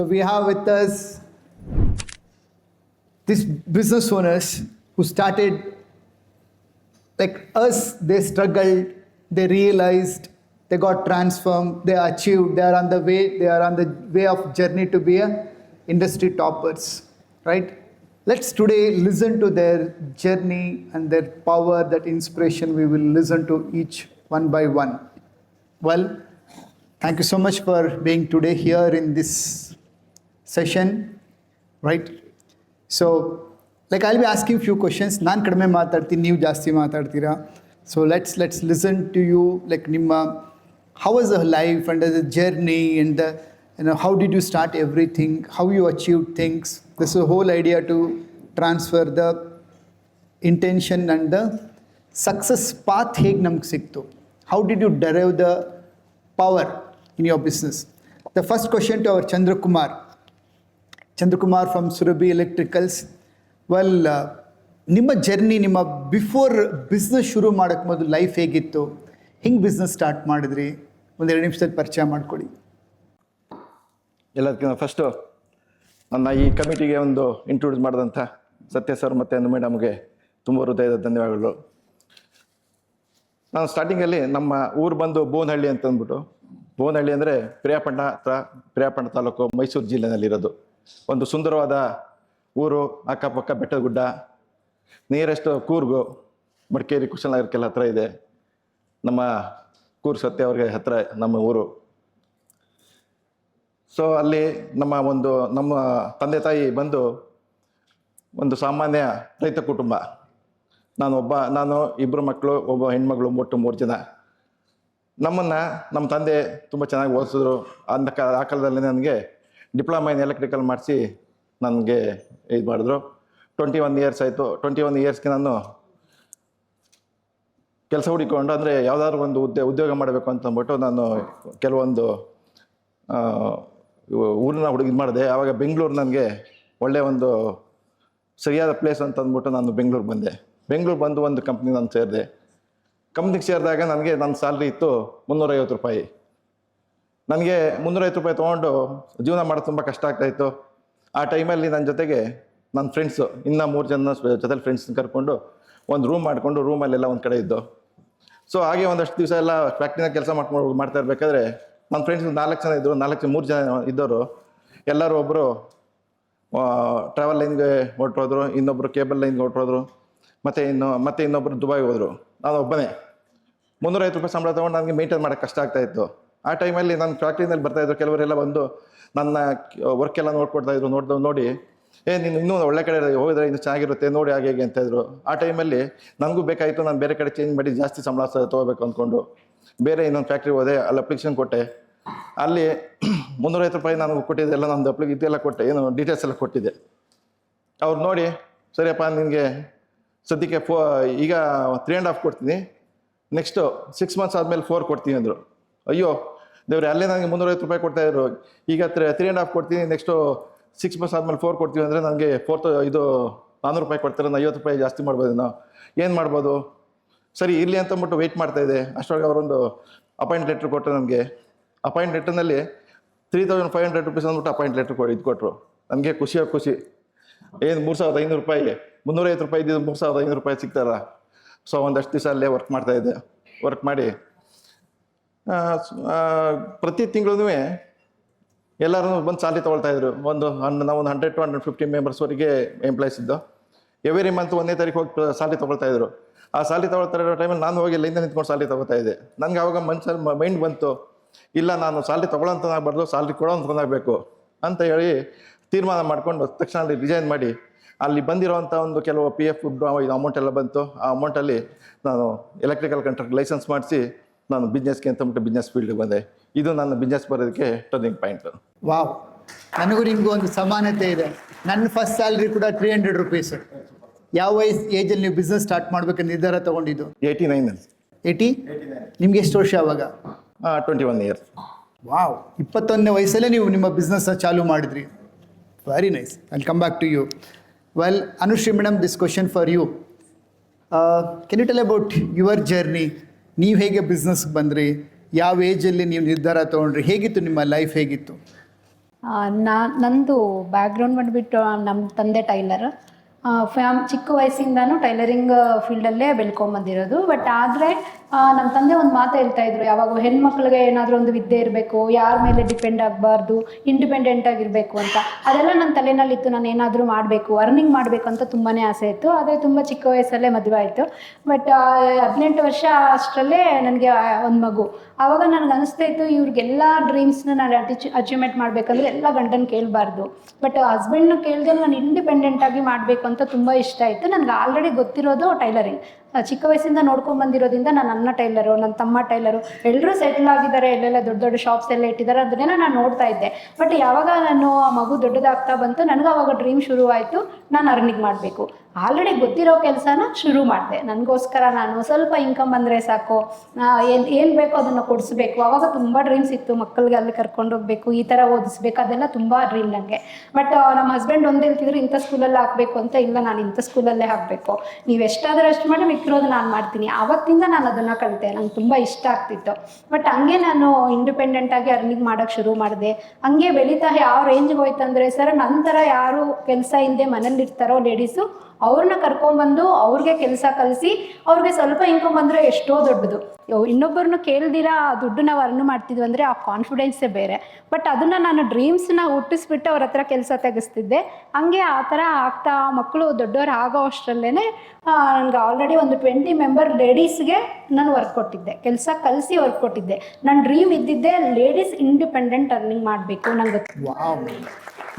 So we have with us these business owners who started like us. They struggled, they realized, they got transformed, they achieved, they are on the way of journey to be a industry toppers, right? Let's today listen to their journey and their power, that inspiration. We will listen to each one by one. Well, thank you so much for being today here in this session, right? So, like I'll be asking few questions. ನಾನು ಕಡಿಮೆ ಮಾತಾಡ್ತೀನಿ, ನೀವು ಜಾಸ್ತಿ ಮಾತಾಡ್ತೀರಾ. So let's listen to you. Like ನಿಮ್ಮ, how was the life and the journey and the, how did you start everything? How you achieved things? This is the whole idea to transfer the intention and the success path. ಹೇಗೆ ನಮ್ಗೆ ಸಿಕ್ತು? How did you derive the power in your business? The first question to our Chandrakumar from Surabhi Electricals. Well, ನಿಮ್ಮ journey, ನಿಮ್ಮ before business ಶುರು ಮಾಡೋಕ್ಕೆ ಮೊದಲು life ಹೇಗಿತ್ತು? ಹಿಂಗೆ ಬಿಸ್ನೆಸ್ ಸ್ಟಾರ್ಟ್ ಮಾಡಿದ್ರಿ? ಒಂದೆರಡು ನಿಮಿಷದಲ್ಲಿ ಪರಿಚಯ ಮಾಡಿಕೊಡಿ. ಎಲ್ಲದಕ್ಕಿಂತ ಫಸ್ಟು ನನ್ನ ಈ ಕಮಿಟಿಗೆ ಒಂದು ಇಂಟ್ರೊಡ್ಯೂಸ್ ಮಾಡಿದಂಥ ಸತ್ಯ ಸರ್ ಮತ್ತು ಅಂದು ಮೇಡಮ್ಗೆ ತುಂಬ ಹೃದಯದ ಧನ್ಯವಾದಗಳು. ನಾನು ಸ್ಟಾರ್ಟಿಂಗಲ್ಲಿ ನಮ್ಮ ಊರು ಬಂದು ಬೋನಹಳ್ಳಿ ಅಂತ ಅಂದ್ಬಿಟ್ಟು, ಬೋನಹಳ್ಳಿ ಅಂದರೆ ಪ್ರಿಯಾಪಟ್ಟಣ ತಾಲೂಕು, ಮೈಸೂರು ಜಿಲ್ಲೆನಲ್ಲಿರೋದು ಒಂದು ಸುಂದರವಾದ ಊರು. ಅಕ್ಕಪಕ್ಕ ಬೆಟ್ಟದ ಗುಡ್ಡ, ನಿಯರೆಸ್ಟ್ ಕೂರ್ಗು, ಮಡಿಕೇರಿ, ಕುಶಲನಗರಕ್ಕೆಲ್ಲ ಹತ್ರ ಇದೆ. ನಮ್ಮ ಕೂರ್ಗ್ ಸತ್ಯ ಅವ್ರಿಗೆ ಹತ್ತಿರ ನಮ್ಮ ಊರು. ಸೊ ಅಲ್ಲಿ ನಮ್ಮ ತಂದೆ ತಾಯಿ ಬಂದು ಒಂದು ಸಾಮಾನ್ಯ ರೈತ ಕುಟುಂಬ. ನಾನು ಇಬ್ಬರು ಮಕ್ಕಳು, ಒಬ್ಬ ಹೆಣ್ಮಗಳು, ಒಟ್ಟು 3 ಜನ. ನಮ್ಮ ತಂದೆ ತುಂಬ ಚೆನ್ನಾಗಿ ಓದಿಸಿದ್ರು. ಆ ಕಾಲದಲ್ಲಿ ನನಗೆ ಡಿಪ್ಲೊಮಾ ಇನ್ ಎಲೆಕ್ಟ್ರಿಕಲ್ ಮಾಡಿಸಿ ನನಗೆ ಇದು ಮಾಡಿದ್ರು. 21 ಇಯರ್ಸ್ ಆಯಿತು. 21 ಇಯರ್ಸ್ಗೆ ನಾನು ಕೆಲಸ ಹುಡುಕೊಂಡು, ಅಂದರೆ ಯಾವುದಾದ್ರು ಒಂದು ಉದ್ಯೋಗ ಮಾಡಬೇಕು ಅಂತ ಅಂದ್ಬಿಟ್ಟು ನಾನು ಕೆಲವೊಂದು ಊರನ್ನ ಹುಡುಗಿ ಮಾಡಿದೆ. ಆವಾಗ ಬೆಂಗಳೂರು ನನಗೆ ಒಳ್ಳೆಯ ಒಂದು ಸರಿಯಾದ ಪ್ಲೇಸ್ ಅಂತ ಅಂದ್ಬಿಟ್ಟು ನಾನು ಬೆಂಗಳೂರು ಬಂದು ಒಂದು ಕಂಪ್ನಿ ನಾನು ಸೇರಿದೆ. ಕಂಪ್ನಿಗೆ ಸೇರಿದಾಗ ನನ್ನ ಸ್ಯಾಲ್ರಿ ಇತ್ತು 350 ರೂಪಾಯಿ. ನನಗೆ 350 ರೂಪಾಯಿ ತೊಗೊಂಡು ಜೀವನ ಮಾಡೋದು ತುಂಬ ಕಷ್ಟ ಆಗ್ತಾಯಿತ್ತು. ಆ ಟೈಮಲ್ಲಿ ನನ್ನ ಜೊತೆಗೆ ನನ್ನ ಫ್ರೆಂಡ್ಸು, ಇನ್ನೂ 3 ಜನ ಜೊತೆಲಿ ಫ್ರೆಂಡ್ಸ್ನ ಕರ್ಕೊಂಡು ಒಂದು ರೂಮ್ ಮಾಡಿಕೊಂಡು ರೂಮಲ್ಲೆಲ್ಲ ಒಂದು ಕಡೆ ಇದ್ದು. ಸೊ ಹಾಗೆ ಒಂದಷ್ಟು ದಿವಸ ಎಲ್ಲ ಫ್ಯಾಕ್ಟ್ರಿನ ಕೆಲಸ ಮಾಡ್ತಾ ಇರಬೇಕಾದ್ರೆ ನನ್ನ ಫ್ರೆಂಡ್ಸ್ 4 ಜನ ಇದ್ದರು. 3 ಜನ ಇದ್ದವರು ಎಲ್ಲರೂ ಒಬ್ಬರು ಟ್ರಾವೆಲ್ ಲೈನ್ಗೆ ಹೊರಟೋದ್ರು, ಇನ್ನೊಬ್ಬರು ಕೇಬಲ್ ಲೈನ್ಗೆ ಹೊರಟೋದ್ರು, ಮತ್ತೆ ಇನ್ನೊಬ್ಬರು ದುಬೈಗೆ ಹೋದರು. ನಾನು ಒಬ್ಬನೇ 350 ರೂಪಾಯಿ ಸಂಬಳ ತೊಗೊಂಡು ನನಗೆ ಮೇಂಟೈನ್ ಮಾಡೋಕ್ಕೆ ಕಷ್ಟ ಆಗ್ತಾಯಿತ್ತು. ಆ ಟೈಮಲ್ಲಿ ನನ್ನ ಫ್ಯಾಕ್ಟ್ರಿನಲ್ಲಿ ಬರ್ತಾಯಿದ್ರು ಕೆಲವರೆಲ್ಲ ಬಂದು ನನ್ನ ವರ್ಕೆಲ್ಲ ನೋಡ್ಕೊಡ್ತಾಯಿದ್ರು. ನೋಡಿ ನೀನು ಇನ್ನೂ ಒಳ್ಳೆ ಕಡೆ ಹೋಗಿದ್ರೆ ಇನ್ನೂ ಚೆನ್ನಾಗಿರುತ್ತೆ ನೋಡಿ, ಹಾಗೆ ಅಂತಾಯಿದ್ರು. ಆ ಟೈಮಲ್ಲಿ ನನಗೂ ಬೇಕಾಯಿತು, ನಾನು ಬೇರೆ ಕಡೆ ಚೇಂಜ್ ಮಾಡಿ ಜಾಸ್ತಿ ಸಂಬಳ ತೊಗೋಬೇಕು ಅಂದ್ಕೊಂಡು ಬೇರೆ ಇನ್ನೊಂದು ಫ್ಯಾಕ್ಟ್ರಿಗೆ ಹೋದೆ. ಅಲ್ಲಿ ಅಪ್ಲಿಕೇಶನ್ ಕೊಟ್ಟೆ. ಅಲ್ಲಿ 350 ರೂಪಾಯಿ ನನಗೆ ಕೊಟ್ಟಿದ್ದೆ, ಎಲ್ಲ ನಮ್ಮದು ಇದೆಲ್ಲ ಕೊಟ್ಟೆ, ಏನು ಡೀಟೇಲ್ಸ್ ಎಲ್ಲ ಕೊಟ್ಟಿದ್ದೆ. ಅವ್ರು ನೋಡಿ, ಸರಿಯಪ್ಪ ನಿನಗೆ ಸದ್ಯಕ್ಕೆ ಈಗ 3.5 ಕೊಡ್ತೀನಿ, ನೆಕ್ಸ್ಟು 6 ಮಂತ್ಸ್ ಆದಮೇಲೆ 4 ಕೊಡ್ತೀನಿ ಅಂದರು. ಅಯ್ಯೋ ದೇವ್ರೆ, ಅಲ್ಲೇ ನನಗೆ 350 ರೂಪಾಯಿ ಕೊಡ್ತಾಯಿದ್ರು, ಈಗ 3.5 ಕೊಡ್ತೀನಿ, ನೆಕ್ಸ್ಟು 6 ಮಂತ್ಸ್ ಆದಮೇಲೆ 4 ಕೊಡ್ತೀವಿ ಅಂದರೆ ನನಗೆ 400 ರೂಪಾಯಿ ಕೊಡ್ತಾರೆ, ನಾನು 50 ರೂಪಾಯಿ ಜಾಸ್ತಿ ಮಾಡ್ಬೋದು, ನಾವು ಏನು ಮಾಡ್ಬೋದು? ಸರಿ ಇರಲಿ ಅಂತಂದ್ಬಿಟ್ಟು ವೆಯ್ಟ್ ಮಾಡ್ತಾಯಿದ್ದೆ. ಅಷ್ಟೊಳಗೆ ಅವರೊಂದು ಅಪಾಯಿಂಟ್ ಲೆಟ್ರ್ ಕೊಟ್ಟರು ನನಗೆ. ಅಪಾಯಿಂಟ್ ಲೆಟ್ರ್ನಲ್ಲಿ 3500 ರೂಪೀಸ್ ಅಂದ್ಬಿಟ್ಟು ಅಪಾಯಿಂಟ್ ಲೆಟ್ರ್ ಕೊಟ್ಟರು. ನನಗೆ ಖುಷಿ. ಏನು 3500 ರೂಪಾಯಿ, 350 ರೂಪಾಯಿ ಇದ್ದಿದ್ದು 3500 ರೂಪಾಯಿ ಸಿಗ್ತಾರ. ಸೊ ಒಂದಷ್ಟು ದಿವಸ ಅಲ್ಲೇ ವರ್ಕ್ ಮಾಡ್ತಾಯಿದ್ದೆ. ವರ್ಕ್ ಮಾಡಿ ಪ್ರತಿ ತಿಂಗಳೂ ಎಲ್ಲರೂ ಬಂದು ಸ್ಯಾಲ್ರಿ ತೊಗೊಳ್ತಾಯಿದ್ರು. ನಾವು 100 to 150 ಮೆಂಬರ್ಸ್ವರೆಗೆ ಎಂಪ್ಲಾಯ್ಸ್ ಇದ್ದು. ಎವ್ರಿ ಮಂತ್ 1ನೇ ತಾರೀಕು ಹೋಗಿ ಸ್ಯಾಲ್ರಿ ತೊಗೊಳ್ತಾಯಿದ್ರು. ಆ ಸ್ಯಾಲ್ರಿ ತೊಗೊಳ್ತಾ ಟೈಮಲ್ಲಿ ನಾನು ಹೋಗಿ ಲೈನಿಂದ ನಿಂತ್ಕೊಂಡು ಸ್ಯಾಲ್ರಿ ತೊಗೊಳ್ತಾಯಿದ್ದೆ. ನನಗೆ ಆವಾಗ ಮೈಂಡ್ ಬಂತು, ಇಲ್ಲ ನಾನು ಸ್ಯಾಲ್ರಿ ತೊಗೊಳ್ಳೋಂಥನಾಗಬಾರ್ದು, ಸ್ಯಾಲ್ರಿ ಕೊಡೋಂಥನಾಗಬೇಕು ಅಂತ ಹೇಳಿ ತೀರ್ಮಾನ ಮಾಡಿಕೊಂಡು ತಕ್ಷಣ ಅಲ್ಲಿ ರಿಸೈನ್ ಮಾಡಿ, ಅಲ್ಲಿ ಬಂದಿರೋವಂಥ ಒಂದು ಕೆಲವು PF ಇದು ಅಮೌಂಟ್ ಎಲ್ಲ ಬಂತು. ಆ ಅಮೌಂಟಲ್ಲಿ ನಾನು ಎಲೆಕ್ಟ್ರಿಕಲ್ ಕಾಂಟ್ರಾಕ್ಟ್ ಲೈಸೆನ್ಸ್ ಮಾಡಿಸಿ ನಾನು ಬಿಸ್ನೆಸ್ಗೆ ಅಂತಂದ್ಬಿಟ್ಟು ಬಿಸ್ನೆಸ್ ಫೀಲ್ಡ್ಗೆ ಬಂದೆ. ಇದು ನನ್ನ ಬಿಸ್ನೆಸ್ ಬರೋದಕ್ಕೆ ಟರ್ನಿಂಗ್ ಪಾಯಿಂಟ್. ವಾವ್, ನನಗೂ ನಿಮಗೂ ಒಂದು ಸಮಾನತೆ ಇದೆ. ನನ್ನ ಫಸ್ಟ್ ಸ್ಯಾಲ್ರಿ ಕೂಡ 300 ರೂಪೀಸ್. ಯಾವ ಏಜಲ್ಲಿ ನೀವು ಬಿಸ್ನೆಸ್ ಸ್ಟಾರ್ಟ್ ಮಾಡ್ಬೇಕು ನಿರ್ಧಾರ ತೊಗೊಂಡಿದ್ದು? 89. 80? ನಿಮ್ಗೆ ಎಷ್ಟು ವರ್ಷ ಆವಾಗ? 21 ಇಯರ್ಸ್. ವಾವ್, 21ನೇ ವಯಸ್ಸಲ್ಲೇ ನೀವು ನಿಮ್ಮ ಬಿಸ್ನೆಸ್ ಚಾಲೂ ಮಾಡಿದ್ರಿ. Very nice. I'll come back to you. Well, Anushree madam, this question for you. Can you tell about your journey? ನೀವು ಹೇಗೆ ಬಿಸ್ನೆಸ್ಗೆ ಬಂದ್ರಿ? ಯಾವ ಏಜಲ್ಲಿ ನೀವು ನಿರ್ಧಾರ ತೊಗೊಂಡ್ರಿ? ಹೇಗಿತ್ತು ನಿಮ್ಮ ಲೈಫ್? ಹೇಗಿತ್ತು? ನಂದು ಬ್ಯಾಕ್ಗ್ರೌಂಡ್ ಬಂದುಬಿಟ್ಟು ನಮ್ಮ ತಂದೆ ಟೈಲರ್. ಚಿಕ್ಕ ವಯಸ್ಸಿಂದನೂ ಟೈಲರಿಂಗ್ ಫೀಲ್ಡಲ್ಲೇ ಬೆಳ್ಕೊಂಬಂದಿರೋದು. ಬಟ್ ಆದರೆ ನಮ್ಮ ತಂದೆ ಒಂದು ಮಾತು ಹೇಳ್ತಾ ಇದ್ರು, ಯಾವಾಗ ಹೆಣ್ಮಕ್ಳಿಗೆ ಏನಾದರೂ ಒಂದು ವಿದ್ಯೆ ಇರಬೇಕು, ಯಾರ ಮೇಲೆ ಡಿಪೆಂಡ್ ಆಗಬಾರ್ದು, ಇಂಡಿಪೆಂಡೆಂಟ್ ಆಗಿರಬೇಕು ಅಂತ. ಅದೆಲ್ಲ ನನ್ನ ತಲೆನಲ್ಲಿತ್ತು. ನಾನು ಏನಾದರೂ ಮಾಡಬೇಕು, ಅರ್ನಿಂಗ್ ಮಾಡಬೇಕು ಅಂತ ತುಂಬಾ ಆಸೆ ಇತ್ತು. ಆದರೆ ತುಂಬ ಚಿಕ್ಕ ವಯಸ್ಸಲ್ಲೇ ಮದುವೆ ಆಯಿತು. ಬಟ್ 18 ವರ್ಷ ಅಷ್ಟರಲ್ಲೇ ನನಗೆ ಒಂದು ಮಗು. ಆವಾಗ ನನಗೆ ಅನಿಸ್ತಾ ಇತ್ತು, ಇವ್ರಿಗೆಲ್ಲ ಡ್ರೀಮ್ಸ್ನ ನಾನು ಅಚೀವ್ಮೆಂಟ್ ಮಾಡಬೇಕಂದ್ರೆ ಎಲ್ಲ ಗಂಡನ ಕೇಳಬಾರ್ದು. ಬಟ್ ಹಸ್ಬೆಂಡ್ನ ಕೇಳಿದ್ರೆ ನಾನು ಇಂಡಿಪೆಂಡೆಂಟಾಗಿ ಮಾಡಬೇಕು ಅಂತ ತುಂಬ ಇಷ್ಟ ಆಯಿತು. ನನಗೆ ಆಲ್ರೆಡಿ ಗೊತ್ತಿರೋದು ಟೈಲರಿಂಗ್. ಚಿಕ್ಕ ವಯಸ್ಸಿಂದ ನೋಡ್ಕೊಂಬಂದಿರೋದ್ರಿಂದ ನನ್ನ ಅಣ್ಣ ಟೈಲರು, ನನ್ನ ತಮ್ಮ ಟೈಲರು, ಎಲ್ಲರೂ ಸೆಟ್ಲ್ ಆಗಿದ್ದಾರೆ, ಎಲ್ಲೆಲ್ಲ ದೊಡ್ಡ ದೊಡ್ಡ ಶಾಪ್ಸ್ ಎಲ್ಲ ಇಟ್ಟಿದ್ದಾರೆ. ಅದನ್ನೆಲ್ಲ ನಾನು ನೋಡ್ತಾ ಇದ್ದೆ. ಬಟ್ ಯಾವಾಗ ನಾನು ಆ ಮಗು ದೊಡ್ಡದಾಗ್ತಾ ಬಂತು, ನನಗೆ ಅವಾಗ ಡ್ರೀಮ್ ಶುರುವಾಯಿತು, ನಾನು ಅರ್ನಿಂಗ್ ಮಾಡಬೇಕು. ಆಲ್ರೆಡಿ ಗೊತ್ತಿರೋ ಕೆಲಸನ ಶುರು ಮಾಡಿದೆ. ನನಗೋಸ್ಕರ ನಾನು ಸ್ವಲ್ಪ ಇನ್ಕಮ್ ಬಂದರೆ ಸಾಕು, ಏನು ಬೇಕೋ ಅದನ್ನು ಕೊಡಿಸ್ಬೇಕು. ಆವಾಗ ತುಂಬ ಡ್ರೀಮ್ಸ್ ಇತ್ತು. ಮಕ್ಕಳಿಗೆ ಅಲ್ಲಿ ಕರ್ಕೊಂಡು ಹೋಗಬೇಕು, ಈ ಥರ ಓದಿಸ್ಬೇಕು, ಅದೆಲ್ಲ ತುಂಬ ಡ್ರೀಮ್ ನನಗೆ. ಬಟ್ ನಮ್ಮ ಹಸ್ಬೆಂಡ್ ಒಂದು ಹೇಳ್ತಿದ್ರು, ಇಂಥ ಸ್ಕೂಲಲ್ಲಿ ಹಾಕಬೇಕು ಅಂತ. ಇಲ್ಲ, ನಾನು ಇಂಥ ಸ್ಕೂಲಲ್ಲೇ ಹಾಕಬೇಕು, ನೀವು ಎಷ್ಟಾದರೂ ಅಷ್ಟು ಮಾಡಿ, ಮಿಕ್ಕಿರೋದು ನಾನು ಮಾಡ್ತೀನಿ. ಆವತ್ತಿಂದ ನಾನು ಅದನ್ನು ಕಲಿತೆ. ನಂಗೆ ತುಂಬ ಇಷ್ಟ ಆಗ್ತಿತ್ತು. ಬಟ್ ಹಂಗೆ ನಾನು ಇಂಡಿಪೆಂಡೆಂಟಾಗಿ ಅರ್ನಿಂಗ್ ಮಾಡೋಕ್ಕೆ ಶುರು ಮಾಡಿದೆ. ಹಂಗೆ ಬೆಳೀತಾ ಯಾವ ರೇಂಜ್ಗೆ ಹೋಯ್ತಂದರೆ, ಸರ್ ನಂತರ ಯಾರು ಕೆಲಸ ಇಲ್ಲದೆ ಮನೇಲಿರ್ತಾರೋ ಲೇಡೀಸು, ಅವ್ರನ್ನ ಕರ್ಕೊಂಡ್ಬಂದು ಅವ್ರಿಗೆ ಕೆಲಸ ಕಲಿಸಿ ಅವ್ರಿಗೆ ಸ್ವಲ್ಪ ಇನ್ಕಮ್ ಬಂದರೆ ಎಷ್ಟೋ ದೊಡ್ಡದು. ಇನ್ನೊಬ್ಬರನ್ನ ಕೇಳ್ದಿರಾ ದುಡ್ಡು ನಾವು ಅರ್ನ್ ಮಾಡ್ತಿದ್ವಿ ಅಂದರೆ ಆ ಕಾನ್ಫಿಡೆನ್ಸೇ ಬೇರೆ. ಬಟ್ ಅದನ್ನು ನಾನು ಡ್ರೀಮ್ಸ್ನ ಹುಟ್ಟಿಸ್ಬಿಟ್ಟು ಅವ್ರ ಹತ್ರ ಕೆಲಸ ತೆಗೆಸ್ತಿದ್ದೆ. ಹಂಗೆ ಆ ಥರ ಆಗ್ತಾ ಮಕ್ಕಳು ದೊಡ್ಡವ್ರು ಆಗೋ ಅಷ್ಟರಲ್ಲೇ ನನಗೆ ಆಲ್ರೆಡಿ ಒಂದು 20 ಮೆಂಬರ್ ಲೇಡೀಸ್ಗೆ ನಾನು ವರ್ಕ್ ಕೊಟ್ಟಿದ್ದೆ, ಕೆಲಸ ಕಲಿಸಿ ವರ್ಕ್ ಕೊಟ್ಟಿದ್ದೆ. ನನ್ನ ಡ್ರೀಮ್ ಇದ್ದಿದ್ದೆ ಲೇಡೀಸ್ ಇಂಡಿಪೆಂಡೆಂಟ್ ಅರ್ನಿಂಗ್ ಮಾಡಬೇಕು. ನಂಗೆ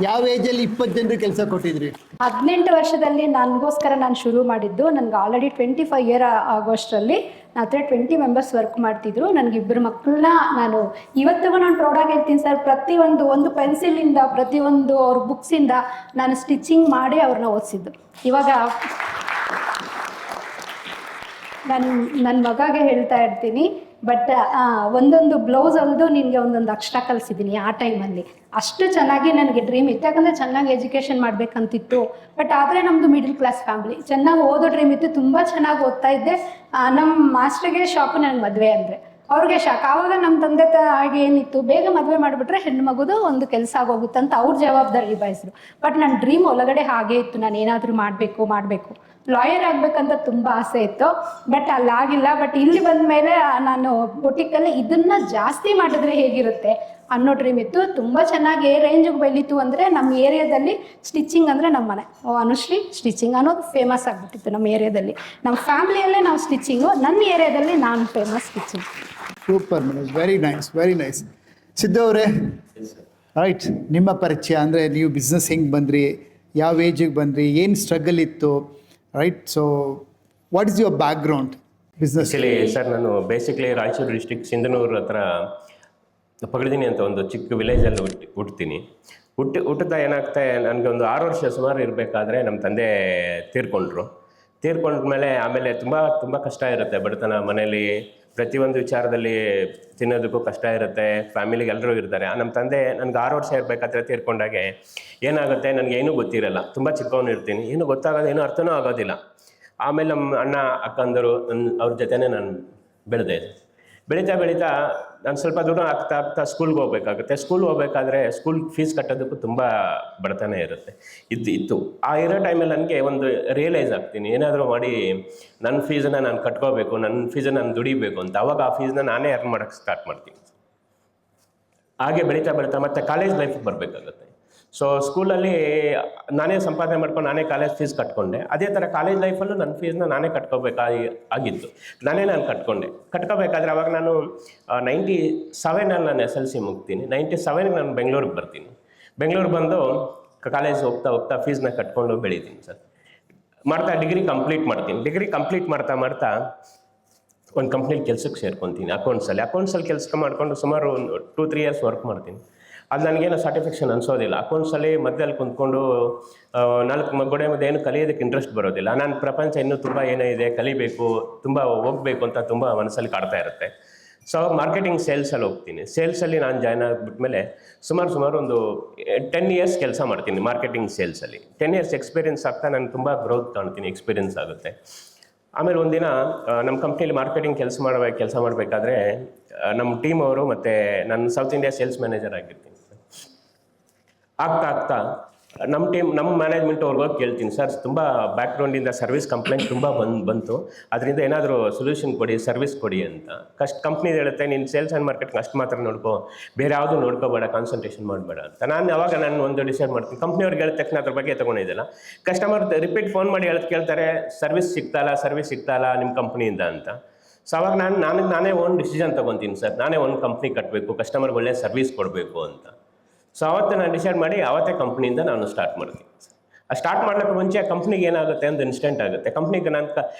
ಯಾವ ಏಜಲ್ಲಿ 20 ಜನರಿಗೆ ಕೆಲಸ ಕೊಟ್ಟಿದ್ರಿ? 18 ವರ್ಷದಲ್ಲಿ ನನಗೋಸ್ಕರ ನಾನು ಶುರು ಮಾಡಿದ್ದು. ನನಗೆ ಆಲ್ರೆಡಿ 25 ಇಯರ್ ಆಗೋಷ್ಟರಲ್ಲಿ ನನ್ನ ಹತ್ರ 20 ಮೆಂಬರ್ಸ್ ವರ್ಕ್ ಮಾಡ್ತಿದ್ರು. ನನಗೆ 2 ಮಕ್ಕಳನ್ನ ನಾನು ಇವತ್ತಿಗೂ ನಾನು ಪ್ರೌಡಾಗಿ ಹೇಳ್ತೀನಿ ಸರ್. ಒಂದು ಪೆನ್ಸಿಲಿಂದ, ಪ್ರತಿಯೊಂದು ಅವ್ರ ಬುಕ್ಸಿಂದ ನಾನು ಸ್ಟಿಚಿಂಗ್ ಮಾಡಿ ಅವ್ರನ್ನ ಓದಿಸಿದ್ದು. ಇವಾಗ ನನ್ನ ಮಗಗೆ ಹೇಳ್ತಾ ಇರ್ತೀನಿ, ಬಟ್ ಒಂದೊಂದು ಬ್ಲೌಸ್ ಹೊಲಿದು ನಿನಗೆ ಒಂದೊಂದು ಅಕ್ಷರ ಕಲಿಸಿದ್ದೀನಿ ಆ ಟೈಮಲ್ಲಿ. ಅಷ್ಟು ಚೆನ್ನಾಗಿ ನನಗೆ ಡ್ರೀಮ್ ಇತ್ತು. ಯಾಕಂದರೆ ಚೆನ್ನಾಗಿ ಎಜುಕೇಷನ್ ಮಾಡಬೇಕಂತಿತ್ತು. ಬಟ್ ಆದರೆ ನಮ್ಮದು ಮಿಡಲ್ ಕ್ಲಾಸ್ ಫ್ಯಾಮ್ಲಿ, ಚೆನ್ನಾಗಿ ಓದೋ ಡ್ರೀಮ್ ಇತ್ತು. ತುಂಬ ಚೆನ್ನಾಗಿ ಓದ್ತಾ ಇದ್ದೆ. ನಮ್ಮ ಮಾಸ್ಟ್ರಿಗೆ ಶಾಕು ನನಗೆ ಮದುವೆ ಅಂದರೆ, ಅವ್ರಿಗೆ ಶಾಕ್. ಆವಾಗ ನಮ್ಮ ತಂದೆ ತಾಯಿಗೆ ಏನಿತ್ತು, ಬೇಗ ಮದುವೆ ಮಾಡಿಬಿಟ್ರೆ ಹೆಣ್ಣು ಮಗುದು ಒಂದು ಕೆಲಸ ಆಗೋಗುತ್ತೆ ಅಂತ ಅವ್ರ ಜವಾಬ್ದಾರಿ ನಿಭಾಯಿಸಿದ್ರು. ಬಟ್ ನನ್ನ ಡ್ರೀಮ್ ಒಳಗಡೆ ಹಾಗೇ ಇತ್ತು, ನಾನು ಏನಾದರೂ ಮಾಡಬೇಕು, ಲಾಯರ್ ಆಗಬೇಕಂತ ತುಂಬ ಆಸೆ ಇತ್ತು. ಬಟ್ ಅಲ್ಲಾಗಿಲ್ಲ. ಬಟ್ ಇಲ್ಲಿ ಬಂದ ಮೇಲೆ ನಾನು ಬೊಟಿಕಲ್ಲಿ ಇದನ್ನು ಜಾಸ್ತಿ ಮಾಡಿದ್ರೆ ಹೇಗಿರುತ್ತೆ ಅನ್ನೋ ಡ್ರೀಮ್ ಇತ್ತು. ತುಂಬ ಚೆನ್ನಾಗಿ ರೇಂಜಿಗೆ ಬೆಳೀತು. ಅಂದರೆ ನಮ್ಮ ಏರಿಯಾದಲ್ಲಿ ಸ್ಟಿಚಿಂಗ್ ಅಂದರೆ ನಮ್ಮ ಮನೆ ಅನುಶ್ರೀ ಸ್ಟಿಚಿಂಗ್ ಅನ್ನೋದು ಫೇಮಸ್ ಆಗಿಬಿಟ್ಟಿತ್ತು ನಮ್ಮ ಏರಿಯಾದಲ್ಲಿ. ನಮ್ಮ ಫ್ಯಾಮ್ಲಿಯಲ್ಲೇ ನಾವು ಸ್ಟಿಚಿಂಗು, ನನ್ನ ಏರಿಯಾದಲ್ಲಿ ನಾನು famous stitching. Super Manoj, very nice, very nice. Siddu ಅವರೇ, ರೈಟ್, ನಿಮ್ಮ ಪರಿಚಯ ಅಂದರೆ ನೀವು ಬಿಸ್ನೆಸ್ ಹೆಂಗೆ ಬಂದ್ರಿ, ಯಾವ ಏಜಿಗೆ ಬಂದ್ರಿ, ಏನು ಸ್ಟ್ರಗಲ್ ಇತ್ತು, right? So what is your background business? Sir, ನಾನು ಬೇಸಿಕ್ಲಿ ರಾಯಚೂರು ಡಿಸ್ಟಿಕ್ ಸಿಂಧನೂರು ಹತ್ರ ಪಗಡಿದಿನಿ ಅಂತ ಒಂದು ಚಿಕ್ಕ ವಿಲೇಜಲ್ಲಿ ಹುಟ್ತೀನಿ. ಹುಟ್ಟುತ್ತಾ ಏನಾಗ್ತಾ, ನನಗೆ ಒಂದು 6 ವರ್ಷ ಸುಮಾರು ಇರಬೇಕಾದ್ರೆ ನಮ್ಮ ತಂದೆ ತೀರ್ಕೊಂಡ್ಮೇಲೆ ಆಮೇಲೆ ತುಂಬ ಕಷ್ಟ ಇರುತ್ತೆ. ಬಡತನ ಮನೇಲಿ ಪ್ರತಿಯೊಂದು ವಿಚಾರದಲ್ಲಿ ತಿನ್ನೋದಕ್ಕೂ ಕಷ್ಟ ಇರುತ್ತೆ. ಫ್ಯಾಮಿಲಿಗೆ ಎಲ್ಲರೂ ಇರ್ತಾರೆ. ನಮ್ಮ ತಂದೆ ನನಗೆ 6 ವರ್ಷ ಇರಬೇಕಾದ್ರೆ ತೀರ್ಕೊಂಡಾಗೆ ಏನಾಗುತ್ತೆ, ನನಗೇನೂ ಗೊತ್ತಿರಲ್ಲ. ತುಂಬ ಚಿಕ್ಕವನು ಇರ್ತೀನಿ, ಏನೂ ಗೊತ್ತಾಗೋದು, ಏನೂ ಅರ್ಥನೂ ಆಗೋದಿಲ್ಲ. ಆಮೇಲೆ ನಮ್ಮ ಅಣ್ಣ ಅಕ್ಕಂದರು ಅವ್ರ ಜೊತೆನೇ ನಾನು ಬೆಳೀತಾ ನಾನು ಸ್ವಲ್ಪ ದೂರ ಆಗ್ತಾ ಸ್ಕೂಲ್ಗೆ ಹೋಗ್ಬೇಕಾಗುತ್ತೆ. ಸ್ಕೂಲ್ಗೆ ಹೋಗ್ಬೇಕಾದ್ರೆ ಸ್ಕೂಲ್ ಫೀಸ್ ಕಟ್ಟೋದಕ್ಕೂ ತುಂಬ ಬಡತನ ಇತ್ತು. ಆ ಇರೋ ಟೈಮಲ್ಲಿ ನನಗೆ ಒಂದು ರಿಯಲೈಸ್ ಆಗ್ತೀನಿ, ಏನಾದರೂ ಮಾಡಿ ನನ್ನ ಫೀಸನ್ನು ನಾನು ಕಟ್ಕೋಬೇಕು, ನನ್ನ ಫೀಸನ್ನು ನಾನು ದುಡಿಬೇಕು ಅಂತ. ಅವಾಗ ಆ ಫೀಸನ್ನ ನಾನೇ ಅರ್ನ್ ಮಾಡೋಕ್ಕೆ ಸ್ಟಾರ್ಟ್ ಮಾಡ್ತೀನಿ. ಹಾಗೆ ಬೆಳೀತಾ ಮತ್ತೆ ಕಾಲೇಜ್ ಲೈಫಿಗೆ ಬರಬೇಕಾಗುತ್ತೆ. ಸೊ ಸ್ಕೂಲಲ್ಲಿ ನಾನೇ ಸಂಪಾದನೆ ಮಾಡ್ಕೊಂಡು ನಾನೇ ಕಾಲೇಜ್ ಫೀಸ್ ಕಟ್ಕೊಂಡೆ. ಅದೇ ಥರ ಕಾಲೇಜ್ ಲೈಫಲ್ಲೂ ನನ್ನ ಫೀಸ್ನ ನಾನೇ ಆಗಿತ್ತು. ನಾನು ಕಟ್ಕೋಬೇಕಾದ್ರೆ ಅವಾಗ ನಾನು 97 ನಾನು SLC ಮುಗ್ತೀನಿ. 97 ನಾನು ಬೆಂಗಳೂರಿಗೆ ಬರ್ತೀನಿ. ಬೆಂಗಳೂರಿಗೆ ಬಂದು ಕಾಲೇಜ್ ಹೋಗ್ತಾ ಫೀಸ್ನ ಕಟ್ಕೊಂಡು ಬೆಳೀತೀನಿ ಸರ್. ಡಿಗ್ರಿ ಕಂಪ್ಲೀಟ್ ಮಾಡ್ತಾ ಒಂದು ಕಂಪ್ನಿಲಿ ಕೆಲಸಕ್ಕೆ ಸೇರ್ಕೊತೀನಿ. ಅಕೌಂಟ್ಸಲ್ಲಿ ಕೆಲಸ ಮಾಡಿಕೊಂಡು ಸುಮಾರು 2-3 ಇಯರ್ಸ್ ವರ್ಕ್ ಮಾಡ್ತೀನಿ. ಅದು ನನಗೇನು ಸ್ಯಾಟಿಸ್ಫ್ಯಾಕ್ಷನ್ ಅನಿಸೋದಿಲ್ಲ. ಅಕೌಂಟ್ಸಲ್ಲಿ ಮಧ್ಯದಲ್ಲಿ ಕುಂತ್ಕೊಂಡು 4 ಗೋಡೆ ಮಧ್ಯೆ ಏನು ಕಲಿಯೋದಕ್ಕೆ ಇಂಟ್ರೆಸ್ಟ್ ಬರೋದಿಲ್ಲ. ನಾನು ಪ್ರಪಂಚ ಇನ್ನೂ ತುಂಬ ಏನೋ ಇದೆ, ಕಲಿಬೇಕು, ತುಂಬ ಹೋಗಬೇಕು ಅಂತ ತುಂಬ ಮನಸ್ಸಲ್ಲಿ ಕಾಡ್ತಾ ಇರುತ್ತೆ. ಸೊ ಮಾರ್ಕೆಟಿಂಗ್ ಸೇಲ್ಸಲ್ಲಿ ಹೋಗ್ತೀನಿ. ಸೇಲ್ಸಲ್ಲಿ ನಾನು ಜಾಯ್ನ್ ಆಗಿಬಿಟ್ಮೇಲೆ ಸುಮಾರು ಒಂದು 10 ಇಯರ್ಸ್ ಕೆಲಸ ಮಾಡ್ತೀನಿ ಮಾರ್ಕೆಟಿಂಗ್ ಸೇಲ್ಸಲ್ಲಿ. 10 ಇಯರ್ಸ್ ಎಕ್ಸ್ಪೀರಿಯನ್ಸ್ ಆಗ್ತಾ ನಾನು ತುಂಬ ಗ್ರೋತ್ ಕಾಣ್ತೀನಿ, ಎಕ್ಸ್ಪೀರಿಯನ್ಸ್ ಆಗುತ್ತೆ. ಆಮೇಲೆ ಒಂದಿನ ನಮ್ಮ ಕಂಪ್ನಿಲಿ ಮಾರ್ಕೆಟಿಂಗ್ ಕೆಲಸ ಮಾಡಬೇಕಾದ್ರೆ ನಮ್ಮ ಟೀಮ್ ಅವರು ಮತ್ತು ನಾನು ಸೌತ್ ಇಂಡಿಯಾ ಸೇಲ್ಸ್ ಮ್ಯಾನೇಜರ್ ಆಗಿರ್ತೀನಿ. ಆಗ್ತಾ ನಮ್ಮ ಮ್ಯಾನೇಜ್ಮೆಂಟ್ ಅವ್ರಿಗೆ ಕೇಳ್ತೀನಿ, ಸರ್ ತುಂಬ ಬ್ಯಾಕ್ಗ್ರೌಂಡಿಂದ ಸರ್ವಿಸ್ ಕಂಪ್ಲೇಂಟ್ ತುಂಬ ಬಂತು, ಅದರಿಂದ ಏನಾದರೂ ಸೊಲ್ಯೂಷನ್ ಕೊಡಿ, ಸರ್ವಿಸ್ ಕೊಡಿ ಅಂತ. ಕಂಪ್ನಿ ಹೇಳುತ್ತೆ, ನೀನು ಸೇಲ್ಸ್ ಆ್ಯಂಡ್ ಮಾರ್ಕೆಟಿಂಗ್ ಅಷ್ಟು ಮಾತ್ರ ನೋಡ್ಕೋ, ಬೇರೆ ಯಾವುದು ನೋಡ್ಕೋಬೇಡ, ಕಾನ್ಸಂಟ್ರೇಷನ್ ಮಾಡಬೇಡ ಅಂತ. ನಾನು ಒಂದು ಡಿಸೈಡ್ ಮಾಡ್ತೀನಿ. ಕಂಪ್ನಿಯವ್ರಿಗೆ ಹೇಳಿದ ತಕ್ಷಣ ಅದ್ರ ಬಗ್ಗೆ ತೊಗೊಂಡಿದ್ದಿಲ್ಲ. ಕಸ್ಟಮರ್ ರಿಪೀಟ್ ಫೋನ್ ಮಾಡಿ ಕೇಳ್ತಾರೆ, ಸರ್ವಿಸ್ ಸಿಗ್ತಾಯಿಲ್ಲ ನಿಮ್ಮ ಕಂಪ್ನಿಯಿಂದ ಅಂತ. ಸೊ ಅವಾಗ ನಾನೇ ಓನ್ ಡಿಸಿಷನ್ ತೊಗೊತೀನಿ, ಸರ್ ನಾನೇ ಒಂದು ಕಂಪ್ನಿ ಕಟ್ಟಬೇಕು, ಕಸ್ಟಮರ್ಗೆ ಒಳ್ಳೆ ಸರ್ವಿಸ್ ಕೊಡಬೇಕು ಅಂತ. ಸೊ ಅವತ್ತು ನಾನು ಡಿಸೈಡ್ ಮಾಡಿ ಅವತ್ತೇ ಕಂಪ್ನಿಯಿಂದ ನಾನು ಸ್ಟಾರ್ಟ್ ಮಾಡ್ತೀನಿ. ಆ ಸ್ಟಾರ್ಟ್ ಮಾಡ್ಲಿಕ್ಕೆ ಮುಂಚೆ ಕಂಪ್ನಿಗೆ ಏನಾಗುತ್ತೆ ಅಂತ ಇನ್ಸ್ಟೆಂಟ್ ಆಗುತ್ತೆ. ಕಂಪ್ನಿಗೆ ನಾನು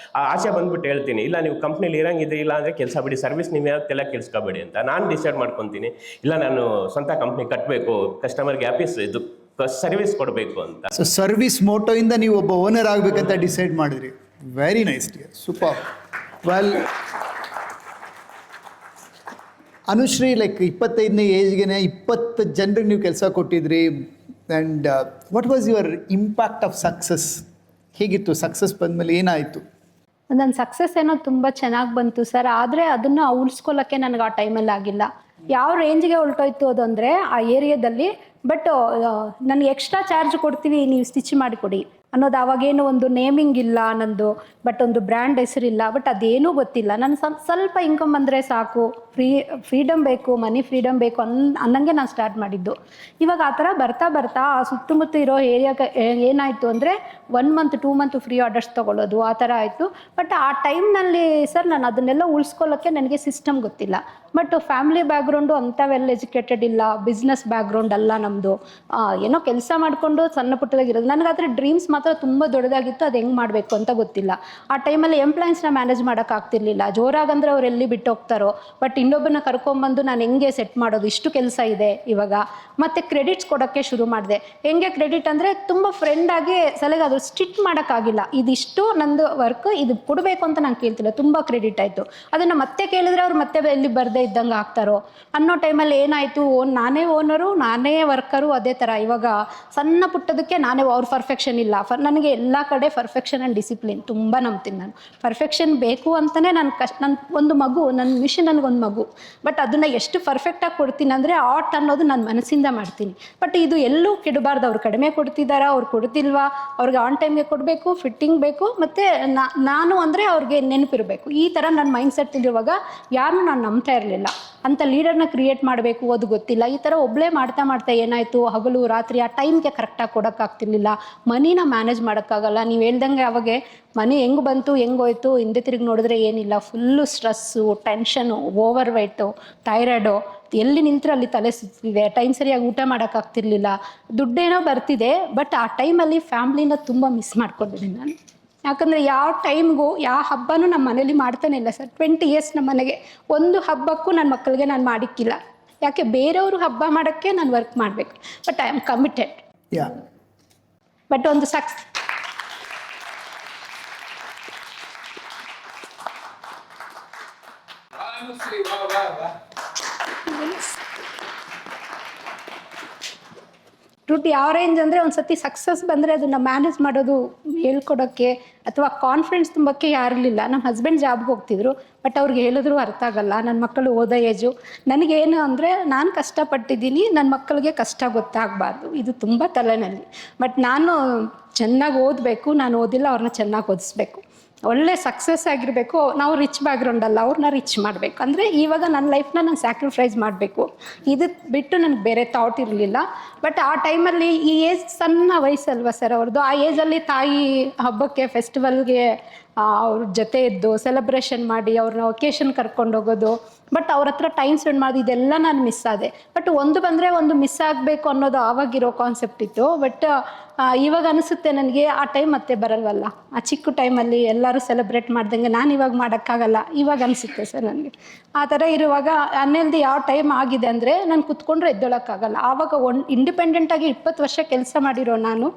ಆಸೆ ಬಂದ್ಬಿಟ್ಟು ಹೇಳ್ತೀನಿ, ಇಲ್ಲ ನೀವು ಕಂಪ್ನಿಲಿ ಇರಂಗಿದೆ, ಇಲ್ಲ ಅಂದರೆ ಕೆಲಸ ಬಿಡಿ, ಸರ್ವಿಸ್ ನೀವು ಯಾವತ್ತೆಲ್ಲ ಕೆಲ್ಸ್ಕೊಬೇಡಿ ಅಂತ ನಾನು ಡಿಸೈಡ್ ಮಾಡ್ಕೊತೀನಿ. ಇಲ್ಲ ನಾನು ಸ್ವಂತ ಕಂಪ್ನಿ ಕಟ್ಟಬೇಕು, ಕಸ್ಟಮರ್ಗೆ ಇದು ಸರ್ವಿಸ್ ಕೊಡಬೇಕು ಅಂತ. ಸೊ ಸರ್ವಿಸ್ ಮೋಟೋಯಿಂದ ನೀವು ಒಬ್ಬ ಓನರ್ ಆಗಬೇಕಂತ ಡಿಸೈಡ್ ಮಾಡಿದ್ರಿ. Very nice dear, super. Well, Anushree, like 25ನೇ ಏಜ್ಗೆ 20 ಜನರಿಗೆ ನೀವು ಕೆಲಸ ಕೊಟ್ಟಿದ್ರಿ. And what was your impact of success? ಹೇಗಿತ್ತು ಸಕ್ಸಸ್ ಬಂದಮೇಲೆ, ಏನಾಯಿತು? ನನ್ನ ಸಕ್ಸಸ್ ಏನೋ ತುಂಬ ಚೆನ್ನಾಗಿ ಬಂತು ಸರ್, ಆದರೆ ಅದನ್ನು ಉಳಿಸ್ಕೊಳ್ಳೋಕ್ಕೆ ನನಗೆ ಆ ಟೈಮಲ್ಲಿ ಆಗಿಲ್ಲ. ಯಾವ ರೇಂಜ್ಗೆ ಹೊರಟೋಯ್ತು ಅದು ಅಂದರೆ ಆ ಏರಿಯಾದಲ್ಲಿ. ಬಟ್ ನನಗೆ ಎಕ್ಸ್ಟ್ರಾ ಚಾರ್ಜ್ ಕೊಡ್ತೀವಿ, ನೀವು ಸ್ಟಿಚ್ ಮಾಡಿಕೊಡಿ ಅನ್ನೋದು. ಅವಾಗೇನು ಒಂದು ನೇಮಿಂಗ್ ಇಲ್ಲ ನಂದು, ಬಟ್ ಒಂದು ಬ್ರ್ಯಾಂಡ್ ಹೆಸರಿಲ್ಲ, ಬಟ್ ಅದೇನೂ ಗೊತ್ತಿಲ್ಲ. ನಾನು ಸ್ವಲ್ಪ ಇನ್ಕಮ್ ಬಂದರೆ ಸಾಕು, ಫ್ರೀಡಮ್ ಬೇಕು, ಮನಿ ಫ್ರೀಡಮ್ ಬೇಕು ಅನ್ನಂಗೆ ನಾನು ಸ್ಟಾರ್ಟ್ ಮಾಡಿದ್ದು. ಇವಾಗ ಆ ಥರ ಬರ್ತಾ ಆ ಸುತ್ತಮುತ್ತ ಇರೋ ಏರಿಯಾಗೆ ಏನಾಯಿತು ಅಂದರೆ 1 ಮಂತ್ 2 ಮಂತ್ ಫ್ರೀ ಆರ್ಡರ್ಸ್ ತೊಗೊಳ್ಳೋದು, ಆ ಥರ ಆಯಿತು. ಬಟ್ ಆ ಟೈಮ್ನಲ್ಲಿ ಸರ್ ನಾನು ಅದನ್ನೆಲ್ಲ ಉಳಿಸ್ಕೊಳ್ಳೋಕ್ಕೆ ನನಗೆ ಸಿಸ್ಟಮ್ ಗೊತ್ತಿಲ್ಲ. ಬಟ್ ಫ್ಯಾಮಿಲಿ ಬ್ಯಾಕ್ಗ್ರೌಂಡು ಅಂಥ ವೆಲ್ ಎಜುಕೇಟೆಡ್ ಇಲ್ಲ, ಬಿಸ್ನೆಸ್ ಬ್ಯಾಕ್ಗ್ರೌಂಡ್ ಅಲ್ಲ ನಮ್ಮದು. ಏನೋ ಕೆಲಸ ಮಾಡಿಕೊಂಡು ಸಣ್ಣ ಪುಟ್ಟದಾಗಿರೋದು. ನನಗಾದರೆ ಡ್ರೀಮ್ಸ್ ಮಾತ್ರ ತುಂಬ ದೊಡ್ಡದಾಗಿತ್ತು, ಅದು ಹೆಂಗೆ ಮಾಡಬೇಕು ಅಂತ ಗೊತ್ತಿಲ್ಲ. ಆ ಟೈಮಲ್ಲಿ ಎಂಪ್ಲಾಯೀಸ್ನ ಮ್ಯಾನೇಜ್ ಮಾಡೋಕ್ಕಾಗ್ತಿರ್ಲಿಲ್ಲ. ಜೋರಾಗಂದ್ರೆ ಅವ್ರು ಎಲ್ಲಿ ಬಿಟ್ಟು ಹೋಗ್ತಾರೋ, ಬಟ್ ಇನ್ನೊಬ್ಬನ ಕರ್ಕೊಂಬಂದು ನಾನು ಹೆಂಗೆ ಸೆಟ್ ಮಾಡೋದು, ಇಷ್ಟು ಕೆಲಸ ಇದೆ ಇವಾಗ. ಮತ್ತು ಕ್ರೆಡಿಟ್ಸ್ ಕೊಡೋಕ್ಕೆ ಶುರು ಮಾಡಿದೆ. ಹೆಂಗೆ ಕ್ರೆಡಿಟ್ ಅಂದರೆ ತುಂಬ ಫ್ರೆಂಡಾಗಿ ಸಲಹೆ, ಅದು ಸ್ಟಿಚ್ ಮಾಡೋಕ್ಕಾಗಿಲ್ಲ, ಇದಿಷ್ಟು ನಂದು ವರ್ಕ್, ಇದು ಕೊಡಬೇಕು ಅಂತ ನಾನು ಕೇಳ್ತಿಲ್ಲ, ತುಂಬ ಕ್ರೆಡಿಟ್ ಆಯಿತು. ಅದನ್ನು ಮತ್ತೆ ಕೇಳಿದ್ರೆ ಅವ್ರು ಮತ್ತೆ ಎಲ್ಲಿ ಬರದೇ ಇದ್ದಂಗೆ ಆಗ್ತಾರೋ ಅನ್ನೋ ಟೈಮಲ್ಲಿ ಏನಾಯಿತು, ನಾನೇ ಓನರು, ನಾನೇ ವರ್ಕರು, ಅದೇ ಥರ. ಇವಾಗ ಸಣ್ಣ ಪುಟ್ಟದಕ್ಕೆ ನಾನೇ, ಅವ್ರ ಪರ್ಫೆಕ್ಷನ್ ಇಲ್ಲ. ನನಗೆ ಎಲ್ಲ ಕಡೆ ಪರ್ಫೆಕ್ಷನ್ ಆ್ಯಂಡ್ ಡಿಸಿಪ್ಲಿನ್ ತುಂಬ ನಂಬ್ತೀನಿ ನಾನು. ಪರ್ಫೆಕ್ಷನ್ ಬೇಕು ಅಂತಲೇ ನನ್ನ ಒಂದು ಮಗು, ನನ್ನ ಮಿಷನ್ ನನಗೊಂದು ಮಗು. ಬಟ್ ಅದನ್ನು ಎಷ್ಟು ಪರ್ಫೆಕ್ಟಾಗಿ ಕೊಡ್ತೀನಿ ಅಂದರೆ ಆರ್ಟ್ ಅನ್ನೋದು ನನ್ನ ಮನಸ್ಸಿಂದ ಮಾಡ್ತೀನಿ. ಬಟ್ ಇದು ಎಲ್ಲೂ ಕೆಡಬಾರ್ದು. ಅವ್ರು ಕಡಿಮೆ ಕೊಡ್ತಿದ್ದಾರಾ, ಅವ್ರು ಕೊಡ್ತಿಲ್ವಾ, ಅವ್ರಿಗೆ ಆನ್ ಟೈಮ್ಗೆ ಕೊಡಬೇಕು, ಫಿಟ್ಟಿಂಗ್ ಬೇಕು, ಮತ್ತು ನಾನು ಅಂದರೆ ಅವ್ರಿಗೆ ನೆನಪಿರಬೇಕು. ಈ ಥರ ನನ್ನ ಮೈಂಡ್ ಸೆಟ್ ಇರುವಾಗ ಯಾರನ್ನೂ ನಾನು ನಂಬ್ತಾ ಇರಲಿಲ್ಲ. ಅಂಥ ಲೀಡರ್ನ ಕ್ರಿಯೇಟ್ ಮಾಡಬೇಕು ಅದು ಗೊತ್ತಿಲ್ಲ. ಈ ಥರ ಒಬ್ಬಳೇ ಮಾಡ್ತಾ ಏನಾಯಿತು, ಹಗಲು ರಾತ್ರಿ ಆ ಟೈಮ್ಗೆ ಕರೆಕ್ಟಾಗಿ ಕೊಡೋಕ್ಕಾಗ್ತಿರ್ಲಿಲ್ಲ. ಮನಿನ ಮ್ಯಾನೇಜ್ ಮಾಡೋಕ್ಕಾಗಲ್ಲ. ನೀವು ಹೇಳ್ದಂಗೆ ಅವಾಗೆ ಮನಿ ಹೆಂಗೆ ಬಂತು ಹೆಂಗೋಯ್ತು ಹಿಂದೆ ತಿರುಗಿ ನೋಡಿದ್ರೆ ಏನಿಲ್ಲ, full stress, tension, over weight, thyroid, ಎಲ್ಲಿ ನಿಂತರೆ ಅಲ್ಲಿ ತಲೆ ಸುತ್ತಿದೆ, ಟೈಮ್ ಸರಿಯಾಗಿ ಊಟ ಮಾಡೋಕ್ಕಾಗ್ತಿರ್ಲಿಲ್ಲ. ದುಡ್ಡೇನೋ ಬರ್ತಿದೆ, ಬಟ್ ಆ ಟೈಮಲ್ಲಿ ಫ್ಯಾಮ್ಲಿನ ತುಂಬ ಮಿಸ್ ಮಾಡ್ಕೊಂಡಿದ್ದೀನಿ ನಾನು. ಯಾಕಂದರೆ ಯಾವ ಟೈಮ್ಗೂ ಯಾವ ಹಬ್ಬನೂ ನಮ್ಮ ಮನೇಲಿ ಮಾಡ್ತಾನೆ ಇಲ್ಲ ಸರ್. 20 ಇಯರ್ಸ್ ನಮ್ಮ ಮನೆಗೆ ಒಂದು ಹಬ್ಬಕ್ಕೂ ನನ್ನ ಮಕ್ಕಳಿಗೆ ನಾನು ಮಾಡಿಕ್ಕಿಲ್ಲ. ಯಾಕೆ, ಬೇರೆಯವರು ಹಬ್ಬ ಮಾಡೋಕ್ಕೆ ನಾನು ವರ್ಕ್ ಮಾಡಬೇಕು. But I am committed. But ಒಂದು ದುಡ್ಡು ಯಾವ ರೇಂಜ್ ಅಂದರೆ ಒಂದು ಸತಿ ಸಕ್ಸಸ್ ಬಂದರೆ ಅದನ್ನು ಮ್ಯಾನೇಜ್ ಮಾಡೋದು, ಹೇಳ್ಕೊಡೋಕ್ಕೆ ಅಥವಾ ಕಾನ್ಫಿಡೆನ್ಸ್ ತುಂಬಕ್ಕೆ ಯಾರಿರಲಿಲ್ಲ. ನಮ್ಮ ಹಸ್ಬೆಂಡ್ ಜಾಬ್ಗೆ ಹೋಗ್ತಿದ್ರು, ಬಟ್ ಅವ್ರಿಗೆ ಹೇಳಿದ್ರು ಅರ್ಥ ಆಗಲ್ಲ. ನನ್ನ ಮಕ್ಕಳು ಓದೋ ಏಜು. ನನಗೇನು ಅಂದರೆ ನಾನು ಕಷ್ಟಪಟ್ಟಿದ್ದೀನಿ, ನನ್ನ ಮಕ್ಕಳಿಗೆ ಕಷ್ಟ ಗೊತ್ತಾಗಬಾರ್ದು, ಇದು ತುಂಬ ತಲೆನಲ್ಲಿ. ಬಟ್ ನಾನು ಚೆನ್ನಾಗಿ ಓದಬೇಕು, ನಾನು ಓದಿಲ್ಲ, ಅವ್ರನ್ನ ಚೆನ್ನಾಗಿ ಓದಿಸ್ಬೇಕು, ಒಳ್ಳೆ ಸಕ್ಸಸ್ ಆಗಿರಬೇಕು. ನಾವು ರಿಚ್ ಬ್ಯಾಕ್ಗ್ರೌಂಡ್ ಅಲ್ಲ, ಅವ್ರನ್ನ ರಿಚ್ ಮಾಡಬೇಕು. ಅಂದರೆ ಇವಾಗ ನನ್ನ ಲೈಫ್ನ ನಾನು ಸ್ಯಾಕ್ರಿಫೈಸ್ ಮಾಡಬೇಕು, ಇದು ಬಿಟ್ಟು ನನಗೆ ಬೇರೆ ಥಾಟ್ ಇರಲಿಲ್ಲ. ಬಟ್ ಆ ಟೈಮಲ್ಲಿ ಈ ಏಜ್ ಸಣ್ಣ ವಯಸ್ಸಲ್ವ ಸರ್ ಅವ್ರದ್ದು. ಆ ಏಜಲ್ಲಿ ತಾಯಿ ಹಬ್ಬಕ್ಕೆ, ಫೆಸ್ಟಿವಲ್ಗೆ ಅವ್ರ ಜೊತೆ ಇದ್ದು ಸೆಲೆಬ್ರೇಷನ್ ಮಾಡಿ ಅವ್ರನ್ನ ಒಕೇಶನ್ ಕರ್ಕೊಂಡು ಹೋಗೋದು, ಬಟ್ ಅವ್ರ ಹತ್ರ ಟೈಮ್ ಸ್ಪೆಂಡ್ ಮಾಡೋದು, ಇದೆಲ್ಲ ನಾನು ಮಿಸ್ ಆದೆ. ಬಟ್ ಒಂದು ಬಂದರೆ ಒಂದು ಮಿಸ್ ಆಗಬೇಕು ಅನ್ನೋದು ಆವಾಗಿರೋ ಕಾನ್ಸೆಪ್ಟ್ ಇತ್ತು. ಬಟ್ ಇವಾಗ ಅನಿಸುತ್ತೆ ನನಗೆ ಆ ಟೈಮ್ ಮತ್ತೆ ಬರಲ್ವಲ್ಲ. ಆ ಚಿಕ್ಕ ಟೈಮಲ್ಲಿ ಎಲ್ಲರೂ ಸೆಲೆಬ್ರೇಟ್ ಮಾಡ್ದಂಗೆ ನಾನು ಇವಾಗ ಮಾಡೋಕ್ಕಾಗಲ್ಲ, ಇವಾಗ ಅನಿಸುತ್ತೆ ಸರ್ ನನಗೆ. ಆ ಥರ ಇರುವಾಗ ಅನ್ನೆಲ್ದಿ ಯಾವ ಟೈಮ್ ಆಗಿದೆ ಅಂದರೆ ನಾನು ಕುತ್ಕೊಂಡ್ರೆ ಎದ್ದೊಳಕ್ಕಾಗಲ್ಲ. ಆವಾಗ ಇಂಡಿಪೆಂಡೆಂಟಾಗಿ 20 ವರ್ಷ ಕೆಲಸ ಮಾಡಿರೋ ನಾನು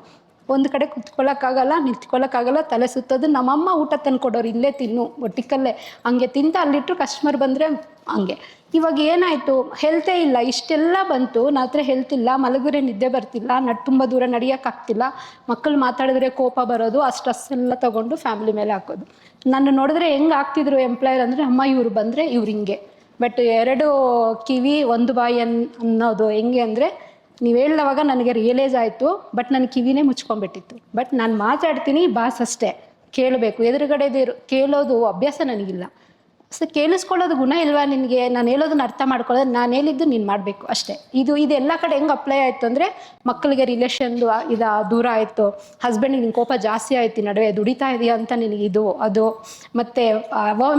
ಒಂದು ಕಡೆ ಕುತ್ಕೊಳ್ಳೋಕ್ಕಾಗಲ್ಲ, ನಿಂತ್ಕೊಳ್ಳೋಕ್ಕಾಗಲ್ಲ, ತಲೆ ಸುತ್ತೋದು. ನಮ್ಮಮ್ಮ ಊಟ ತಂದು ಕೊಡೋರು, ಇಲ್ಲೇ ತಿನ್ನು ಒಟ್ಟಿಕಲ್ಲೇ, ಹಂಗೆ ತಿಂತ ಅಲ್ಲಿಟ್ಟರು ಕಸ್ಟಮರ್ ಬಂದರೆ ಹಂಗೆ. ಇವಾಗ ಏನಾಯಿತು, ಹೆಲ್ತೇ ಇಲ್ಲ. ಇಷ್ಟೆಲ್ಲ ಬಂತು, ನನ್ನ ಹತ್ರ ಹೆಲ್ತ್ ಇಲ್ಲ, ಮಲಗಿದ್ರೆ ನಿದ್ದೆ ಬರ್ತಿಲ್ಲ, ತುಂಬ ದೂರ ನಡೆಯೋಕ್ಕಾಗ್ತಿಲ್ಲ, ಮಕ್ಕಳು ಮಾತಾಡಿದ್ರೆ ಕೋಪ ಬರೋದು, ಆ ಸ್ಟ್ರೆಸ್ ಎಲ್ಲ ತೊಗೊಂಡು ಫ್ಯಾಮಿಲಿ ಮೇಲೆ ಹಾಕೋದು. ನನ್ನ ನೋಡಿದ್ರೆ ಹೆಂಗೆ ಆಗ್ತಿದ್ರು ಎಂಪ್ಲಾಯರ್ ಅಂದರೆ, ಅಮ್ಮ ಇವ್ರು ಬಂದರೆ ಇವ್ರು ಹಿಂಗೆ. ಬಟ್ 2 ಕಿವಿ 1 ಬಾಯಿ ಅನ್ನೋದು ಹೆಂಗೆ ಅಂದರೆ, ನೀವು ಹೇಳಿದವಾಗ ನನಗೆ ರಿಯಲೈಸ್ ಆಯಿತು, ಬಟ್ ನನ್ನ ಕಿವಿನೇ ಮುಚ್ಕೊಂಡ್ಬಿಟ್ಟಿತ್ತು. ಬಟ್ ನಾನು ಮಾತಾಡ್ತೀನಿ ಬಾಸ್ ಅಷ್ಟೇ, ಕೇಳಬೇಕು, ಎದುರುಗಡೆದು ಕೇಳೋದು ಅಭ್ಯಾಸ ನನಗಿಲ್ಲ. ಸೊ ಕೇಳಿಸ್ಕೊಳ್ಳೋದು ಗುಣ ಇಲ್ವಾ ನಿನಗೆ? ನಾನು ಹೇಳೋದನ್ನ ಅರ್ಥ ಮಾಡ್ಕೊಳ್ಳೋದು, ನಾನು ಹೇಳಿದ್ದು ನೀನು ಮಾಡಬೇಕು ಅಷ್ಟೇ. ಇದೆಲ್ಲ ಕಡೆ ಹೆಂಗೆ ಅಪ್ಲೈ ಆಯಿತು ಅಂದರೆ, ಮಕ್ಕಳಿಗೆ ರಿಲೇಷನ್ದು ದೂರ ಆಯಿತು, ಹಸ್ಬೆಂಡಿಗೆ ನಿನ್ನ ಕೋಪ ಜಾಸ್ತಿ ಆಯ್ತು, ನಡುವೆ ದುಡಿತಾ ಇದೆಯಾ ಅಂತ ನಿನಗೆ ಅದು. ಮತ್ತು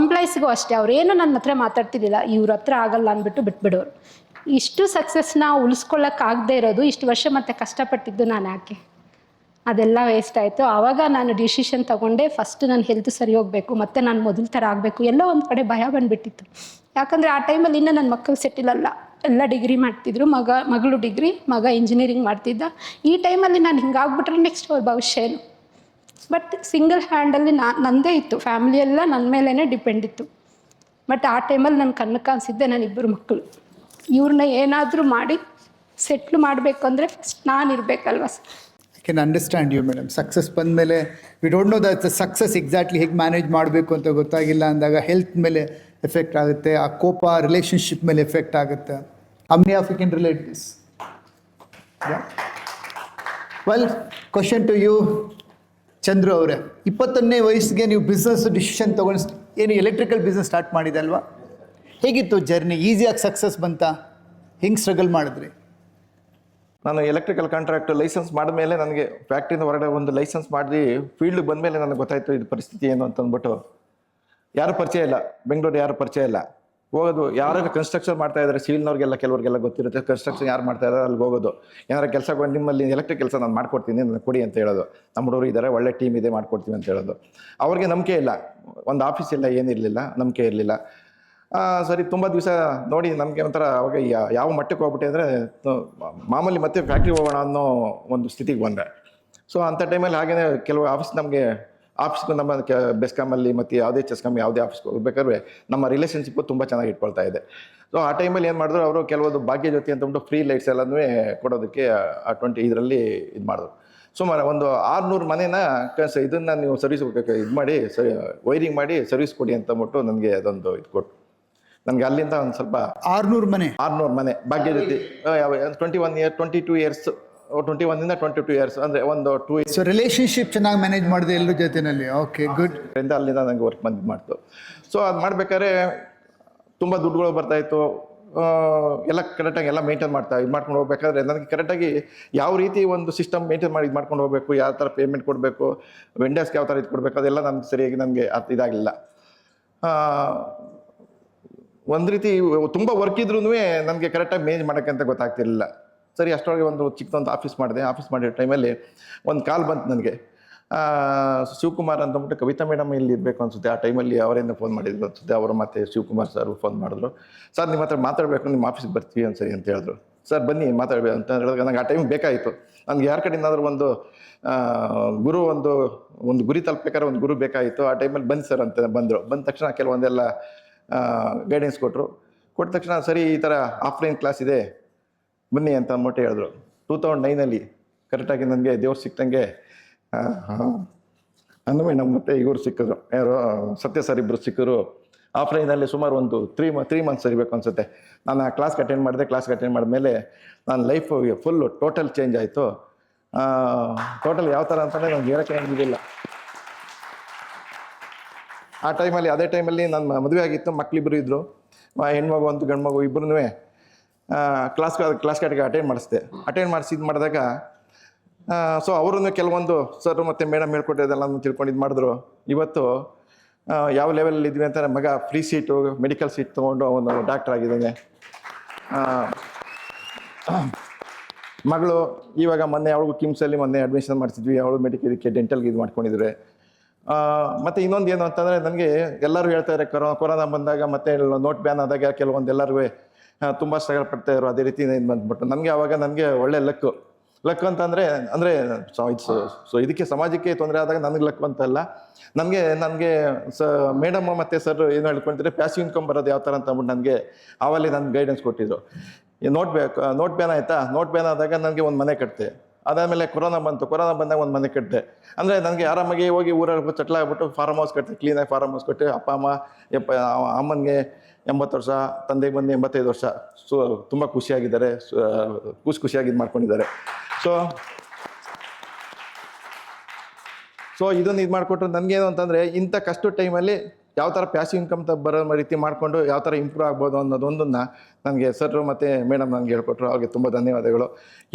ಎಂಪ್ಲಾಯೀಸ್ಗೂ ಅಷ್ಟೇ, ಅವ್ರೇನು ನನ್ನ ಹತ್ರ ಮಾತಾಡ್ತಿರ್ಲಿಲ್ಲ, ಇವ್ರ ಹತ್ರ ಆಗಲ್ಲ ಅಂದ್ಬಿಟ್ಟು ಬಿಟ್ಬಿಡೋರು. ಇಷ್ಟು ಸಕ್ಸಸ್ನ ಉಳಿಸ್ಕೊಳ್ಳೋಕ್ಕಾಗದೇ ಇರೋದು, ಇಷ್ಟು ವರ್ಷ ಮತ್ತೆ ಕಷ್ಟಪಟ್ಟಿದ್ದು ನಾನು ಯಾಕೆ? ಅದೆಲ್ಲ ವೇಸ್ಟ್ ಆಯಿತು. ಆವಾಗ ನಾನು ಡಿಸಿಷನ್ ತೊಗೊಂಡೆ, ಫಸ್ಟ್ ನನ್ನ ಹೆಲ್ತ್ ಸರಿ ಹೋಗಬೇಕು, ಮತ್ತು ನಾನು ಮೊದಲ ಥರ ಆಗಬೇಕು. ಎಲ್ಲ ಒಂದು ಕಡೆ ಭಯ ಬಂದುಬಿಟ್ಟಿತ್ತು. ಯಾಕಂದರೆ ಆ ಟೈಮಲ್ಲಿ ಇನ್ನೂ ನನ್ನ ಮಕ್ಕಳು ಸೆಟ್ಟಿಲ್ ಅಲ್ಲ, ಎಲ್ಲ ಡಿಗ್ರಿ ಮಾಡ್ತಿದ್ರು. ಮಗಳು ಡಿಗ್ರಿ, ಮಗ ಇಂಜಿನಿಯರಿಂಗ್ ಮಾಡ್ತಿದ್ದ. ಈ ಟೈಮಲ್ಲಿ ನಾನು ಹಿಂಗಾಗ್ಬಿಟ್ರೆ ನೆಕ್ಸ್ಟ್ ಅವ್ರ ಭವಿಷ್ಯ ಏನು? ಬಟ್ ಸಿಂಗಲ್ ಹ್ಯಾಂಡಲ್ಲಿ ನನ್ನದೇ ಇತ್ತು, ಫ್ಯಾಮಿಲಿ ಎಲ್ಲ ನನ್ನ ಮೇಲೇ ಡಿಪೆಂಡ್ ಇತ್ತು. ಬಟ್ ಆ ಟೈಮಲ್ಲಿ ನನ್ನ ಕಣ್ಣು ಕಾಣಿಸಿದ್ದೆ ನನ್ನ ಇಬ್ಬರು ಮಕ್ಕಳು. ಇವ್ರನ್ನ ಏನಾದರೂ ಮಾಡಿ ಸೆಟ್ಲ್ ಮಾಡಬೇಕು ಅಂದರೆ ಫಸ್ಟ್ ನಾನು ಇರಬೇಕಲ್ವ sir. I can understand you madam. Success ಬಂದಮೇಲೆ we don't know that success exactly ಹೇಗೆ ಮ್ಯಾನೇಜ್ ಮಾಡಬೇಕು ಅಂತ ಗೊತ್ತಾಗಿಲ್ಲ ಅಂದಾಗ ಹೆಲ್ತ್ ಮೇಲೆ ಎಫೆಕ್ಟ್ ಆಗುತ್ತೆ, ಆ ಕೋಪ ರಿಲೇಷನ್ಶಿಪ್ ಮೇಲೆ ಎಫೆಕ್ಟ್ ಆಗುತ್ತೆ. How many of you can relate this? Well, question to you Chandru ಅವರೇ, 21ನೇ ವಯಸ್ಸಿಗೆ ನೀವು ಬಿಸ್ನೆಸ್ ಡಿಸಿಷನ್ ತೊಗೊಂಡು ಏನು ಎಲೆಕ್ಟ್ರಿಕಲ್ ಬಿಸ್ನೆಸ್ ಸ್ಟಾರ್ಟ್ ಮಾಡಿದೆ ಅಲ್ವಾ? ಹೇಗಿತ್ತು ಜರ್ನಿ? ಈಸಿಯಾಗಿ ಸಕ್ಸಸ್ ಬಂತಾ? ಹೆಂಗೆ ಸ್ಟ್ರಗಲ್ ಮಾಡಿದ್ರಿ? ನಾನು ಎಲೆಕ್ಟ್ರಿಕಲ್ ಕಾಂಟ್ರಾಕ್ಟ್ ಲೈಸೆನ್ಸ್ ಮಾಡಿದ್ಮೇಲೆ ನನಗೆ ಫ್ಯಾಕ್ಟ್ರಿಯಿಂದ ಹೊರಗಡೆ ಒಂದು ಲೈಸೆನ್ಸ್ ಮಾಡಿ ಫೀಲ್ಡ್ಗೆ ಬಂದಮೇಲೆ ನನಗೆ ಗೊತ್ತಾಯಿತು ಇದು ಪರಿಸ್ಥಿತಿ ಏನು ಅಂತಂದ್ಬಿಟ್ಟು. ಯಾರು ಪರಿಚಯ ಇಲ್ಲ, ಬೆಂಗಳೂರು ಯಾರು ಪರಿಚಯ ಇಲ್ಲ. ಹೋಗೋದು ಯಾರು ಕನ್ಸ್ಟ್ರಕ್ಷನ್ ಮಾಡ್ತಾ ಇದ್ದಾರೆ, ಸಿವಿಲ್ನವ್ರಿಗೆಲ್ಲ ಕೆಲವ್ರಿಗೆಲ್ಲ ಗೊತ್ತಿರುತ್ತೆ ಕನ್ಸ್ಟ್ರಕ್ಷನ್ ಯಾರು ಮಾಡ್ತಾ ಇದ್ದಾರೆ, ಅಲ್ಲಿ ಹೋಗೋದು. ಏನಾರು ಕೆಲಸ ನಿಮ್ಮಲ್ಲಿ ಎಲೆಕ್ಟ್ರಿಕ್ ಕೆಲಸ ನಾನು ಮಾಡ್ಕೊಡ್ತೀನಿ, ನನಗೆ ಕೊಡಿ ಅಂತ ಹೇಳೋದು. ನಮ್ಮ ಹುಡುಗರು ಇದ್ದಾರೆ, ಒಳ್ಳೆ ಟೀಮ್ ಇದೆ, ಮಾಡ್ಕೊಡ್ತೀವಿ ಅಂತ ಹೇಳೋದು. ಅವ್ರಿಗೆ ನಂಬಿಕೆ ಇಲ್ಲ, ಒಂದು ಆಫೀಸ್ ಇಲ್ಲ, ಏನಿರಲಿಲ್ಲ, ನಂಬಿಕೆ ಇರಲಿಲ್ಲ. ಸರಿ, ತುಂಬ ದಿವಸ ನೋಡಿ ನಮಗೆ ಒಂಥರ ಅವಾಗ ಯಾವ ಮಟ್ಟಕ್ಕೆ ಹೋಗ್ಬಿಟ್ಟೆ ಅಂದರೆ ಮಾಮೂಲಿ ಮತ್ತೆ ಫ್ಯಾಕ್ಟ್ರಿ ಹೋಗೋಣ ಅನ್ನೋ ಒಂದು ಸ್ಥಿತಿಗೆ ಬಂದೆ. ಸೊ ಅಂಥ ಟೈಮಲ್ಲಿ ಹಾಗೇ ಕೆಲವು ಆಫೀಸ್ಗೂ ನಮ್ಮ ಬೆಸ್ಕಾಮಲ್ಲಿ ಮತ್ತು ಯಾವುದೇ ಚೆಸ್ಕಾಮ್ ಯಾವುದೇ ಆಫೀಸ್ಗೆ ಹೋಗ್ಬೇಕಾದ್ರೆ ನಮ್ಮ ರಿಲೇಷನ್ಶಿಪ್ಪು ತುಂಬ ಚೆನ್ನಾಗಿ ಇಟ್ಕೊಳ್ತಾ ಇದೆ. ಸೊ ಆ ಟೈಮಲ್ಲಿ ಏನು ಮಾಡಿದ್ರು, ಅವರು ಕೆಲವೊಂದು ಭಾಗ್ಯ ಜ್ಯೋತಿ ಅಂತಂದ್ಬಿಟ್ಟು ಫ್ರೀ ಲೈಟ್ಸ್ ಎಲ್ಲನೂ ಕೊಡೋದಕ್ಕೆ ಆ 20 ಇದರಲ್ಲಿ ಇದು ಮಾಡಿದ್ರು. ಸುಮಾರು ಒಂದು 600 ಮನೆನ ಇದನ್ನು ನೀವು ಸರ್ವಿಸ್ ಇದು ಮಾಡಿ ವೈರಿಂಗ್ ಮಾಡಿ ಸರ್ವಿಸ್ ಕೊಡಿ ಅಂತಂದ್ಬಿಟ್ಟು ನನಗೆ ಅದೊಂದು ಇದು ಕೊಟ್ಟು, ನನಗೆ ಅಲ್ಲಿಂದ ಒಂದು ಸ್ವಲ್ಪ 600 ಮನೆ ಭಾಗ್ಯ ಜ್ಯೋತಿ 22 ಇಯರ್ಸ್ 21ಇಂದ 22 ಇಯರ್ಸ್ ಅಂದರೆ ಒಂದು 2 ಇಯರ್ಸ್. ಸೊ ರಿಲೇಷನ್ಶಿಪ್ ಚೆನ್ನಾಗಿ ಮ್ಯಾನೇಜ್ ಮಾಡಿದೆ ಎಲ್ಲರ ಜೊತೆನಲ್ಲಿ. Okay, good. ಅಲ್ಲಿಂದ ನನಗೆ ವರ್ಕ್ ಮಾಡ್ತು. ಸೊ ಅದು ಮಾಡ್ಬೇಕಾದ್ರೆ ತುಂಬ ದುಡ್ಡುಗಳು ಬರ್ತಾಯಿತ್ತು, ಎಲ್ಲ ಕರೆಕ್ಟಾಗಿ ಎಲ್ಲ ಮೇಂಟೈನ್ ಮಾಡ್ಕೊಂಡು ಹೋಗ್ಬೇಕಾದ್ರೆ ನನಗೆ ಕರೆಕ್ಟಾಗಿ ಯಾವ ರೀತಿ ಒಂದು ಸಿಸ್ಟಮ್ ಮೇಂಟೈನ್ ಮಾಡಿ ಇದು ಮಾಡ್ಕೊಂಡು ಹೋಗಬೇಕು, ಯಾವ ಥರ ಪೇಮೆಂಟ್ ಕೊಡಬೇಕು, ವೆಂಡರ್ಸ್ಗೆ ಯಾವ ಥರ ಇದು ಕೊಡಬೇಕು, ಅದೆಲ್ಲ ನನಗೆ ಸರಿಯಾಗಿ ನನಗೆ ಇದಾಗಲಿಲ್ಲ. ಒಂದು ರೀತಿ ತುಂಬ ವರ್ಕ್ ಇದ್ರೂ ನನಗೆ ಕರೆಕ್ಟಾಗಿ ಮೇನೇಜ್ ಮಾಡೋಕ್ಕೆ ಅಂತ ಗೊತ್ತಾಗ್ತಿರಲಿಲ್ಲ. ಸರಿ, ಅಷ್ಟರೊಳಗೆ ಒಂದು ಚಿಕ್ಕದೊಂದು ಆಫೀಸ್ ಮಾಡಿರೋ ಟೈಮಲ್ಲಿ ಒಂದು ಕಾಲ್ ಬಂತು ನನಗೆ. ಶಿವಕುಮಾರ್ ಅಂತಂದ್ಬಿಟ್ಟು ಕವಿತಾ ಮೇಡಮ್ ಇಲ್ಲಿ ಇರಬೇಕು ಅನಿಸುತ್ತೆ. ಆ ಟೈಮಲ್ಲಿ ಅವರಿಂದ ಫೋನ್ ಮಾಡಿದ್ರು ಅನಿಸುತ್ತೆ. ಅವರು ಮತ್ತು ಶಿವಕುಮಾರ್ ಸರ್ ಫೋನ್ ಮಾಡಿದ್ರು. ಸರ್ ನಿಮ್ಮ ಹತ್ರ ಮಾತಾಡಬೇಕು, ನಿಮ್ಮ ಆಫೀಸ್ಗೆ ಬರ್ತೀವಿ ಒಂದ್ಸರಿ ಅಂತ ಹೇಳಿದ್ರು. ಸರ್ ಬನ್ನಿ ಮಾತಾಡಬೇಕು ಅಂತ ಹೇಳಿದಾಗ ನನಗೆ ಆ ಟೈಮ್ ಬೇಕಾಯಿತು. ನನಗೆ ಯಾರ ಕಡೆಯಿಂದಾದ್ರೂ ಒಂದು ಗುರು ಒಂದು ಗುರಿ ತಲುಪಬೇಕಾದ್ರೆ ಒಂದು ಗುರು ಬೇಕಾಯಿತು. ಆ ಟೈಮಲ್ಲಿ ಬನ್ನಿ ಸರ್ ಅಂತ ಬಂದ ತಕ್ಷಣ ಕೆಲವೊಂದೆಲ್ಲ ಗೈಡೆನ್ಸ್ ಕೊಟ್ಟ ತಕ್ಷಣ ಸರಿ ಈ ಥರ ಆಫ್ಲೈನ್ ಕ್ಲಾಸ್ ಇದೆ ಬನ್ನಿ ಅಂತ ಅಂದ್ಬಿಟ್ಟು ಹೇಳಿದ್ರು. 2009 ಕರೆಕ್ಟಾಗಿ ನನಗೆ ದೇವ್ರು ಸಿಕ್ಕಂಗೆ ಅಂದ ಮೇಡಮ್ ಮತ್ತು ಇವರು ಸಿಕ್ಕಿದ್ರು, ಯಾರು ಸತ್ಯ ಸರ್ ಇಬ್ಬರು ಸಿಕ್ಕರು. ಆಫ್ಲೈನಲ್ಲಿ ಸುಮಾರು ಒಂದು 3 ಮಂತ್ಸ್ ಇರಬೇಕು ಅನಿಸುತ್ತೆ. ನಾನು ಆ ಕ್ಲಾಸ್ಗೆ ಅಟೆಂಡ್ ಮಾಡಿದ್ಮೇಲೆ ನನ್ನ ಲೈಫ್ ಫುಲ್ಲು ಟೋಟಲ್ ಚೇಂಜ್ ಆಯಿತು. ಟೋಟಲ್ ಯಾವ ಥರ ಅಂತಂದರೆ ನನಗೆ ಹೇಳೋಕ್ಕೆ ಏನಿಲ್ಲ. ಆ ಟೈಮಲ್ಲಿ ಅದೇ ಟೈಮಲ್ಲಿ ನನ್ನ ಮದುವೆ ಆಗಿತ್ತು, ಮಕ್ಕಳಿಬ್ಬರು ಇದ್ದರು, ಹೆಣ್ಮಗು ಒಂದು ಗಂಡು ಮಗು ಇಬ್ಬರೂ. ಕ್ಲಾಸ್ಗೆ ಅಟೆಂಡ್ ಮಾಡಿದಾಗ ಸೊ ಅವರು ಕೆಲವೊಂದು ಸರ್ ಮತ್ತು ಮೇಡಮ್ ಹೇಳ್ಕೊಟ್ಟಿದ್ದೆಲ್ಲ ತಿಳ್ಕೊಂಡು ಇದು ಮಾಡಿದ್ರು. ಇವತ್ತು ಯಾವ ಲೆವೆಲಲ್ಲಿ ಇದ್ವಿ ಅಂತ ಮಗ ಫ್ರೀ ಸೀಟು ಮೆಡಿಕಲ್ ಸೀಟ್ ತೊಗೊಂಡು ಅವನು ಡಾಕ್ಟರ್ ಆಗಿದ್ದಾನೆ. ಮಗಳು ಇವಾಗ ಅವಳಿಗೂ ಕಿಮ್ಸಲ್ಲಿ ಅಡ್ಮಿಷನ್ ಮಾಡಿಸಿದ್ವಿ. ಅವಳು ಮೆಡಿಕಲ್ಗೆ ಡೆಂಟಲ್ಗೆ ಇದು ಮಾಡ್ಕೊಂಡಿದ್ರೆ. ಮತ್ತು ಇನ್ನೊಂದು ಏನು ಅಂತಂದರೆ ನನಗೆ ಎಲ್ಲರೂ ಹೇಳ್ತಾರೆ ಕೊರೋನಾ ಬಂದಾಗ ಮತ್ತು ನೋಟ್ ಬ್ಯಾನ್ ಆದಾಗ ಕೆಲವೊಂದೆಲ್ಲರಿಗೂ ತುಂಬ ಸ್ಟ್ರಗಲ್ ಪಡ್ತಾಯಿದ್ರು. ಅದೇ ರೀತಿ ಇದು ಬಂದ್ಬಿಟ್ಟು ನನಗೆ ಒಳ್ಳೆ ಲಕ್ ಅಂತಂದರೆ ಸೊ ಇದಕ್ಕೆ ಸಮಾಜಕ್ಕೆ ತೊಂದರೆ ಆದಾಗ ನನಗೆ ಲಕ್ ಅಂತಲ್ಲ, ನನಗೆ ಮೇಡಮ್ ಮತ್ತು ಸರ್ ಏನು ಹೇಳ್ಕೊಳ್ತಾರೆ ಪ್ಯಾಸಿವ್ ಇನ್ಕಮ್ ಬರೋದು ಯಾವ ಥರ ಅಂತ ಅಂದ್ಬಿಟ್ಟು ನನಗೆ ಆವಲ್ಲಿ ನನಗೆ ಗೈಡೆನ್ಸ್ ಕೊಟ್ಟಿದ್ರು. ನೋಟ್ ಬ್ಯಾನ್ ಆಯಿತಾ, ನೋಟ್ ಬ್ಯಾನ್ ಆದಾಗ ನನಗೆ ಒಂದು ಮನೆ ಕಟ್ಟಿದೆ. ಅದಾದಮೇಲೆ ಕೊರೋನಾ ಬಂತು. ಕೊರೋನಾ ಬಂದಾಗ ಒಂದು ಮನೆ ಕಟ್ಟಿದೆ. ಅಂದರೆ ನನಗೆ ಆರಾಮಾಗಿ ಹೋಗಿ ಊರಲ್ಲಿ ಸೆಟ್ಲ್ ಆಗಿಬಿಟ್ಟು ಫಾರ್ಮ್ ಹೌಸ್ ಕಟ್ಟಿ, ಕ್ಲೀನಾಗಿ ಫಾರ್ಮ್ ಹೌಸ್ ಕಟ್ಟಿ, ಅಪ್ಪ ಅಮ್ಮ ಅಮ್ಮನಿಗೆ 80 ವರ್ಷ, ತಂದೆಗೆ ಬಂದು 85 ವರ್ಷ. ತುಂಬ ಖುಷಿಯಾಗಿದ್ದಾರೆ, ಖುಷಿಯಾಗಿ ಇದು ಮಾಡ್ಕೊಂಡಿದ್ದಾರೆ. ಸೊ ಇದನ್ನು ಇದು ಮಾಡಿಕೊಟ್ರು. ನನಗೇನು ಅಂತಂದರೆ ಇಂಥ ಕಷ್ಟದ ಟೈಮಲ್ಲಿ ಯಾವ ಥರ ಪ್ಯಾಸಿವ್ ಇನ್ಕಮ್ ಬರೋ ರೀತಿ ಮಾಡಿಕೊಂಡು ಯಾವ ಥರ ಇಂಪ್ರೂವ್ ಆಗ್ಬೋದು ಅನ್ನೋದೊಂದನ್ನು ನನಗೆ ಸರ್ ಮತ್ತು ಮೇಡಮ್ ನನಗೆ ಹೇಳ್ಕೊಟ್ರು. ಅವ್ರಿಗೆ ತುಂಬ ಧನ್ಯವಾದಗಳು.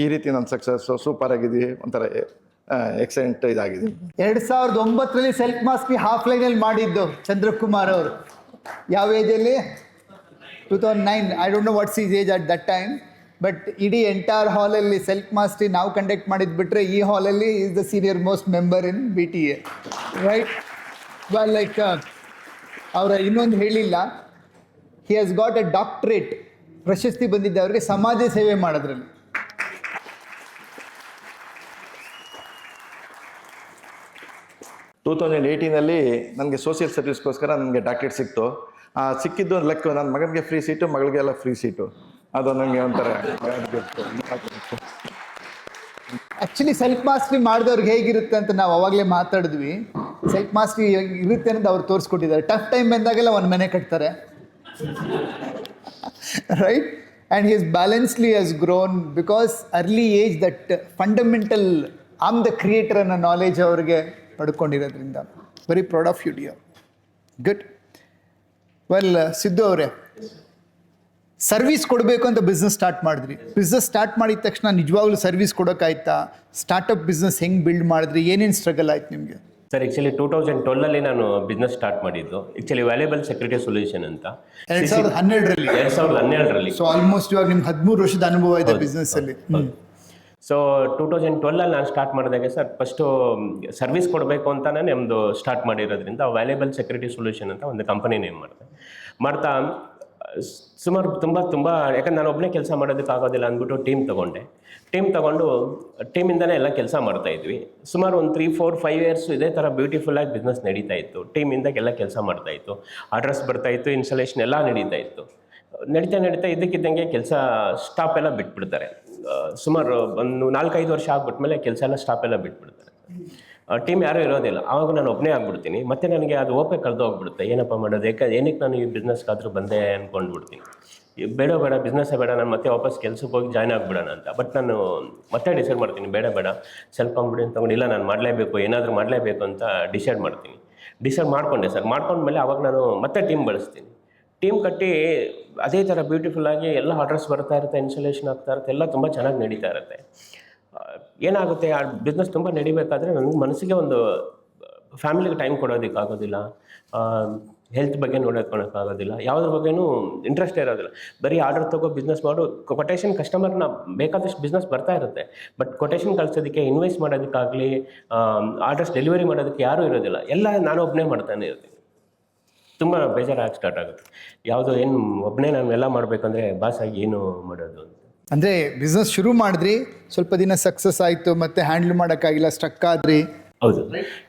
ಈ ರೀತಿ ನನ್ನ ಸಕ್ಸಸ್ಸು ಸೂಪರ್ ಆಗಿದ್ದೀವಿ, ಒಂಥರ ಎಕ್ಸಲೆಂಟ್ ಇದಾಗಿದೆ. 2009ರಲ್ಲಿ ಸೆಲ್ಫ್ ಮಾಸ್ಟ್ರಿ ಹಾಫ್ ಲೈನಲ್ಲಿ ಮಾಡಿದ್ದು ಚಂದ್ರಕುಮಾರ್ ಅವರು. ಯಾವ ಏಜಲ್ಲಿ? 2009. I don't know what's is age at that time. But ಇಡೀ ಎಂಟೈರ್ ಹಾಲಲ್ಲಿ ಸೆಲ್ಫ್ ಮಾಸ್ಟ್ರಿ ನಾವು ಕಂಡಕ್ಟ್ ಮಾಡಿದ್ದು ಬಿಟ್ಟರೆ ಈ ಹಾಲಲ್ಲಿ is the senior most member in BTA, right? Well, like ಅವರ ಇನ್ನೊಂದು ಹೇಳಿಲ್ಲ, he has got A doctorate, ಪ್ರಶಸ್ತಿ ಬಂದಿದ್ದೆ ಅವರಿಗೆ ಸಮಾಜ ಸೇವೆ ಮಾಡೋದ್ರಲ್ಲಿ. ಟೂ 2018ನಲ್ಲಿ ನನಗೆ ಸೋಷಿಯಲ್ ಸರ್ವಿಸ್ಗೋಸ್ಕರ ನನಗೆ ಡಾಕ್ಟ್ರೇಟ್ ಸಿಕ್ತು. ಸಿಕ್ಕಿದ್ದು ಲಕ್. ನನ್ನ ಮಗನಿಗೆ ಫ್ರೀ ಸೀಟು, ಮಗಳಿಗೆಲ್ಲ ಫ್ರೀ ಸೀಟು. ಅದು ನನಗೆ ಒಂಥರ. ಆ್ಯಕ್ಚುಲಿ ಸೆಲ್ಫ್ ಮಾಸ್ಟ್ರಿ ಮಾಡಿದವ್ರಿಗೆ ಹೇಗಿರುತ್ತೆ ಅಂತ ನಾವು ಅವಾಗಲೇ ಮಾತಾಡಿದ್ವಿ. ಸೆಲ್ಫ್ ಮಾಸ್ಟ್ರಿ ಇರುತ್ತೆ ಅನ್ನೋದು ಅವ್ರು ತೋರಿಸ್ಕೊಟ್ಟಿದ್ದಾರೆ. ಟಫ್ ಟೈಮ್ ಬಂದಾಗೆಲ್ಲ ಒಂದು ಮನೆ ಕಟ್ತಾರೆ, ರೈಟ್? ಆ್ಯಂಡ್ ಹಿಸ್ ಬ್ಯಾಲೆನ್ಸ್ಲಿ has grown because early age that fundamental am the creator ಅನ್ನೋ ನಾಲೆಜ್ ಅವ್ರಿಗೆ ಪಡ್ಕೊಂಡಿರೋದ್ರಿಂದ. Very proud of you dear. Good. Well, Siddu ಅವರೇ, ಸರ್ವಿಸ್ ಕೊಡಬೇಕು ಅಂತ ಬಿಸ್ನೆಸ್ ಸ್ಟಾರ್ಟ್ ಮಾಡಿದ್ರಿ. ಬಿಸ್ನೆಸ್ ಸ್ಟಾರ್ಟ್ ಮಾಡಿದ ತಕ್ಷಣ ನಿಜವಾಗ್ಲೂ ಸರ್ವಿಸ್ ಕೊಡೋಕ್ಕಾಯ್ತಾ? ಸ್ಟಾರ್ಟಪ್ ಬಿಸ್ನೆಸ್ ಹೆಂಗೆ ಬಿಲ್ಡ್ ಮಾಡಿದ್ರಿ? ಏನೇನು ಸ್ಟ್ರಗಲ್ ಆಯ್ತು ನಿಮಗೆ? ಸರ್, ಆ್ಯಕ್ಚುಲಿ 2012ರಲ್ಲಿ ನಾನು ಬಿಸ್ನೆಸ್ ಸ್ಟಾರ್ಟ್ ಮಾಡಿದ್ದು. ಆ್ಯಕ್ಚುಲಿ ವ್ಯಾಲ್ಯೂಬಲ್ ಸೆಕ್ಯೂರಿಟಿ ಸೊಲ್ಯೂಷನ್ ಅಂತ 2012ರಲ್ಲಿ. ಸೊ ಆಲ್ಮೋಸ್ಟ್ ಇವಾಗ ನಿಮ್ಗೆ 13 ವರ್ಷದ ಅನುಭವ ಇದೆ ಬಿಸ್ನೆಸ್ಸಲ್ಲಿ. ಸೊ 2012ಅಲ್ಲಿ ನಾನು ಸ್ಟಾರ್ಟ್ ಮಾಡಿದಾಗ ಸರ್, ಫಸ್ಟು ಸರ್ವಿಸ್ ಕೊಡಬೇಕು ಅಂತಲೇ ನಮ್ಮದು ಸ್ಟಾರ್ಟ್ ಮಾಡಿರೋದ್ರಿಂದ ವ್ಯಾಲ್ಯೂಬಲ್ ಸೆಕ್ಯೂರಿಟಿ ಸೊಲ್ಯೂಷನ್ ಅಂತ ಒಂದು ಕಂಪನಿ ನೇಮ್ ಮಾಡ್ತಾ ಸುಮಾರು ತುಂಬ ಯಾಕಂದ್ರೆ ನಾನು ಒಬ್ಬನೇ ಕೆಲಸ ಮಾಡೋದಕ್ಕಾಗೋದಿಲ್ಲ ಅಂದ್ಬಿಟ್ಟು ಟೀಮ್ ತಗೊಂಡು ಟೀಮಿಂದನೇ ಎಲ್ಲ ಕೆಲಸ ಮಾಡ್ತಾಯಿದ್ವಿ. ಸುಮಾರು ಒಂದು 3-4-5 ಇಯರ್ಸ್ ಇದೇ ಥರ ಬ್ಯೂಟಿಫುಲ್ಲಾಗಿ ಬಿಸ್ನೆಸ್ ನಡೀತಾ ಇತ್ತು. ಟೀಮಿಂದ ಎಲ್ಲ ಕೆಲಸ ಮಾಡ್ತಾಯಿತ್ತು, ಆರ್ಡರ್ಸ್ ಬರ್ತಾಯಿತ್ತು, ಇನ್ಸ್ಟಾಲೇಷನ್ ಎಲ್ಲ ನಡೀತಾ ಇತ್ತು. ನಡೀತಾ ಇದ್ದಕ್ಕಿದ್ದಂಗೆ ಕೆಲಸ ಸ್ಟಾಪ್ ಎಲ್ಲ ಬಿಟ್ಬಿಡ್ತಾರೆ. ಸುಮಾರು ಒಂದು 4-5 ವರ್ಷ ಆಗ್ಬಿಟ್ಮೇಲೆ ಕೆಲಸ ಎಲ್ಲ ಸ್ಟಾಪ್ ಎಲ್ಲ ಬಿಟ್ಬಿಡ್ತಾರೆ. ಟೀಮ್ ಯಾರೂ ಇರೋದಿಲ್ಲ. ಆವಾಗ ನಾನು ಒಬ್ಬನೇ ಆಗ್ಬಿಡ್ತೀನಿ. ಮತ್ತು ನನಗೆ ಅದು ಓಪೆ ಕಳೆದು ಹೋಗ್ಬಿಡುತ್ತೆ. ಏನಪ್ಪ ಮಾಡೋದು, ಏನಕ್ಕೆ ನಾನು ಈ ಬಿಸ್ನೆಸ್ಗಾದರೂ ಬಂದೆ ಅಂದ್ಕೊಂಡ್ಬಿಡ್ತೀನಿ. ಬೇಡ ಬಿಸ್ನೆಸ್ಸೇ ಬೇಡ, ನಾನು ಮತ್ತೆ ವಾಪಸ್ ಕೆಲಸಕ್ಕೆ ಹೋಗಿ ಜಾಯ್ನ್ ಆಗಿಬಿಡೋಣ ಅಂತ. ಬಟ್ ನಾನು ಮತ್ತೆ ಡಿಸೈಡ್ ಮಾಡ್ತೀನಿ, ಬೇಡ ಸೆಲ್ಫ್ ಕಾನ್ಫಿಡೆನ್ಸ್ ತೊಗೊಂಡು ಇಲ್ಲ ನಾನು ಮಾಡಲೇಬೇಕು, ಏನಾದರೂ ಮಾಡಲೇಬೇಕು ಅಂತ ಡಿಸೈಡ್ ಮಾಡ್ಕೊಂಡೆ ಸರ್. ಮಾಡ್ಕೊಂಡ್ಮೇಲೆ ಅವಾಗ ನಾನು ಮತ್ತೆ ಟೀಮ್ ಬಳಸ್ತೀನಿ. ಟೀಮ್ ಕಟ್ಟಿ ಅದೇ ಥರ ಬ್ಯೂಟಿಫುಲ್ಲಾಗಿ ಎಲ್ಲ ಆರ್ಡರ್ಸ್ ಬರ್ತಾ ಇರುತ್ತೆ, ಇನ್ಸ್ಟಾಲೇಷನ್ ಆಗ್ತಾ ಇರುತ್ತೆ, ಎಲ್ಲ ತುಂಬ ಚೆನ್ನಾಗಿ ನಡೀತಾ ಇರುತ್ತೆ. ಏನಾಗುತ್ತೆ, ಆ ಬಿಸ್ನೆಸ್ ತುಂಬ ನಡಿಬೇಕಾದ್ರೆ ನನಗೆ ಮನಸ್ಸಿಗೆ ಒಂದು ಫ್ಯಾಮಿಲಿಗೆ ಟೈಮ್ ಕೊಡೋದಕ್ಕಾಗೋದಿಲ್ಲ, ಹೆಲ್ತ್ ಬಗ್ಗೆ ನೋಡೋಕ್ಕಾಗೋದಿಲ್ಲ, ಯಾವುದ್ರ ಬಗ್ಗೆನೂ ಇಂಟ್ರೆಸ್ಟ್ ಇರೋದಿಲ್ಲ. ಬರೀ ಆರ್ಡರ್ ತಗೋ ಬಿಸ್ನೆಸ್ ಮಾಡು, ಕೊಟೇಶನ್ ಕಸ್ಟಮರ್ನ ಬೇಕಾದಷ್ಟು ಬಿಸ್ನೆಸ್ ಬರ್ತಾ ಇರುತ್ತೆ. ಬಟ್ ಕೊಟೇಶನ್ ಕಳಿಸೋದಕ್ಕೆ, ಇನ್ವೆಸ್ಟ್ ಮಾಡೋದಕ್ಕಾಗಲಿ, ಆರ್ಡರ್ಸ್ ಡೆಲಿವರಿ ಮಾಡೋದಕ್ಕೆ ಯಾರೂ ಇರೋದಿಲ್ಲ. ಎಲ್ಲ ನಾನು ಒಬ್ಬನೇ ಮಾಡ್ತಾನೆ ಇರ್ತೀನಿ. ತುಂಬ ಬೇಜಾರಾಗಿ ಸ್ಟಾರ್ಟ್ ಆಗುತ್ತೆ. ಏನು ಒಬ್ಬನೇ ನಾನು ಎಲ್ಲ ಮಾಡಬೇಕಂದ್ರೆ ಬಾಸಾಗಿ ಏನು ಮಾಡೋದು ಅಂತ. ಅಂದರೆ ಬಿಸ್ನೆಸ್ ಶುರು ಮಾಡಿದ್ರಿ, ಸ್ವಲ್ಪ ದಿನ ಸಕ್ಸಸ್ ಆಯಿತು, ಮತ್ತೆ ಹ್ಯಾಂಡಲ್ ಮಾಡೋಕ್ಕಾಗಿಲ್ಲ, ಸ್ಟಕ್ ಆದ್ರಿ. ಹೌದು.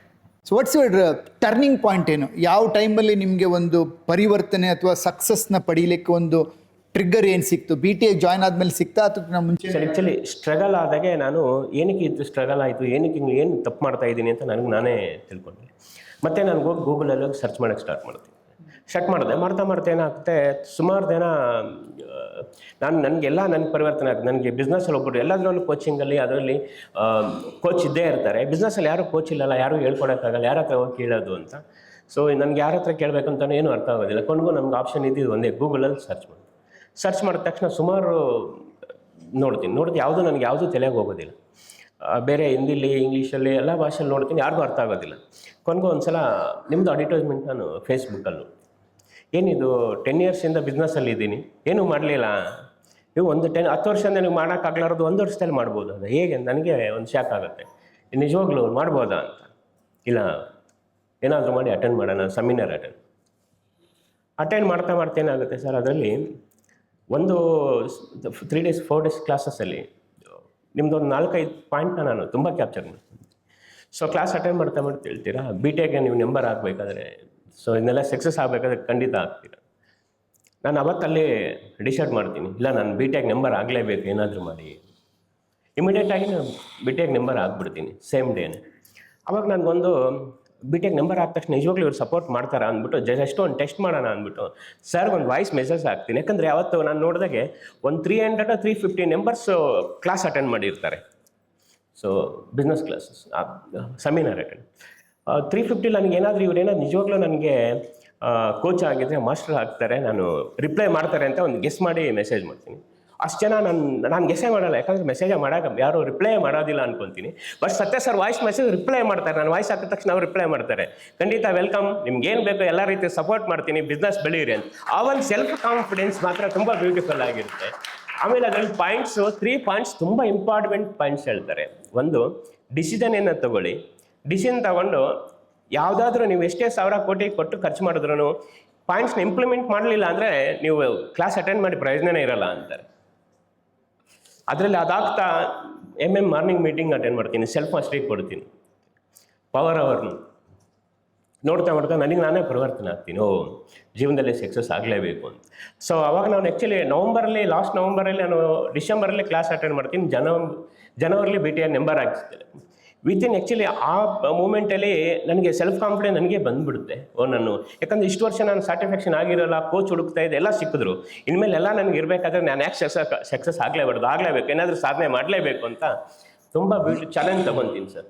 So what's your turning point ಏನು? ಯಾವ ಟೈಮಲ್ಲಿ ನಿಮಗೆ ಒಂದು ಪರಿವರ್ತನೆ ಅಥವಾ ಸಕ್ಸಸ್ನ ಪಡೀಲಿಕ್ಕೆ ಒಂದು ಟ್ರಿಗ್ಗರ್ ಏನು ಸಿಕ್ತು? BTA ಜಾಯ್ನ್ ಆದಮೇಲೆ ಸಿಕ್ತಾ ಅಥವಾ ಮುಂಚೆ? ಸರ್, ಆ್ಯಕ್ಚುಲಿ ಸ್ಟ್ರಗಲ್ ಆದಾಗೆ ನಾನು ಏನಕ್ಕೆ ಇದು ಸ್ಟ್ರಗಲ್ ಆಯಿತು, ಏನಕ್ಕೆ ಏನು ತಪ್ಪು ಮಾಡ್ತಾ ಇದ್ದೀನಿ ಅಂತ ನಾನೇ ತಿಳ್ಕೊಂಡೆ. ಮತ್ತು ನಾನು ಹೋಗಿ ಗೂಗಲಲ್ಲಿ ಹೋಗಿ ಸರ್ಚ್ ಮಾಡೋಕ್ಕೆ ಸ್ಟಾರ್ಟ್ ಮಾಡಿದೆ. ಮಾಡ್ತಾ ಏನಾಗುತ್ತೆ, ಸುಮಾರು ದಿನ ನನಗೆ ಪರಿವರ್ತನೆ ಆಗುತ್ತೆ. ನನಗೆ ಬಿಸ್ನೆಸ್ಸಲ್ಲಿ ಒಬ್ಬರು ಎಲ್ಲದರಲ್ಲೂ ಕೋಚಿಂಗಲ್ಲಿ ಅದರಲ್ಲಿ ಕೋಚ್ ಇದ್ದೇ ಇರ್ತಾರೆ. ಬಿಸ್ನೆಸ್ಸಲ್ಲಿ ಯಾರೂ ಕೋಚ್ ಇಲ್ಲಲ್ಲ, ಯಾರೂ ಹೇಳ್ಕೊಡೋಕ್ಕಾಗಲ್ಲ, ಯಾರ ಹತ್ರ ಹೋಗಿ ಕೇಳೋದು ಅಂತ. ಸೊ ನನಗೆ ಯಾರ ಹತ್ರ ಕೇಳಬೇಕು ಅಂತಲೂ ಏನೂ ಅರ್ಥ ಆಗೋದಿಲ್ಲ. ಕೊನೆಗೂ ನಮ್ಗೆ ಆಪ್ಷನ್ ಇದ್ದಿದ್ದು ಒಂದೇ, ಗೂಗಲಲ್ಲಿ ಸರ್ಚ್ ಮಾಡಿದ ತಕ್ಷಣ ಸುಮಾರು ನೋಡ್ತೀನಿ ಯಾವುದೂ ತಲೆಗೆ ಹೋಗೋದಿಲ್ಲ. ಬೇರೆ ಹಿಂದಿಲಿ, ಇಂಗ್ಲೀಷಲ್ಲಿ ಎಲ್ಲ ಭಾಷೆಯಲ್ಲಿ ನೋಡ್ತೀನಿ, ಯಾರಿಗೂ ಅರ್ಥ ಆಗೋದಿಲ್ಲ. ಕೊನೆಗೂ ಒಂದು ಸಲ ನಿಮ್ಮದು ಅಡ್ವರ್ಟೈಸ್ಮೆಂಟ್ ನಾನು ಫೇಸ್ಬುಕ್ಕಲ್ಲಿ, ಏನಿದು 10 ಇಯರ್ಸಿಂದ ಬಿಸ್ನೆಸ್ಸಲ್ಲಿ ಇದ್ದೀನಿ, ಏನೂ ಮಾಡಲಿಲ್ಲ, ನೀವು 10 ವರ್ಷದಿಂದ ನೀವು ಮಾಡೋಕ್ಕಾಗಲಾರದು 1 ವರ್ಷದಲ್ಲಿ ಮಾಡ್ಬೋದು, ಅದು ಹೇಗೆ? ನನಗೆ ಒಂದು ಶಾಕ್ ಆಗುತ್ತೆ. ನಿಜವಾಗ್ಲೂ ಮಾಡ್ಬೋದಾ ಅಂತ. ಇಲ್ಲ, ಏನಾದರೂ ಮಾಡಿ ಅಟೆಂಡ್ ಮಾಡೋಣ, ಸೆಮಿನಾರ್ ಅಟೆಂಡ್ ಮಾಡ್ತಾ ಏನಾಗುತ್ತೆ ಸರ್, ಅದರಲ್ಲಿ ಒಂದು 3 days 4 days ಕ್ಲಾಸಸ್ಸಲ್ಲಿ ನಿಮ್ಮದು ಒಂದು 4-5 ಪಾಯಿಂಟ್ನ ನಾನು ತುಂಬ ಕ್ಯಾಪ್ಚರ್ ಮಾಡ್ತೀನಿ. ಸೊ ಕ್ಲಾಸ್ ಅಟೆಂಡ್ ಮಾಡ್ತಾ ಹೇಳ್ತೀರಾ, BTEಗೆ ನೀವು ಮೆಂಬರ್ ಆಗಬೇಕಾದ್ರೆ, ಸೊ ಇದನ್ನೆಲ್ಲ ಸಕ್ಸಸ್ ಆಗಬೇಕಾದ್ರೆ ಖಂಡಿತ ಆಗ್ತೀರಾ. ನಾನು ಅವತ್ತಲ್ಲಿ ಡಿಸೈಡ್ ಮಾಡ್ತೀನಿ, ಇಲ್ಲ ನಾನು BTEಗೆ ಮೆಂಬರ್ ಆಗಲೇಬೇಕು ಏನಾದರೂ ಮಾಡಿ. ಇಮಿಡಿಯೇಟಾಗಿ ನಾನು ಬಿ ಟೆಕ್ ನಂಬರ್ ಹಾಕ್ಬಿಡ್ತೀನಿ ಸೇಮ್ ಡೇನೆ. ಅವಾಗ ನನಗೊಂದು ಬಿ ಟೆಕ್ ನಂಬರ್ ಆದ ತಕ್ಷಣ ನಿಜವಾಗ್ಲೂ ಇವ್ರು ಸಪೋರ್ಟ್ ಮಾಡ್ತಾರಾ ಅಂದ್ಬಿಟ್ಟು ಜಸ್ಟ್ ಒಂದು ಟೆಸ್ಟ್ ಮಾಡೋಣ ಅಂದ್ಬಿಟ್ಟು ಸರ್ ಒಂದು ವಾಯ್ಸ್ ಮೆಸೇಜ್ ಹಾಕ್ತೀನಿ. ಯಾಕಂದರೆ ಯಾವತ್ತು ನಾನು ನೋಡಿದಾಗೆ ಒಂದು 300-350 ಮೆಂಬರ್ಸ್ ಕ್ಲಾಸ್ ಅಟೆಂಡ್ ಮಾಡಿರ್ತಾರೆ. So business classes seminar attend 350 ನನಗೆ ಏನಾದರೂ ಇವ್ರೇನಾದ್ರು ನಿಜವಾಗ್ಲೂ ನನಗೆ ಕೋಚ್ ಆಗಿದ್ರೆ ಮಾಸ್ಟರ್ ಆಗ್ತಾರೆ, ನಾನು ರಿಪ್ಲೈ ಮಾಡ್ತಾರೆ ಅಂತ ಒಂದು ಗೆಸ್ ಮಾಡಿ ಮೆಸೇಜ್ ಮಾಡ್ತೀನಿ. ಅಷ್ಟು ಜನ ನಾನು ಗೆಸ್ಸೇ ಮಾಡಲ್ಲ, ಯಾಕಂದರೆ ಮೆಸೇಜೇ ಮಾಡೋಕೆ ಯಾರು ರಿಪ್ಲೈ ಮಾಡೋದಿಲ್ಲ ಅನ್ಕೊತೀನಿ. ಬಟ್ ಸತ್ಯ ಸರ್ ವಾಯ್ಸ್ ಮೆಸೇಜ್ ರಿಪ್ಲೈ ಮಾಡ್ತಾರೆ. ನಾನು ವಾಯ್ಸ್ ಹಾಕಿದ ತಕ್ಷಣ ಅವ್ರು ರಿಪ್ಲೈ ಮಾಡ್ತಾರೆ, ಖಂಡಿತ ವೆಲ್ಕಮ್, ನಿಮ್ಗೆ ಏನು ಬೇಕೋ ಎಲ್ಲ ರೀತಿ ಸಪೋರ್ಟ್ ಮಾಡ್ತೀನಿ, ಬಿಸ್ನೆಸ್ ಬೆಳೀರಿ ಅಂತ. ಆ ಒಂದು ಸೆಲ್ಫ್ ಕಾನ್ಫಿಡೆನ್ಸ್ ಮಾತ್ರ ತುಂಬ ಬ್ಯೂಟಿಫುಲ್ ಆಗಿರುತ್ತೆ. ಆಮೇಲೆ ಅದರಲ್ಲಿ ಪಾಯಿಂಟ್ಸು 3 ಪಾಯಿಂಟ್ಸ್ ತುಂಬ ಇಂಪಾರ್ಟೆಂಟ್ ಪಾಯಿಂಟ್ಸ್ ಹೇಳ್ತಾರೆ. ಒಂದು, ಡಿಸಿಷನ್ ಏನೋ ತಗೊಳ್ಳಿ. ಡಿಸಿಷನ್ ತಗೊಂಡು ಯಾವುದಾದ್ರೂ ನೀವು ಎಷ್ಟೇ 1000 ಕೋಟಿ ಕೊಟ್ಟು ಖರ್ಚು ಮಾಡಿದ್ರೂ ಪಾಯಿಂಟ್ಸ್ನ ಇಂಪ್ಲಿಮೆಂಟ್ ಮಾಡಲಿಲ್ಲ ಅಂದರೆ ನೀವು ಕ್ಲಾಸ್ ಅಟೆಂಡ್ ಮಾಡಿ ಪ್ರಯೋಜನನೇ ಇರಲ್ಲ ಅಂತಾರೆ. ಅದರಲ್ಲಿ ಅದಾಗ್ತಾ ಮಾರ್ನಿಂಗ್ ಮೀಟಿಂಗ್ ಅಟೆಂಡ್ ಮಾಡ್ತೀನಿ, ಸೆಲ್ಫ್ ಮಾಸ್ಟರಿ ಕೊಡ್ತೀನಿ, ಪವರ್ ಅವರ್ನು ನೋಡ್ತಾ ನನಗೆ ನಾನೇ ಪರಿವರ್ತನೆ ಆಗ್ತೀನಿ. ಜೀವನದಲ್ಲಿ ಸಕ್ಸಸ್ ಆಗಲೇಬೇಕು ಅಂತ. ಸೊ ಅವಾಗ ನಾನು ಆ್ಯಕ್ಚುಲಿ ಲಾಸ್ಟ್ ನವಂಬರಲ್ಲಿ ನಾನು ಡಿಸೆಂಬರಲ್ಲಿ ಕ್ಲಾಸ್ ಅಟೆಂಡ್ ಮಾಡ್ತೀನಿ, ಜನವರಿಲಿ BTI ನಂಬರ್ ಹಾಕಿಸ್ತೇನೆ. ವಿತಿನ್ ಆ್ಯಕ್ಚುಲಿ ಆ ಮೂಮೆಂಟಲ್ಲಿ ನನಗೆ ಸೆಲ್ಫ್ ಕಾನ್ಫಿಡೆನ್ಸ್ ನನಗೆ ಬಂದುಬಿಡುತ್ತೆ. ನಾನು ಯಾಕಂದರೆ ಇಷ್ಟು ವರ್ಷ ನಾನು ಸ್ಯಾಟಿಸ್ಫ್ಯಾಕ್ಷನ್ ಆಗಿರೋಲ್ಲ, ಕೋಚ್ ಹುಡುಕ್ತಾ ಇದ್ದೆ, ಎಲ್ಲ ಸಿಕ್ಕಿದ್ರು. ಇನ್ಮೇಲೆ ನನಗೆ ಇರಬೇಕಾದ್ರೆ ನಾನು ಯಾಕೆ ಸಕ್ಸಸ್ ಆಗಲೇಬೇಕು, ಏನಾದರೂ ಸಾಧನೆ ಮಾಡಲೇಬೇಕು ಅಂತ ತುಂಬ ಚಾಲೆಂಜ್ ತೊಗೊತೀನಿ ಸರ್.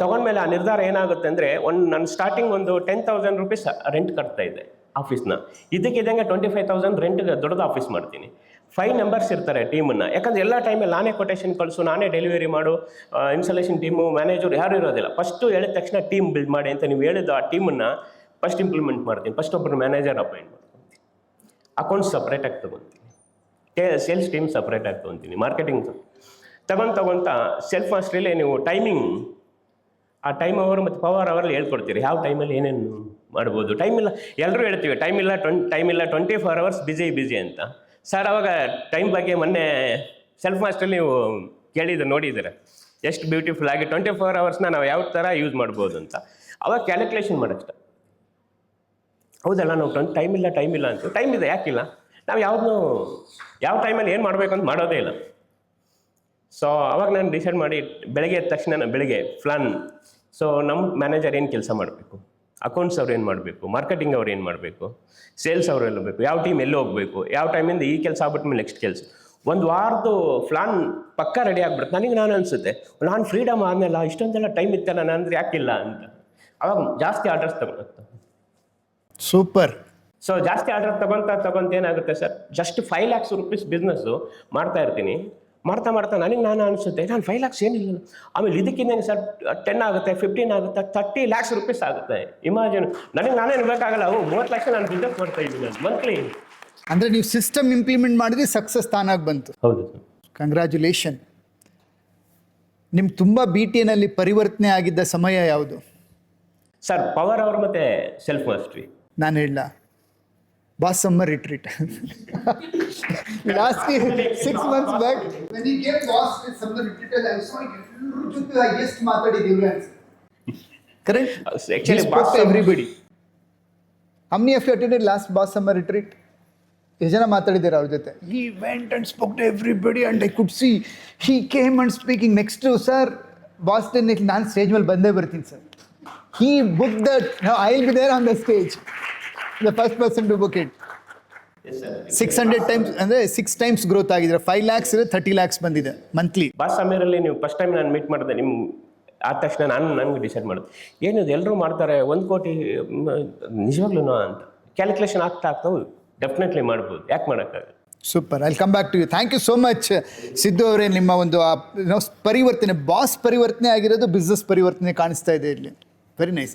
ತೊಗೊಂಡ್ಮೇಲೆ ಆ ನಿರ್ಧಾರ ಏನಾಗುತ್ತೆ ಅಂದರೆ, ನಾನು ಸ್ಟಾರ್ಟಿಂಗ್ ಒಂದು 10,000 ರೂಪೀಸ್ ರೆಂಟ್ ಕಟ್ತಾ ಇದ್ದೆ ಆಫೀಸ್ನ. ಇದಕ್ಕಿದ್ದಂಗೆ 25,000 ರೆಂಟ್ಗೆ ದೊಡ್ಡದು ಆಫೀಸ್ ಮಾಡ್ತೀನಿ. 5 ಮೆಂಬರ್ಸ್ ಇರ್ತಾರೆ ಟೀಮನ್ನು. ಯಾಕಂದರೆ ಎಲ್ಲ ಟೈಮಲ್ಲಿ ನಾನೇ ಕೊಟೇಶನ್ ಕಳಿಸು, ನಾನೇ ಡೆಲಿವರಿ ಮಾಡು, ಇನ್ಸ್ಟಾಲೇಷನ್ ಟೀಮು, ಮ್ಯಾನೇಜರ್ ಯಾರು ಇರೋದಿಲ್ಲ. ಫಸ್ಟು ಹೇಳಿದ ತಕ್ಷಣ ಟೀಮ್ ಬಿಲ್ಡ್ ಮಾಡಿ ಅಂತ ನೀವು ಹೇಳಿದ್ದು ಆ ಟೀಮನ್ನು ಫಸ್ಟ್ ಇಂಪ್ಲಿಮೆಂಟ್ ಮಾಡ್ತೀನಿ. ಫಸ್ಟ್ ಒಬ್ಬರು ಮ್ಯಾನೇಜರ್ ಅಪಾಯಿಂಟ್ ಮಾಡ್ಕೊತೀನಿ, ಅಕೌಂಟ್ಸ್ ಸಪ್ರೇಟಾಗಿ ತೊಗೊತೀನಿ, ಸೇಲ್ಸ್ ಟೀಮ್ ಸಪ್ರೇಟಾಗಿ ತೊಗೊತೀನಿ, ಮಾರ್ಕೆಟಿಂಗ್ ತಗೊಳ್ತಾ ಸೆಲ್ಫ್ ಮಾಸ್ಟ್ರಿಲಿ ನೀವು ಟೈಮಿಂಗ್, ಆ ಟೈಮ್ ಅವರ್ ಮತ್ತು ಪವರ್ ಅವರಲ್ಲಿ ಹೇಳ್ಕೊಡ್ತೀರಿ, ಯಾವ ಟೈಮಲ್ಲಿ ಏನೇನು ಮಾಡ್ಬೋದು. ಟೈಮಿಲ್ಲ, ಎಲ್ಲರೂ ಹೇಳ್ತೀವಿ ಟೈಮಿಲ್ಲ 24 hours ಬಿಸಿ ಅಂತ. ಸರ್ ಅವಾಗ ಟೈಮ್ ಬಗ್ಗೆ ಮೊನ್ನೆ ಸೆಲ್ಫ್ ಮಾಸ್ಟ್ರಲ್ಲಿ ನೀವು ನೋಡಿದ್ದೀರ ಎಷ್ಟು ಬ್ಯೂಟಿಫುಲ್ ಆಗಿ 24 hours ನಾವು ಯಾವ ಥರ ಯೂಸ್ ಮಾಡ್ಬೋದು ಅಂತ. ಅವಾಗ ಕ್ಯಾಲ್ಕುಲೇಷನ್ ಮಾಡೋಕ್ಕೆ ಹೌದಲ್ಲ, ನಾವು ಟೈಮ್ ಇಲ್ಲ ಅಂತ. ಟೈಮ್ ಇದೆ, ಯಾಕಿಲ್ಲ, ನಾವು ಯಾವ ಟೈಮಲ್ಲಿ ಏನು ಮಾಡಬೇಕಂತ ಮಾಡೋದೇ ಇಲ್ಲ. ಸೊ ಅವಾಗ ನಾನು ಡಿಸೈಡ್ ಮಾಡಿ ಬೆಳಗ್ಗೆ ಎದ್ದ ತಕ್ಷಣ ಬೆಳಗ್ಗೆ ಪ್ಲಾನ್. ಸೊ ನಮ್ಮ ಮ್ಯಾನೇಜರ್ ಏನು ಕೆಲಸ ಮಾಡಬೇಕು, ಅಕೌಂಟ್ಸ್ ಅವ್ರು ಏನು ಮಾಡಬೇಕು, ಮಾರ್ಕೆಟಿಂಗ್ ಅವ್ರು ಏನು ಮಾಡಬೇಕು, ಸೇಲ್ಸ್ ಅವ್ರು ಎಲ್ಲ ಬೇಕು, ಯಾವ ಟೀಮ್ ಎಲ್ಲಿ ಹೋಗಬೇಕು, ಯಾವ ಟೈಮಿಂದ ಈ ಕೆಲಸ ಆಗ್ಬಿಟ್ಮೇಲೆ ನೆಕ್ಸ್ಟ್ ಕೆಲಸ, ಒಂದು ವಾರದ್ದು ಪ್ಲಾನ್ ಪಕ್ಕ ರೆಡಿ ಆಗ್ಬಿಡುತ್ತೆ. ನನಗೆ ಅನಿಸುತ್ತೆ, ನಾನು ಫ್ರೀಡಮ್ ಆದಮೇಲೆ ಇಷ್ಟೊಂದೆಲ್ಲ ಟೈಮ್ ಇತ್ತಲ್ಲ ನಾನು ಯಾಕಿಲ್ಲ ಅಂತ. ಅವಾಗ ಜಾಸ್ತಿ ಆರ್ಡರ್ಸ್ ತಗೊಳುತ್ತೆ. ಸೂಪರ್. ಸೊ ಜಾಸ್ತಿ ಆರ್ಡರ್ ತಗೊಂತ ಏನಾಗುತ್ತೆ sir, just 5 lakhs rupees business ಮಾಡ್ತಾ ಇರ್ತೀನಿ. ಮಾಡ್ತಾ ನನಗೆ ಅನಿಸುತ್ತೆ, ನಾನು 5 lakhs ಏನಿಲ್ಲ. ಆಮೇಲೆ ಇದಕ್ಕಿಂತ ಸರ್ 10 ಆಗುತ್ತೆ, 15 ಆಗುತ್ತೆ, 30 lakhs ರೂಪೀಸ್ ಆಗುತ್ತೆ. ಇಮ್ಯಾಜಿನ್, ನನಗೆ ನಾನೇ ಇರಬೇಕಾಗಲ್ಲ, 30 ಲಕ್ಷ ನಾನು ಬಿಸ್ನೆಸ್ ಮಾಡ್ತಾ ಇದ್ದೀನಿ ಮಂತ್ಲಿ. ಅಂದರೆ ನೀವು ಸಿಸ್ಟಮ್ ಇಂಪ್ಲಿಮೆಂಟ್ ಮಾಡಿದ್ರೆ ಸಕ್ಸಸ್ ತಾನಾಗಿ ಬಂತು. ಹೌದು ಸರ್, ಕಂಗ್ರ್ಯಾಚುಲೇಷನ್. ನಿಮ್ಗೆ ತುಂಬ BTIನಲ್ಲಿ ಪರಿವರ್ತನೆ ಆಗಿದ್ದ ಸಮಯ ಯಾವುದು ಸರ್? ಪವರ್ ಅವರ್ ಮತ್ತು ಸೆಲ್ಫ್ ಮಾಸ್ಟ್ರಿ. ನಾನು ಹೇಳ boss summer retreat. Last 6 months back when he came boss with summer retreat, I saw ಎಲ್ಲರೂ ಜೊತೆ ಎಷ್ಟು ಮಾತಾಡಿದ್ದೀವಿ ಅಂತ. Correct? Actually, he spoke to everybody. How many of you attended last boss summer retreat? ಎಷ್ಟು ಜನ ಮಾತಾಡಿದ್ದೀರಾ ಅವ್ರ ಜೊತೆ? He went and spoke to everybody and I could see he came and speaking next to sir boss day ನಾನು stage ಮೇಲೆ ಬಂದೇ ಬರ್ತೀನಿ sir. He booked that, now I'll be there on the stage. The first person to book it. 600 times ಅಂದರೆ 6 times growth ಆಗಿದ್ರೆ 5 lakhs 30 lakhs ಬಂದಿದೆ monthly. Boss ಸಮೀರಲ್ಲಿ ನೀವು first time ನಾನು meet ಮಾಡಿದೆ, ನಿಮ್ಮ ಆದ ತಕ್ಷಣ ನನಗೆ ಡಿಸೈಡ್ ಮಾಡಿದೆ, ಏನಿದೆ ಎಲ್ಲರೂ ಮಾಡ್ತಾರೆ 1 ಕೋಟಿ ನಿಜವಾಗ್ಲೂ ಅಂತ ಕ್ಯಾಲ್ಕುಲೇಷನ್ ಆಗ್ತಾ ಡೆಫಿನೆಟ್ಲಿ ಮಾಡ್ಬೋದು, ಯಾಕೆ ಮಾಡೋಕ್ಕಾಗಲ್ಲ. Super. I come back to you. Thank you so much Siddu ಅವರೇ. ನಿಮ್ಮ ಒಂದು ಪರಿವರ್ತನೆ, ಬಾಸ್ ಪರಿವರ್ತನೆ ಆಗಿರೋದು ಬಿಸ್ನೆಸ್ ಪರಿವರ್ತನೆ ಕಾಣಿಸ್ತಾ ಇದೆ ಇಲ್ಲಿ. Very nice.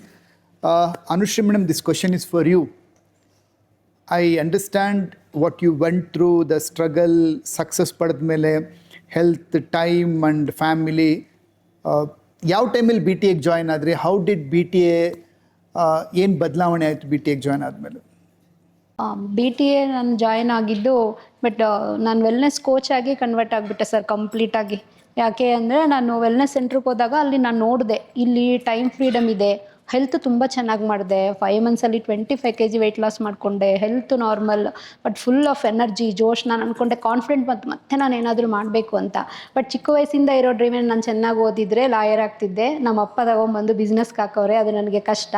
Anushree madam, this question is for you. I understand what you went through, the struggle, success ಪಡೆದ ಮೇಲೆ ಹೆಲ್ತ್, ಟೈಮ್ ಆ್ಯಂಡ್ ಫ್ಯಾಮಿಲಿ. ಯಾವ ಟೈಮಲ್ಲಿ BTIಗೆ ಜಾಯ್ನ್ ಆದರೆ, ಹೌ ಡಿಡ್ BTI, ಏನು ಬದಲಾವಣೆ ಆಯಿತು BTIಗೆ ಜಾಯ್ನ್ ಆದಮೇಲೆ? BTI ನಾನು ಜಾಯ್ನ್ ಆಗಿದ್ದು, ಬಟ್ ನಾನು ವೆಲ್ನೆಸ್ ಕೋಚ್ ಆಗಿ ಕನ್ವರ್ಟ್ ಆಗಿಬಿಟ್ಟೆ ಸರ್ ಕಂಪ್ಲೀಟಾಗಿ. ಯಾಕೆ ಅಂದರೆ ನಾನು ವೆಲ್ನೆಸ್ ಸೆಂಟ್ರಿಗೆ ಹೋದಾಗ ಅಲ್ಲಿ ನಾನು ನೋಡಿದೆ, ಇಲ್ಲಿ ಟೈಮ್ ಫ್ರೀಡಮ್ ಇದೆ, ಹೆಲ್ತ್ ತುಂಬ ಚೆನ್ನಾಗಿ ಮಾಡಿದೆ. 5 ಮಂತ್ಸಲ್ಲಿ 25 kg ವೆಯ್ಟ್ ಲಾಸ್ ಮಾಡಿಕೊಂಡೆ. Health normal, but full of energy, ಜೋಶ್. ನಾನು ಅಂದ್ಕೊಂಡೆ ಕಾನ್ಫಿಡೆಂಟ್ ಬಂತು ಮತ್ತೆ ನಾನು ಏನಾದರೂ ಮಾಡಬೇಕು ಅಂತ. ಬಟ್ ಚಿಕ್ಕ ವಯಸ್ಸಿಂದ ಇರೋ ಡ್ರೀಮೇನು, ನಾನು ಚೆನ್ನಾಗಿ ಓದಿದ್ರೆ ಲಾಯರ್ ಆಗ್ತಿದ್ದೆ. ನಮ್ಮ ಅಪ್ಪ ತಗೊಂಡ್ಬಂದು ಬಿಸ್ನೆಸ್ಗೆ ಹಾಕವ್ರೆ, ಅದು ನನಗೆ ಕಷ್ಟ,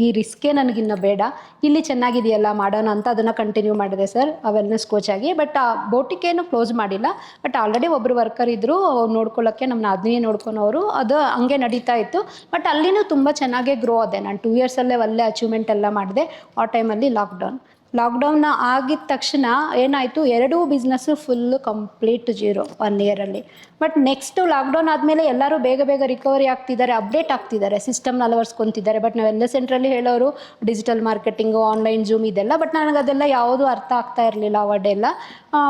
ಈ ರಿಸ್ಕೇ ನನಗಿನ್ನ ಬೇಡ, ಇಲ್ಲಿ ಚೆನ್ನಾಗಿದೆಯಲ್ಲ ಮಾಡೋಣ ಅಂತ ಅದನ್ನು ಕಂಟಿನ್ಯೂ ಮಾಡಿದೆ ಸರ್, ವೆಲ್ನೆಸ್ ಕೋಚ್ ಆಗಿ. ಬಟ್ ಆ ಬೋಟಿಕೇನು ಕ್ಲೋಸ್ ಮಾಡಿಲ್ಲ. ಬಟ್ ಆಲ್ರೆಡಿ ಒಬ್ಬರು ವರ್ಕರ್ ಇದ್ದರು ನೋಡ್ಕೊಳ್ಳೋಕ್ಕೆ, ನಮ್ಮ ನಾದಿನಿ ನೋಡ್ಕೊಳೋರು, ಅದು ಹಂಗೆ ನಡೀತಾ ಇತ್ತು. ಬಟ್ ಅಲ್ಲಿನೂ ತುಂಬ ಚೆನ್ನಾಗೇ ಗ್ರೋ ಆದೆ. ನಾನು 2 ಇಯರ್ಸಲ್ಲೇ ಒಳ್ಳೆ ಅಚೀವ್ಮೆಂಟ್ ಎಲ್ಲ ಮಾಡಿದೆ. ಆ ಟೈಮಲ್ಲಿ ಲಾಕ್ಡೌನ್ ಆಗಿದ ತಕ್ಷಣ ಏನಾಯಿತು, ಎರಡೂ ಬಿಸ್ನೆಸ್ಸು ಫುಲ್ಲು ಕಂಪ್ಲೀಟ್ ಜೀರೋ 1 ಇಯರಲ್ಲಿ. ಬಟ್ ನೆಕ್ಸ್ಟು ಲಾಕ್ಡೌನ್ ಆದಮೇಲೆ ಎಲ್ಲರೂ ಬೇಗ ಬೇಗ ರಿಕವರಿ ಆಗ್ತಿದ್ದಾರೆ, ಅಪ್ಡೇಟ್ ಆಗ್ತಿದ್ದಾರೆ, ಸಿಸ್ಟಮ್ನ ಅಳವಡಿಸ್ಕೊತಿದ್ದಾರೆ. ಬಟ್ ನಾವೆಲ್ಲ ಸೆಂಟ್ರಲ್ಲಿ ಹೇಳೋರು ಡಿಜಿಟಲ್ ಮಾರ್ಕೆಟಿಂಗು, ಆನ್ಲೈನ್ ಜೂಮ್ ಇದೆಲ್ಲ. ಬಟ್ ನನಗೆ ಅದೆಲ್ಲ ಯಾವುದೂ ಅರ್ಥ ಆಗ್ತಾ ಇರಲಿಲ್ಲ ಅವಡ್ಡೆಲ್ಲ.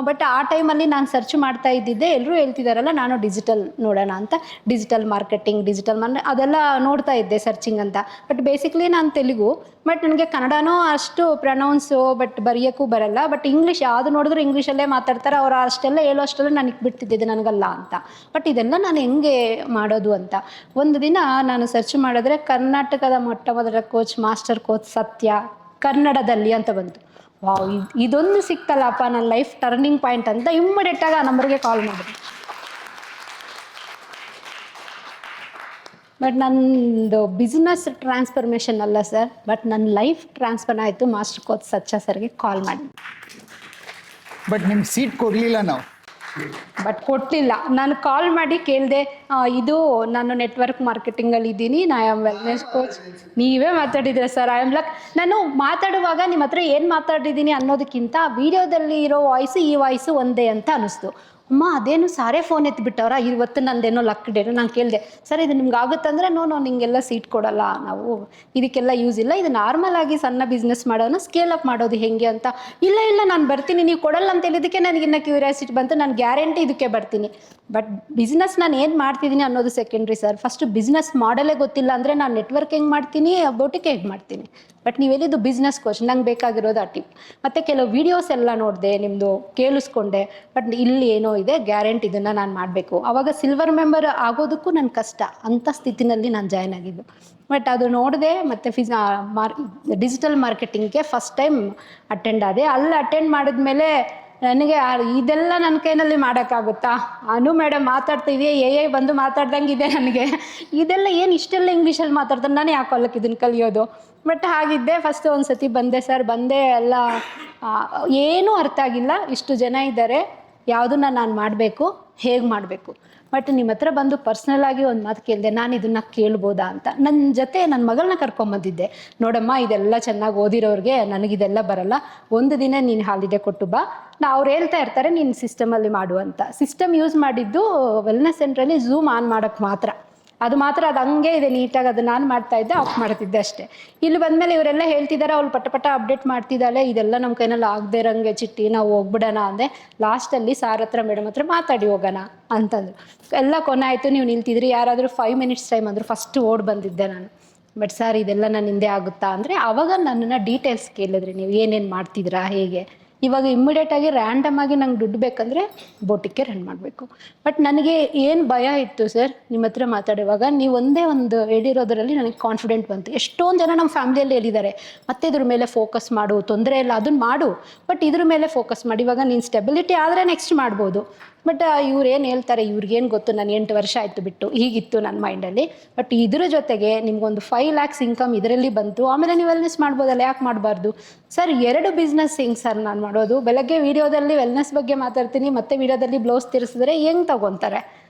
ಬಟ್ ಆ ಟೈಮಲ್ಲಿ ನಾನು ಸರ್ಚ್ ಮಾಡ್ತಾ ಇದ್ದಿದ್ದೆ, ಎಲ್ಲರೂ ಹೇಳ್ತಿದ್ದಾರಲ್ಲ ನಾನು ಡಿಜಿಟಲ್ ನೋಡೋಣ ಅಂತ, ಡಿಜಿಟಲ್ ಮಾರ್ಕೆಟಿಂಗ್, ಅದೆಲ್ಲ ನೋಡ್ತಾ ಇದ್ದೆ ಸರ್ಚಿಂಗ್ ಅಂತ. ಬಟ್ ಬೇಸಿಕ್ಲಿ ನಾನು ತೆಲುಗು, ಬಟ್ ನನಗೆ ಕನ್ನಡನೂ ಅಷ್ಟು ಪ್ರೊನೌನ್ಸು ಬಟ್ ಬರೆಯೋಕ್ಕೂ ಬರಲ್ಲ. ಬಟ್ ಇಂಗ್ಲೀಷ್ ಯಾವುದು ನೋಡಿದ್ರು ಇಂಗ್ಲೀಷಲ್ಲೇ ಮಾತಾಡ್ತಾರೆ, ಅವ್ರು ಅಷ್ಟೆಲ್ಲ ಹೇಳೋ ಅಷ್ಟೆಲ್ಲ ನನಗೆ ಬಿಡ್ತಿದ್ದಿದ್ದು ನನಗಲ್ಲ ಅಂತ. ಬಟ್ ಇದೆಲ್ಲ ನಾನು ಹೆಂಗೆ ಮಾಡೋದು ಅಂತ ಒಂದು ದಿನ ನಾನು ಸರ್ಚ್ ಮಾಡಿದ್ರೆ ಕರ್ನಾಟಕದ ಮೊಟ್ಟ ಮೊದಲ ಕೋಚ್, ಮಾಸ್ಟರ್ ಕೋಚ್ ಸತ್ಯ ಕನ್ನಡದಲ್ಲಿ ಅಂತ ಬಂತು. ವಾವ್, ಇದೊಂದು ಸಿಕ್ತಲ್ಲಪ್ಪ ನನ್ನ ಲೈಫ್ ಟರ್ನಿಂಗ್ ಪಾಯಿಂಟ್ ಅಂತ ಇಮ್ಮಿಡಿಯೇಟಾಗಿ ಆ ನಂಬರ್ಗೆ ಕಾಲ್ ಮಾಡಿದೆ. ಬಟ್ ನಂದು ಬಿಸ್ನೆಸ್ ಟ್ರಾನ್ಸ್ಫರ್ಮೇಷನ್ ಅಲ್ಲ ಸರ್, ಬಟ್ ನನ್ನ ಲೈಫ್ ಟ್ರಾನ್ಸ್ಫರ್ ಆಯಿತು ಮಾಸ್ಟರ್ ಕೋಚ್ ಸಚ್ಚ ಸರ್ಗೆ ಕಾಲ್ ಮಾಡಿ. ಬಟ್ ನಿಮ್ಗೆ ಸೀಟ್ ಕೊಡಲಿಲ್ಲ ನಾವು. ಬಟ್ ಕೊಟ್ಟಿಲ್ಲ. ನಾನು ಕಾಲ್ ಮಾಡಿ ಕೇಳಿದೆ, ಇದು ನಾನು ನೆಟ್ವರ್ಕ್ ಮಾರ್ಕೆಟಿಂಗಲ್ಲಿ ಇದ್ದೀನಿ, ಐ ಆಮ್ ವೆಲ್ನೆಸ್ ಕೋಚ್. ನೀವೇ ಮಾತಾಡಿದ್ರೆ ಸರ್, ಐ ಆಮ್ ಲಕ್. ನಾನು ಮಾತಾಡುವಾಗ ನಿಮ್ಮ ಹತ್ರ ಏನು ಮಾತಾಡಿದ್ದೀನಿ ಅನ್ನೋದಕ್ಕಿಂತ ವೀಡಿಯೋದಲ್ಲಿ ಇರೋ ವಾಯ್ಸು ಈ ವಾಯ್ಸು ಒಂದೇ ಅಂತ ಅನ್ನಿಸ್ತು. ಅಮ್ಮ ಅದೇನು ಸಾರೇ ಫೋನ್ ಎತ್ತಿಬಿಟ್ಟವ್ರ, ಇವತ್ತು ನಂದೇನೋ ಲಕ್ ಡೇನು. ನಾನು ಕೇಳಿದೆ, ಸರ್ ಇದು ನಿಮ್ಗೆ ಆಗುತ್ತಂದರೆ ನೋ ನಿಮಗೆಲ್ಲ ಸೀಟ್ ಕೊಡಲ್ಲ, ನಾವು ಇದಕ್ಕೆಲ್ಲ ಯೂಸ್ ಇಲ್ಲ, ಇದು ನಾರ್ಮಲ್ ಆಗಿ ಸಣ್ಣ ಬಿಸ್ನೆಸ್ ಮಾಡೋಣ, ಸ್ಕೇಲ್ ಅಪ್ ಮಾಡೋದು ಹೇಗೆ ಅಂತ. ಇಲ್ಲ ನಾನು ಬರ್ತೀನಿ, ನೀವು ಕೊಡಲ್ಲ ಅಂತ ಹೇಳಿದ್ದಕ್ಕೆ ನನಗಿನ್ನ ಕ್ಯೂರಿಯಾಸಿಟಿ ಬಂತು, ನಾನು ಗ್ಯಾರಂಟಿ ಇದಕ್ಕೆ ಬರ್ತೀನಿ. ಬಟ್ ಬಿಸ್ನೆಸ್ ನಾನು ಏನು ಮಾಡ್ತಿದ್ದೀನಿ ಅನ್ನೋದು ಸೆಕೆಂಡ್ರಿ ಸರ್. ಫಸ್ಟು ಬಿಸ್ನೆಸ್ ಮಾಡಲೇ ಗೊತ್ತಿಲ್ಲ ಅಂದರೆ ನಾನು ನೆಟ್ವರ್ಕ್ ಹೆಂಗೆ ಮಾಡ್ತೀನಿ, ಬೋಟಿಗೆ ಹೇಗೆ ಮಾಡ್ತೀನಿ. ಬಟ್ ನೀವು ಹೇಳಿದ್ದು ಬಿಸ್ನೆಸ್ ಕೋಚ್, ನಂಗೆ ಬೇಕಾಗಿರೋದು ಆ ಟಿಪ್. ಮತ್ತು ಕೆಲವು ವೀಡಿಯೋಸ್ ಎಲ್ಲ ನೋಡಿದೆ ನಿಮ್ಮದು, ಕೇಳಿಸ್ಕೊಂಡೆ. ಬಟ್ ಇಲ್ಲಿ ಏನೋ ಇದೆ, ಗ್ಯಾರಂಟಿ ಇದನ್ನು ನಾನು ಮಾಡಬೇಕು. ಆವಾಗ ಸಿಲ್ವರ್ ಮೆಂಬರ್ ಆಗೋದಕ್ಕೂ ನನ್ನ ಕಷ್ಟ, ಅಂಥ ಸ್ಥಿತಿನಲ್ಲಿ ನಾನು ಜಾಯ್ನ್ ಆಗಿದ್ದು. ಬಟ್ ಅದು ನೋಡಿದೆ. ಮತ್ತು ಡಿಜಿಟಲ್ ಮಾರ್ಕೆಟಿಂಗ್ಗೆ ಫಸ್ಟ್ ಟೈಮ್ ಅಟೆಂಡ್ ಆದೆ. ಅಲ್ಲಿ ಅಟೆಂಡ್ ಮಾಡಿದ್ಮೇಲೆ ನನಗೆ ಇದೆಲ್ಲ ನನ್ನ ಕೈನಲ್ಲಿ ಮಾಡೋಕ್ಕಾಗುತ್ತಾ, ಅನು ಮೇಡಮ್ ಮಾತಾಡ್ತಿದ್ದೆ, ಎ ಬಂದು ಮಾತಾಡ್ದಂಗೆ ಇದೆ ನನಗೆ, ಇದೆಲ್ಲ ಏನು ಇಷ್ಟೆಲ್ಲ ಇಂಗ್ಲೀಷಲ್ಲಿ ಮಾತಾಡ್ತಾರೆ, ನಾನು ಯಾಕೆ ಅಲ್ಲಕ್ಕೆ ಇದನ್ನು ಕಲಿಯೋದು. ಬಟ್ ಹಾಗಿದ್ದೆ. ಫಸ್ಟ್ ಒಂದು ಸತಿ ಬಂದೆ ಸರ್, ಎಲ್ಲ ಏನೂ ಅರ್ಥ ಆಗಿಲ್ಲ. ಇಷ್ಟು ಜನ ಇದ್ದಾರೆ, ಯಾವುದನ್ನ ನಾನು ಮಾಡಬೇಕು, ಹೇಗೆ ಮಾಡಬೇಕು. ಬಟ್ ನಿಮ್ಮ ಹತ್ರ ಬಂದು ಪರ್ಸ್ನಲಾಗಿ ಒಂದು ಮಾತು ಕೇಳಿದೆ, ನಾನು ಇದನ್ನು ಕೇಳ್ಬೋದಾ ಅಂತ. ನನ್ನ ಜೊತೆ ನನ್ನ ಮಗಳನ್ನ ಕರ್ಕೊಂಬಂದಿದ್ದೆ. ನೋಡಮ್ಮ, ಇದೆಲ್ಲ ಚೆನ್ನಾಗಿ ಓದಿರೋರಿಗೆ, ನನಗಿದೆಲ್ಲ ಬರಲ್ಲ, ಒಂದು ದಿನ ನೀನು ಹಾಲಿಡೇ ಕೊಟ್ಟು ಬಾ, ಅವ್ರು ಹೇಳ್ತಾ ಇರ್ತಾರೆ ನೀನು ಸಿಸ್ಟಮಲ್ಲಿ ಮಾಡು ಅಂತ. ಸಿಸ್ಟಮ್ ಯೂಸ್ ಮಾಡಿದ್ದು ವೆಲ್ನೆಸ್ ಸೆಂಟ್ರಲ್ಲಿ ಝೂಮ್ ಆನ್ ಮಾಡೋಕ್ಕೆ ಮಾತ್ರ. ಅದು ಹಂಗೆ ಇದೆ ನೀಟಾಗಿ, ಅದು ನಾನು ಮಾಡ್ತಾಯಿದ್ದೆ, ಆಫ್ ಮಾಡ್ತಿದ್ದೆ ಅಷ್ಟೇ. ಇಲ್ಲಿ ಬಂದಮೇಲೆ ಇವರೆಲ್ಲ ಹೇಳ್ತಿದ್ದಾರೆ, ಅವಳು ಪಟ ಅಪ್ಡೇಟ್ ಮಾಡ್ತಿದ್ದಾಳೆ, ಇದೆಲ್ಲ ನಮ್ಮ ಕೈನಲ್ಲಿ ಆಗದೆ ಇರೋಂಗೆ ಚಿಟ್ಟಿ, ನಾವು ಹೋಗ್ಬಿಡೋಣ ಅಂದೆ. ಲಾಸ್ಟಲ್ಲಿ ಸಾರ್ ಹತ್ರ ಮೇಡಮ್ ಹತ್ರ ಮಾತಾಡಿ ಹೋಗೋಣ ಅಂತಂದರು. ಎಲ್ಲ ಕೊನೆ ಆಯಿತು, ನೀವು ನಿಲ್ತಿದ್ರಿ, ಯಾರಾದರೂ 5 ಮಿನಿಟ್ಸ್ ಟೈಮ್ ಅಂದರು. ಫಸ್ಟ್ ಓಡ್ ಬಂದಿದ್ದೆ ನಾನು. ಬಟ್ ಸರ್ ಇದೆಲ್ಲ ನನ್ನ ಹಿಂದೆ ಆಗುತ್ತಾ ಅಂದರೆ, ಆವಾಗ ನನ್ನನ್ನು ಡೀಟೇಲ್ಸ್ ಕೇಳಿದ್ರಿ, ನೀವು ಏನೇನು ಮಾಡ್ತಿದ್ದೀರಾ, ಹೇಗೆ. ಇವಾಗ ಇಮ್ಮಿಡಿಯೇಟಾಗಿ ರ್ಯಾಂಡಮ್ ಆಗಿ ನಂಗೆ ದುಡ್ಡು ಬೇಕಂದರೆ ಬೋಟಿಕ್ಕೆ ರನ್ ಮಾಡಬೇಕು. ಬಟ್ ನನಗೆ ಏನು ಭಯ ಇತ್ತು ಸರ್, ನಿಮ್ಮ ಹತ್ರ ಮಾತಾಡುವಾಗ ನೀವು ಒಂದೇ ಒಂದು ಹೇಳಿರೋದ್ರಲ್ಲಿ ನನಗೆ ಕಾನ್ಫಿಡೆಂಟ್ ಬಂತು. ಎಷ್ಟೊಂದು ಜನ ನಮ್ಮ ಫ್ಯಾಮಿಲಿಯಲ್ಲಿ ಹೇಳಿದ್ದಾರೆ, ಮತ್ತೆ ಇದ್ರ ಮೇಲೆ ಫೋಕಸ್ ಮಾಡು, ತೊಂದರೆ ಇಲ್ಲ, ಅದನ್ನು ಮಾಡು, ಬಟ್ ಇದ್ರ ಮೇಲೆ ಫೋಕಸ್ ಮಾಡಿ, ಇವಾಗ ನೀನು ಸ್ಟೆಬಿಲಿಟಿ ಆದರೆ ನೆಕ್ಸ್ಟ್ ಮಾಡ್ಬೋದು. ಬಟ್ ಇವ್ರು ಏನು ಹೇಳ್ತಾರೆ, ಇವ್ರಿಗೇನು ಗೊತ್ತು, ನಾನು 8 ವರ್ಷ ಆಯಿತು ಬಿಟ್ಟು, ಹೀಗಿತ್ತು ನನ್ನ ಮೈಂಡಲ್ಲಿ. ಬಟ್ ಇದ್ರ ಜೊತೆಗೆ ನಿಮ್ಗೊಂದು 5 lakhs ಇನ್ಕಮ್ ಇದರಲ್ಲಿ ಬಂತು, ಆಮೇಲೆ ನೀವು ವೆಲ್ನೆಸ್ ಮಾಡ್ಬೋದಲ್ಲ, ಯಾಕೆ ಮಾಡಬಾರ್ದು ಸರ್. 2 ಬಿಸ್ನೆಸ್ ಹೆಂಗೆ ಸರ್ ನಾನು ಮಾಡೋದು? ಬೆಳಗ್ಗೆ ವೀಡಿಯೋದಲ್ಲಿ ವೆಲ್ನೆಸ್ ಬಗ್ಗೆ ಮಾತಾಡ್ತೀನಿ, ಮತ್ತೆ ವೀಡಿಯೋದಲ್ಲಿ ಬ್ಲೌಸ್ ತಿರ್ಸಿದ್ರೆ ಹೆಂಗೆ ತಗೊತಾರೆ.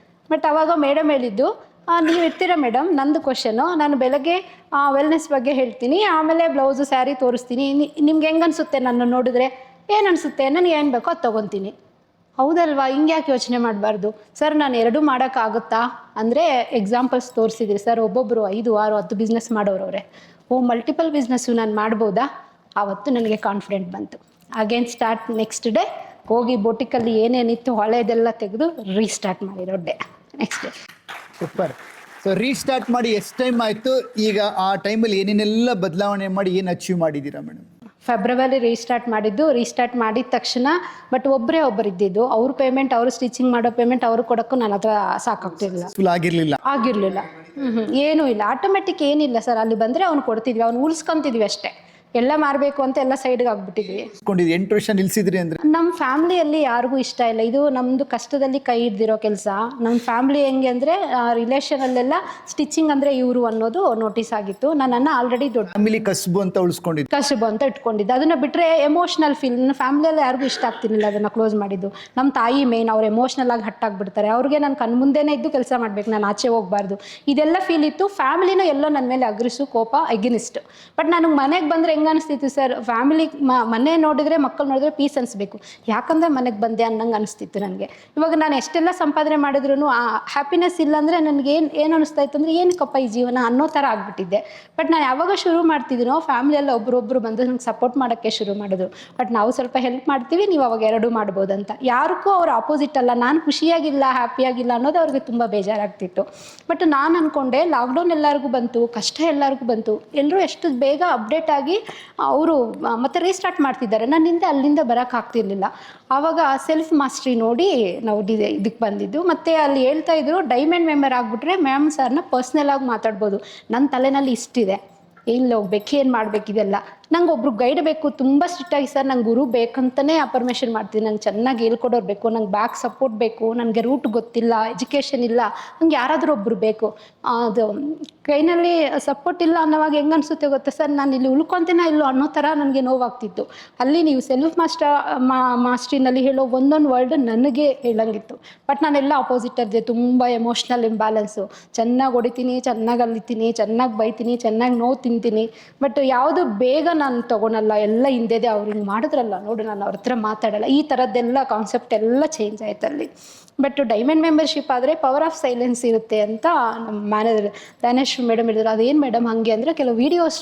ಬಟ್ ಅವಾಗ ಮೇಡಮ್ ಹೇಳಿದ್ದು, ನೀವು ಇರ್ತೀರಾ ಮೇಡಮ್, ನಂದು ಕ್ವಶನು, ನಾನು ಬೆಳಗ್ಗೆ ವೆಲ್ನೆಸ್ ಬಗ್ಗೆ ಹೇಳ್ತೀನಿ, ಆಮೇಲೆ ಬ್ಲೌಸು ಸ್ಯಾರಿ ತೋರಿಸ್ತೀನಿ, ನಿಮ್ಗೆ ಹೆಂಗೆ ಅನಿಸುತ್ತೆ ನನ್ನ ನೋಡಿದ್ರೆ, ಏನು ಅನಿಸುತ್ತೆ, ನನಗೆ ಏನು ಬೇಕೋ ಅದು ತೊಗೊತೀನಿ. ಹೌದಲ್ವಾ, ಹಿಂಗೆ ಯಾಕೆ ಯೋಚನೆ ಮಾಡಬಾರ್ದು ಸರ್. ನಾನು 2 ಮಾಡೋಕ್ಕಾಗುತ್ತಾ ಅಂದರೆ ಎಕ್ಸಾಂಪಲ್ಸ್ ತೋರಿಸಿದ್ರಿ ಸರ್. ಒಬ್ಬೊಬ್ಬರು 5, 6, 10 ಬಿಸ್ನೆಸ್ ಮಾಡೋರವ್ರೆ. ಮಲ್ಟಿಪಲ್ ಬಿಸ್ನೆಸ್ಸು ನಾನು ಮಾಡ್ಬೋದಾ? ಆವತ್ತು ನನಗೆ ಕಾನ್ಫಿಡೆಂಟ್ ಬಂತು. Again start. ನೆಕ್ಸ್ಟ್ ಡೇ ಹೋಗಿ ಬೋಟಿಕಲ್ಲಿ ಏನೇನಿತ್ತು ಹಳೆದೆಲ್ಲ ತೆಗೆದು ರೀಸ್ಟಾರ್ಟ್ ಮಾಡಿರೋಡ್ಡೆ next day. Super. So restart ಮಾಡಿ ಎಷ್ಟು ಟೈಮ್ ಆಯಿತು? ಈಗ ಆ ಟೈಮಲ್ಲಿ ಏನೇನೆಲ್ಲ ಬದಲಾವಣೆ ಮಾಡಿ ಏನು ಅಚೀವ್ ಮಾಡಿದ್ದೀರಾ ಮೇಡಮ್? ಫೆಬ್ರವರಿ ರೀಸ್ಟಾರ್ಟ್ ಮಾಡಿದ ತಕ್ಷಣ ಬಟ್ ಒಬ್ಬರು ಇದ್ದಿದ್ದು ಅವ್ರ ಪೇಮೆಂಟ್, ಅವರು ಸ್ಟಿಚಿಂಗ್ ಮಾಡೋ ಪೇಮೆಂಟ್ ಅವ್ರು ಕೊಡೋಕ್ಕೂ ನನ್ನ ಹತ್ರ ಸಾಕಾಗ್ತಿರ್ಲಿಲ್ಲ, ಆಗಿರಲಿಲ್ಲ. ಏನೂ ಇಲ್ಲ, ಆಟೋಮೆಟಿಕ್ ಏನಿಲ್ಲ ಸರ್. ಅಲ್ಲಿ ಬಂದರೆ ಅವ್ನು ಕೊಡ್ತಿದ್ವಿ, ಅವ್ನು ಉಳಿಸ್ಕೊಂತಿದ್ವಿ ಅಷ್ಟೇ. ಎಲ್ಲ ಮಾರಬೇಕು ಅಂತ ಎಲ್ಲ ಸೈಡ್ಗೆ ಆಗ್ಬಿಟ್ಟಿದ್ವಿ. 8 ವರ್ಷ ನಿಲ್ಸಿದ್ರಿ ಅಂದ್ರೆ ನಮ್ಮ ಫ್ಯಾಮ್ಲಿಯಲ್ಲಿ ಯಾರಿಗೂ ಇಷ್ಟ ಇಲ್ಲ, ಇದು ನಮ್ಮದು ಕಷ್ಟದಲ್ಲಿ ಕೈ ಹಿಡ್ದಿರೋ ಕೆಲಸ. ನಮ್ಮ ಫ್ಯಾಮ್ಲಿ ಹೆಂಗೆ ಅಂದರೆ ರಿಲೇಷನಲ್ಲೆಲ್ಲ ಸ್ಟಿಚಿಂಗ್ ಅಂದರೆ ಇವರು ಅನ್ನೋದು ನೋಟಿಸ್ ಆಗಿತ್ತು. ನನ್ನನ್ನು ಆಲ್ರೆಡಿ ದೊಡ್ಡ ಫ್ಯಾಮಿಲಿ ಕಸುಬು ಅಂತ ಕಸುಬು ಅಂತ ಇಟ್ಕೊಂಡಿದ್ದೆ. ಅದನ್ನು ಬಿಟ್ಟರೆ ಎಮೋಷ್ನಲ್ ಫೀಲ್, ನನ್ನ ಫ್ಯಾಮ್ಲಿಯಲ್ಲಿ ಯಾರಿಗೂ ಇಷ್ಟ ಆಗ್ತಿರ್ಲಿಲ್ಲ ಅದನ್ನು ಕ್ಲೋಸ್ ಮಾಡಿದ್ದು. ನಮ್ಮ ತಾಯಿ ಮೇನ್, ಅವ್ರು ಎಮೋಷ್ನಲ್ ಆಗಿ ಹಟ್ಟಾಗ್ಬಿಡ್ತಾರೆ. ಅವ್ರಿಗೆ ನಾನು ಕಣ್ಮುಂದೆನೇ ಇದ್ದು ಕೆಲಸ ಮಾಡಬೇಕು, ನಾನು ಆಚೆ ಹೋಗಬಾರ್ದು, ಇದೆಲ್ಲ ಫೀಲ್ ಇತ್ತು. ಫ್ಯಾಮಿಲಿನೂ ಎಲ್ಲೋ ನನ್ನ ಮೇಲೆ ಅಗ್ರಿಸು, ಕೋಪ, ಎಗಿನಿಸ್ಟ್. ಬಟ್ ನನಗೆ ಮನೆಗೆ ಬಂದರೆ ಹೆಂಗೆ ಅನಿಸ್ತಿತ್ತು ಸರ್, ಫ್ಯಾಮಿಲಿ ಮನೆ ನೋಡಿದರೆ, ಮಕ್ಕಳು ನೋಡಿದ್ರೆ ಪೀಸ್ ಅನಿಸ್ಬೇಕು, ಯಾಕಂದರೆ ಮನೆಗೆ ಬಂದೆ ಅನ್ನಂಗೆ ಅನಿಸ್ತಿತ್ತು ನನಗೆ. ಇವಾಗ ನಾನು ಎಷ್ಟೆಲ್ಲ ಸಂಪಾದನೆ ಮಾಡಿದ್ರು ಆ ಹ್ಯಾಪಿನೆಸ್ ಇಲ್ಲ ಅಂದರೆ ನನಗೆ ಏನು ಅನಿಸ್ತಾ ಇತ್ತು ಅಂದರೆ ಏನಕ್ಕಪ್ಪ ಈ ಜೀವನ ಅನ್ನೋ ಥರ ಆಗಿಬಿಟ್ಟಿದ್ದೆ. ಬಟ್ ನಾನು ಯಾವಾಗ ಶುರು ಮಾಡ್ತಿದ್ದೀನೋ ಫ್ಯಾಮಿಲಿಯೆಲ್ಲ ಒಬ್ಬರೊಬ್ಬರು ಬಂದು ನನಗೆ ಸಪೋರ್ಟ್ ಮಾಡೋಕ್ಕೆ ಶುರು ಮಾಡಿದ್ರು. ಬಟ್ ನಾವು ಸ್ವಲ್ಪ ಹೆಲ್ಪ್ ಮಾಡ್ತೀವಿ, ನೀವು ಅವಾಗ ಎರಡೂ ಮಾಡ್ಬೋದಂತ. ಯಾರಿಗೂ ಅವ್ರು ಆಪೋಸಿಟ್ ಅಲ್ಲ, ನಾನು ಖುಷಿಯಾಗಿಲ್ಲ, ಹ್ಯಾಪಿಯಾಗಿಲ್ಲ ಅನ್ನೋದು ಅವ್ರಿಗೆ ತುಂಬ ಬೇಜಾರಾಗ್ತಿತ್ತು. ಬಟ್ ನಾನು ಅಂದ್ಕೊಂಡೆ ಲಾಕ್ಡೌನ್ ಎಲ್ಲರಿಗೂ ಬಂತು, ಕಷ್ಟ ಎಲ್ಲರಿಗೂ ಬಂತು, ಎಲ್ಲರೂ ಎಷ್ಟು ಬೇಗ ಅಪ್ಡೇಟ್ ಆಗಿ ಅವರು ಮತ್ತೆ ರೀಸ್ಟಾರ್ಟ್ ಮಾಡ್ತಿದ್ದಾರೆ. ನನ್ನಿಂದ ಅಲ್ಲಿಂದ ಬರೋಕ್ಕಾಗ್ತಿರ್ಲಿಲ್ಲ. ಆವಾಗ ಸೆಲ್ಫ್ ಮಾಸ್ಟ್ರಿ ನೋಡಿ ನಾವು ಇದಕ್ಕೆ ಬಂದಿದ್ದು. ಮತ್ತು ಅಲ್ಲಿ ಹೇಳ್ತಾ ಇದ್ರು, ಡೈಮಂಡ್ ಮೆಂಬರ್ ಆಗಿಬಿಟ್ರೆ ಮ್ಯಾಮ್ ಸರ್ನ ಪರ್ಸ್ನಲ್ ಆಗಿ ಮಾತಾಡ್ಬೋದು. ನನ್ನ ತಲೆನಲ್ಲಿ ಇಷ್ಟಿದೆ, ಎಲ್ಲಿ ಹೋಗ್ಬೇಕು, ಏನು ಮಾಡಬೇಕು, ಇದೆಲ್ಲ ನಂಗೆ ಒಬ್ರು ಗೈಡ್ ಬೇಕು. ತುಂಬ ಸ್ಟ್ರಿಕ್ಟಾಗಿ ಸರ್ ನಂಗೆ ಗುರು ಬೇಕಂತಲೇ ಅಪರ್ಮೇಷನ್ ಮಾಡ್ತೀನಿ, ನಂಗೆ ಚೆನ್ನಾಗಿ ಹೇಳ್ಕೊಡೋರು ಬೇಕು, ನಂಗೆ ಬ್ಯಾಕ್ ಸಪೋರ್ಟ್ ಬೇಕು, ನನಗೆ ರೂಟ್ ಗೊತ್ತಿಲ್ಲ, ಎಜುಕೇಷನ್ ಇಲ್ಲ, ನಂಗೆ ಯಾರಾದರೂ ಒಬ್ಬರು ಬೇಕು. ಅದು ಕೈನಲ್ಲಿ ಸಪೋರ್ಟ್ ಇಲ್ಲ ಅನ್ನೋವಾಗ ಹೆಂಗೆ ಅನಿಸುತ್ತೆ ಗೊತ್ತಾ ಸರ್, ನಾನು ಇಲ್ಲಿ ಉಳ್ಕೊತೀನೋ ಇಲ್ಲೋ ಅನ್ನೋ ಥರ ನನಗೆ ನೋವಾಗ್ತಿತ್ತು. ಅಲ್ಲಿ ನೀವು ಸೆಲ್ಫ್ ಮಾಸ್ಟ್ರಿನಲ್ಲಿ ಹೇಳೋ ಒಂದೊಂದು ವರ್ಡ್ ನನಗೆ ಹೇಳಂಗಿತ್ತು. ಬಟ್ ನಾನೆಲ್ಲ ಆಪೋಸಿಟ್ ಇದ್ದೆ, ತುಂಬ ಎಮೋಷ್ನಲ್ ಇಂಬ್ಯಾಲೆನ್ಸು. ಚೆನ್ನಾಗಿ ಹೊಡಿತೀನಿ, ಚೆನ್ನಾಗಿ ಅಲ್ಲಿತೀನಿ, ಚೆನ್ನಾಗಿ ಬೈತೀನಿ, ಚೆನ್ನಾಗಿ ನೋವು ತಿಂತೀನಿ. ಬಟ್ ಯಾವುದು ಬೇಗ ನಾನು ತೊಗೊಳಲ್ಲ, ಎಲ್ಲ ಹಿಂದೆದೆ. ಅವ್ರು ಹಿಂಗೆ ಮಾಡಿದ್ರಲ್ಲ ನೋಡು, ನಾನು ಅವ್ರ ಹತ್ರ ಮಾತಾಡಲ್ಲ, ಈ ಥರದ್ದೆಲ್ಲ ಕಾನ್ಸೆಪ್ಟ್ ಎಲ್ಲ ಚೇಂಜ್ ಆಯ್ತು ಅಲ್ಲಿ. ಬಟ್ ಡೈಮಂಡ್ ಮೆಂಬರ್ಶಿಪ್ ಆದರೆ ಪವರ್ ಆಫ್ ಸೈಲೆನ್ಸ್ ಇರುತ್ತೆ ಅಂತ ನಮ್ಮ ಮ್ಯಾನೇಜರ್ ದಾನೇಶ್ ಮೇಡಮ್ ಹೇಳಿದ್ರು. ಅದೇನು ಮೇಡಮ್ ಹಾಗೆ ಅಂದರೆ ಕೆಲವು ವೀಡಿಯೋಸ್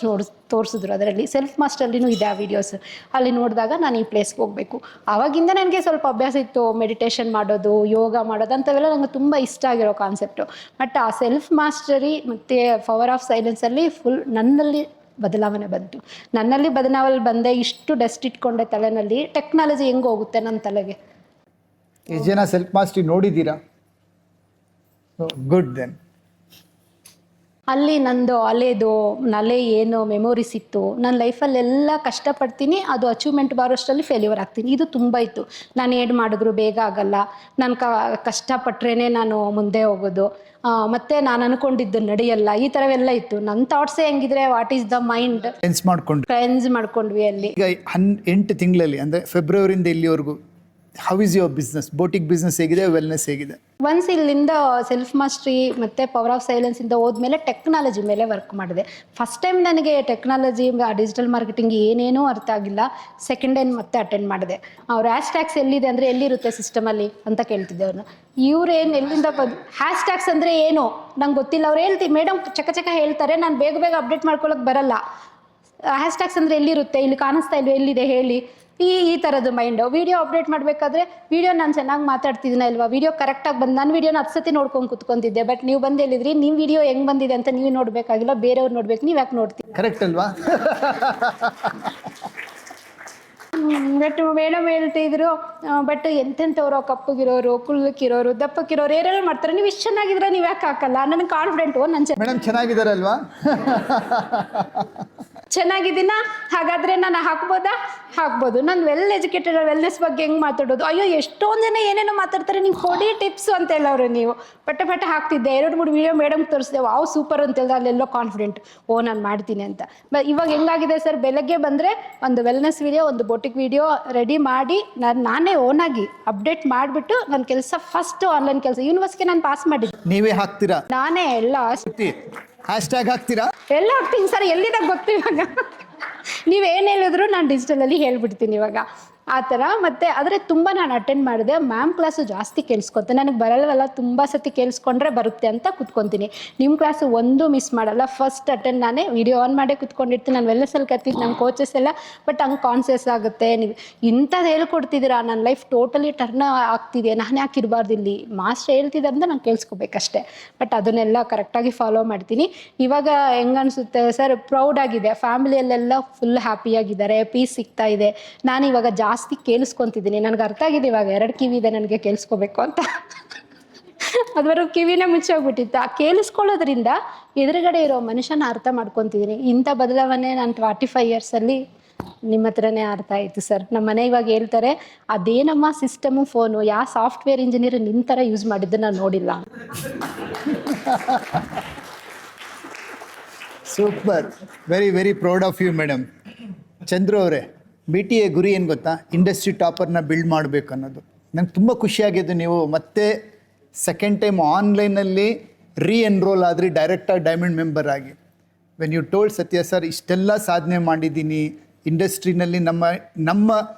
ತೋರಿಸಿದ್ರು, ಅದರಲ್ಲಿ ಸೆಲ್ಫ್ ಮಾಸ್ಟರ್ಲಿನೂ ಇದೆ ಆ ವೀಡಿಯೋಸ್. ಅಲ್ಲಿ ನೋಡಿದಾಗ ನಾನು ಈ ಪ್ಲೇಸ್ಗೆ ಹೋಗಬೇಕು. ಆವಾಗಿಂದ ನನಗೆ ಸ್ವಲ್ಪ ಅಭ್ಯಾಸ ಇತ್ತು, ಮೆಡಿಟೇಷನ್ ಮಾಡೋದು, ಯೋಗ ಮಾಡೋದು ಅಂಥವೆಲ್ಲ ನನಗೆ ತುಂಬ ಇಷ್ಟ ಆಗಿರೋ ಕಾನ್ಸೆಪ್ಟು. ಬಟ್ ಆ ಸೆಲ್ಫ್ ಮಾಸ್ಟರಿ ಮತ್ತು ಪವರ್ ಆಫ್ ಸೈಲೆನ್ಸಲ್ಲಿ ಫುಲ್ ನನ್ನಲ್ಲಿ ಬದಲಾವಣೆ ಬಂತು. ನನ್ನಲ್ಲಿ ಬದಲಾವಣೆ ಬಂದೆ, ಇಷ್ಟು ಡಸ್ಟ್ ಇಟ್ಕೊಂಡೆ ತಲೆನಲ್ಲಿ. ಟೆಕ್ನಾಲಜಿ ಹೆಂಗೆ ಹೋಗುತ್ತೆ ನನ್ನ ತಲೆಗೆ? ಎಷ್ಟು ಜನ ಸೆಲ್ಫ್ ಮಾಸ್ಟ್ರಿ ನೋಡಿದ್ದೀರಾ? ಗುಡ್. ದೆನ್ ಅಲ್ಲಿ ನಂದು ನಲೆ ಏನು ಮೆಮೊರೀಸ್ ಇತ್ತು. ನನ್ನ ಲೈಫಲ್ಲೆಲ್ಲ ಕಷ್ಟಪಡ್ತೀನಿ, ಅದು ಅಚೀವ್ಮೆಂಟ್ ಬರೋಷ್ಟರಲ್ಲಿ ಫೇಲ್ಯೂರ್ ಆಗ್ತೀನಿ. ಇದು ತುಂಬ ಇತ್ತು. ನಾನು ಏನು ಮಾಡಿದ್ರು ಬೇಗ ಆಗಲ್ಲ, ನಾನು ಕಷ್ಟಪಟ್ರೇ ನಾನು ಮುಂದೆ ಹೋಗೋದು, ಮತ್ತು ನಾನು ಅಂದ್ಕೊಂಡಿದ್ದು ನಡೆಯಲ್ಲ, ಈ ಥರವೆಲ್ಲ ಇತ್ತು. ನನ್ನ ಥಾಟ್ಸೇ ಹೆಂಗಿದ್ರೆ, what is the mind cleanse ಮಾಡ್ಕೊಂಡ್ವಿ ಅಲ್ಲಿ. ಈಗ 8 ತಿಂಗಳಲ್ಲಿ ಅಂದರೆ ಫೆಬ್ರವರಿಯಿಂದ ಇಲ್ಲಿವರೆಗೂ how is your business? Boutique business ಹೇಗಿದೆ, ವೆಲ್ನೆಸ್ ಹೇಗಿದೆ? ಒನ್ಸ್ ಇಲ್ಲಿಂದ ಸೆಲ್ಫ್ ಮಾಸ್ಟ್ರಿ ಮತ್ತು ಪವರ್ ಆಫ್ ಸೈಲೆನ್ಸಿಂದ ಹೋದ್ಮೇಲೆ ಟೆಕ್ನಾಲಜಿ ಮೇಲೆ ವರ್ಕ್ ಮಾಡಿದೆ. ಫಸ್ಟ್ ಟೈಮ್ ನನಗೆ ಟೆಕ್ನಾಲಜಿ, ಡಿಜಿಟಲ್ ಮಾರ್ಕೆಟಿಂಗ್ ಏನೇನೂ ಅರ್ಥ ಆಗಿಲ್ಲ. ಸೆಕೆಂಡ್ ಟೈಮ್ ಮತ್ತೆ ಅಟೆಂಡ್ ಮಾಡಿದೆ. ಅವ್ರು ಹ್ಯಾಶ್ ಟ್ಯಾಗ್ಸ್ ಎಲ್ಲಿದೆ ಅಂದರೆ ಎಲ್ಲಿರುತ್ತೆ ಸಿಸ್ಟಮಲ್ಲಿ ಅಂತ ಕೇಳ್ತಿದ್ದೆ ಅವ್ರನ್ನ. ಇವ್ರೇನು ಎಲ್ಲಿಂದ ಹ್ಯಾಶ್ ಟ್ಯಾಗ್ಸ್ ಅಂದರೆ ಏನು ನಂಗೆ ಗೊತ್ತಿಲ್ಲ. ಅವ್ರು ಹೇಳ್ತೀವಿ ಮೇಡಮ್ ಚಕ ಹೇಳ್ತಾರೆ, ನಾನು ಬೇಗ ಅಪ್ಡೇಟ್ ಮಾಡ್ಕೊಳ್ಳೋಕೆ ಬರಲ್ಲ. ಹ್ಯಾಶ್ ಟ್ಯಾಗ್ಸ್ ಅಂದರೆ ಎಲ್ಲಿರುತ್ತೆ, ಇಲ್ಲಿ ಕಾಣಿಸ್ತಾ ಇಲ್ವ, ಎಲ್ಲಿದೆ ಹೇಳಿ, ಈ ಥರದ್ದು ಮೈಂಡು. ವೀಡಿಯೋ ಅಪ್ಡೇಟ್ ಮಾಡಬೇಕಾದ್ರೆ ವೀಡಿಯೋ ನಾನು ಚೆನ್ನಾಗಿ ಮಾತಾಡ್ತಿದ್ದೀನ ಇಲ್ವಾ, ವೀಡಿಯೋ ಕರೆಕ್ಟಾಗಿ ಬಂದು ನಾನು ವೀಡಿಯೋನ 10 ಸತಿ ನೋಡ್ಕೊಂಡು ಕುತ್ಕೊಂತಿದ್ದೆ. ಬಟ್ ನೀವು ಬಂದು ಹೇಳಿದ್ರಿ, ನಿಮ್ಮ ವೀಡಿಯೋ ಹೆಂಗೆ ಬಂದಿದೆ ಅಂತ ನೀವು ನೋಡಬೇಕಾಗಿಲ್ಲ, ಬೇರೆಯವ್ರು ನೋಡ್ಬೇಕು, ನೀವು ಯಾಕೆ ನೋಡ್ತೀವಿ? ಕರೆಕ್ಟ್ ಅಲ್ವಾ? ಬಟ್ ಮೇಡಮ್ ಹೇಳ್ತಿದ್ರು, ಬಟ್ ಎಂತೆಂಥವ್ರು ಕಪ್ಪಗಿರೋರು, ಕುಳ್ಳಕ್ಕಿರೋರು, ದಪ್ಪಕ್ಕಿರೋರು ಏನೇನೋ ಮಾಡ್ತಾರೆ, ನೀವು ಇಷ್ಟು ಚೆನ್ನಾಗಿದ್ರೆ ನೀವು ಯಾಕೆ ಹಾಕಲ್ಲ? ನನಗೆ ಕಾನ್ಫಿಡೆಂಟು, ನಾನು ಮೇಡಮ್ ಚೆನ್ನಾಗಿದ್ದಾರಲ್ವಾ? ಚೆನ್ನಾಗಿದ್ದೀನ, ಹಾಗಾದರೆ ನಾನು ಹಾಕ್ಬೋದು. ನಾನು ವೆಲ್ ಎಜುಕೇಟೆಡ್, ವೆಲ್ನೆಸ್ ಬಗ್ಗೆ ಹೆಂಗೆ ಮಾತಾಡೋದು? ಅಯ್ಯೋ ಎಷ್ಟೊಂದು ಜನ ಏನೇನೋ ಮಾತಾಡ್ತಾರೆ, ನಿಂಗೆ ಕೊಡಿ ಟಿಪ್ಸು ಅಂತ ಹೇಳೋರು. ನೀವು ಪಟ್ಟ ಹಾಕ್ತಿದ್ದೆ. 2-3 ವೀಡಿಯೋ ಮೇಡಮ್ ತೋರಿಸಿದೆ, ವಾವ್ ಸೂಪರ್ ಅಂತ ಹೇಳಿದ್ರೆ ಅಲ್ಲೆಲ್ಲೋ ಕಾನ್ಫಿಡೆಂಟ್, ನಾನು ಮಾಡ್ತೀನಿ ಅಂತ. ಇವಾಗ ಹೆಂಗಾಗಿದೆ ಸರ್, ಬೆಳಗ್ಗೆ ಬಂದರೆ ಒಂದು ವೆಲ್ನೆಸ್ ವೀಡಿಯೋ, ಒಂದು ಬೋಟಿಕ್ ವೀಡಿಯೋ ರೆಡಿ ಮಾಡಿ ನಾನೇ ಓನಾಗಿ ಅಪ್ಡೇಟ್ ಮಾಡಿಬಿಟ್ಟು ನನ್ನ ಕೆಲಸ ಫಸ್ಟ್ ಆನ್ಲೈನ್ ಕೆಲಸ ಯೂನಿವರ್ಸ್ಗೆ ನಾನು ಪಾಸ್ ಮಾಡಿದ್ದೆ. ನೀವೇ ಹಾಕ್ತೀರಾ? ನಾನೇ ಎಲ್ಲ ಹ್ಯಾಶ್ ಟ್ಯಾಗ್ ಹಾಕ್ತೀರಾ? ಎಲ್ಲ ಹಾಕ್ತೀನಿ ಸರ್, ಎಲ್ಲಿದಾಗ ಗೊತ್ತು. ಇವಾಗ ನೀವೇನು ಹೇಳಿದ್ರು ನಾನು ಡಿಜಿಟಲಲ್ಲಿ ಹೇಳ್ಬಿಡ್ತೀನಿ. ಇವಾಗ ಆ ಥರ. ಮತ್ತು ಆದರೆ ತುಂಬ ನಾನು ಅಟೆಂಡ್ ಮಾಡಿದೆ. ಮ್ಯಾಮ್ ಕ್ಲಾಸು ಜಾಸ್ತಿ ಕೇಳಿಸ್ಕೊತೆ, ನನಗೆ ಬರಲ್ವಲ್ಲ, ತುಂಬ ಸತಿ ಕೇಳಿಸ್ಕೊಂಡ್ರೆ ಬರುತ್ತೆ ಅಂತ ಕೂತ್ಕೊತೀನಿ. ನಿಮ್ಮ ಕ್ಲಾಸು ಒಂದು ಮಿಸ್ ಮಾಡಲ್ಲ. ಫಸ್ಟ್ ಅಟೆಂಡ್ ನಾನೇ ವಿಡಿಯೋ ಆನ್ ಮಾಡೇ ಕೂತ್ಕೊಂಡಿರ್ತೀನಿ. ನಾನು ವೆಲ್ಲೆಸಲ್ಲಿ ಕತ್ತಿದ್ದು ನಮ್ಮ ಕೋಚಸ್ ಎಲ್ಲ, ಬಟ್ ಹಂಗೆ ಕಾನ್ಸಿಯಸ್ ಆಗುತ್ತೆ. ನೀವು ಇಂಥದ್ದು ಹೇಳ್ಕೊಡ್ತಿದ್ದೀರಾ, ನನ್ನ ಲೈಫ್ ಟೋಟಲಿ ಟರ್ನ್ ಆಗ್ತಿದೆ, ನಾನು ಯಾಕೆ ಇರಬಾರ್ದು ಇಲ್ಲಿ, ಮಾಸ್ಟರ್ ಹೇಳ್ತಿದ್ದಾರೆ ಅಂತ ನಾನು ಕೇಳಿಸ್ಕೋಬೇಕಷ್ಟೆ. ಬಟ್ ಅದನ್ನೆಲ್ಲ ಕರೆಕ್ಟಾಗಿ ಫಾಲೋ ಮಾಡ್ತೀನಿ. ಇವಾಗ ಹೆಂಗನ್ಸುತ್ತೆ ಸರ್, ಪ್ರೌಡ್ ಆಗಿದೆ. ಫ್ಯಾಮಿಲಿಯಲ್ಲೆಲ್ಲ ಫುಲ್ ಹ್ಯಾಪಿಯಾಗಿದ್ದಾರೆ, ಪೀಸ್ ಸಿಗ್ತಾ ಇದೆ. ನಾನು ಇವಾಗ ಜಾಸ್ತಿ ಕೇಳಿಸ್ಕೊತಿದ್ದೀನಿ. ನನಗೆ ಅರ್ಥ ಆಗಿದೆ ಇವಾಗ 2 ಕಿವಿ ಇದೆ ನನಗೆ ಕೇಳಿಸ್ಕೋಬೇಕು ಅಂತ. ಅದುವರೆಗೂ ಕಿವಿನೇ ಮುಚ್ಚೋಗ್ಬಿಟ್ಟಿತ್ತು. ಆ ಕೇಳಿಸ್ಕೊಳ್ಳೋದ್ರಿಂದ ಎದುರುಗಡೆ ಇರೋ ಮನುಷ್ಯನ ಅರ್ಥ ಮಾಡ್ಕೊತಿದ್ದೀನಿ. ಇಂಥ ಬದಲಾವಣೆ ನಾನು 45 ಇಯರ್ಸಲ್ಲಿ ನಿಮ್ಮ ಹತ್ರನೇ ಅರ್ಥ ಆಯಿತು ಸರ್. ನಮ್ಮ ಮನೆ ಇವಾಗ ಹೇಳ್ತಾರೆ, ಅದೇನಮ್ಮ ಸಿಸ್ಟಮು ಫೋನು, ಯಾವ ಸಾಫ್ಟ್ವೇರ್ ಇಂಜಿನಿಯರ್ ನಿನ್ನ ಥರ ಯೂಸ್ ಮಾಡಿದ್ದು ನಾನು ನೋಡಿಲ್ಲ. Super, very very proud of you madam. Chandru ಅವರೇ, BTA ಗುರಿ ಏನು ಗೊತ್ತಾ? ಇಂಡಸ್ಟ್ರಿ ಟಾಪರ್ನ ಬಿಲ್ಡ್ ಮಾಡಬೇಕು ಅನ್ನೋದು. ನಂಗೆ ತುಂಬ ಖುಷಿಯಾಗಿದ್ದು ನೀವು ಮತ್ತೆ ಸೆಕೆಂಡ್ ಟೈಮ್ ಆನ್ಲೈನಲ್ಲಿ ಎನ್ರೋಲ್ ಆದರೆ ಡೈರೆಕ್ಟಾಗಿ ಡೈಮಂಡ್ ಮೆಂಬರ್ ಆಗಿ. ವೆನ್ ಯು ಟೋಲ್ಡ್ ಸತ್ಯ ಸರ್, ಇಷ್ಟೆಲ್ಲ ಸಾಧನೆ ಮಾಡಿದ್ದೀನಿ ಇಂಡಸ್ಟ್ರಿನಲ್ಲಿ, ನಮ್ಮ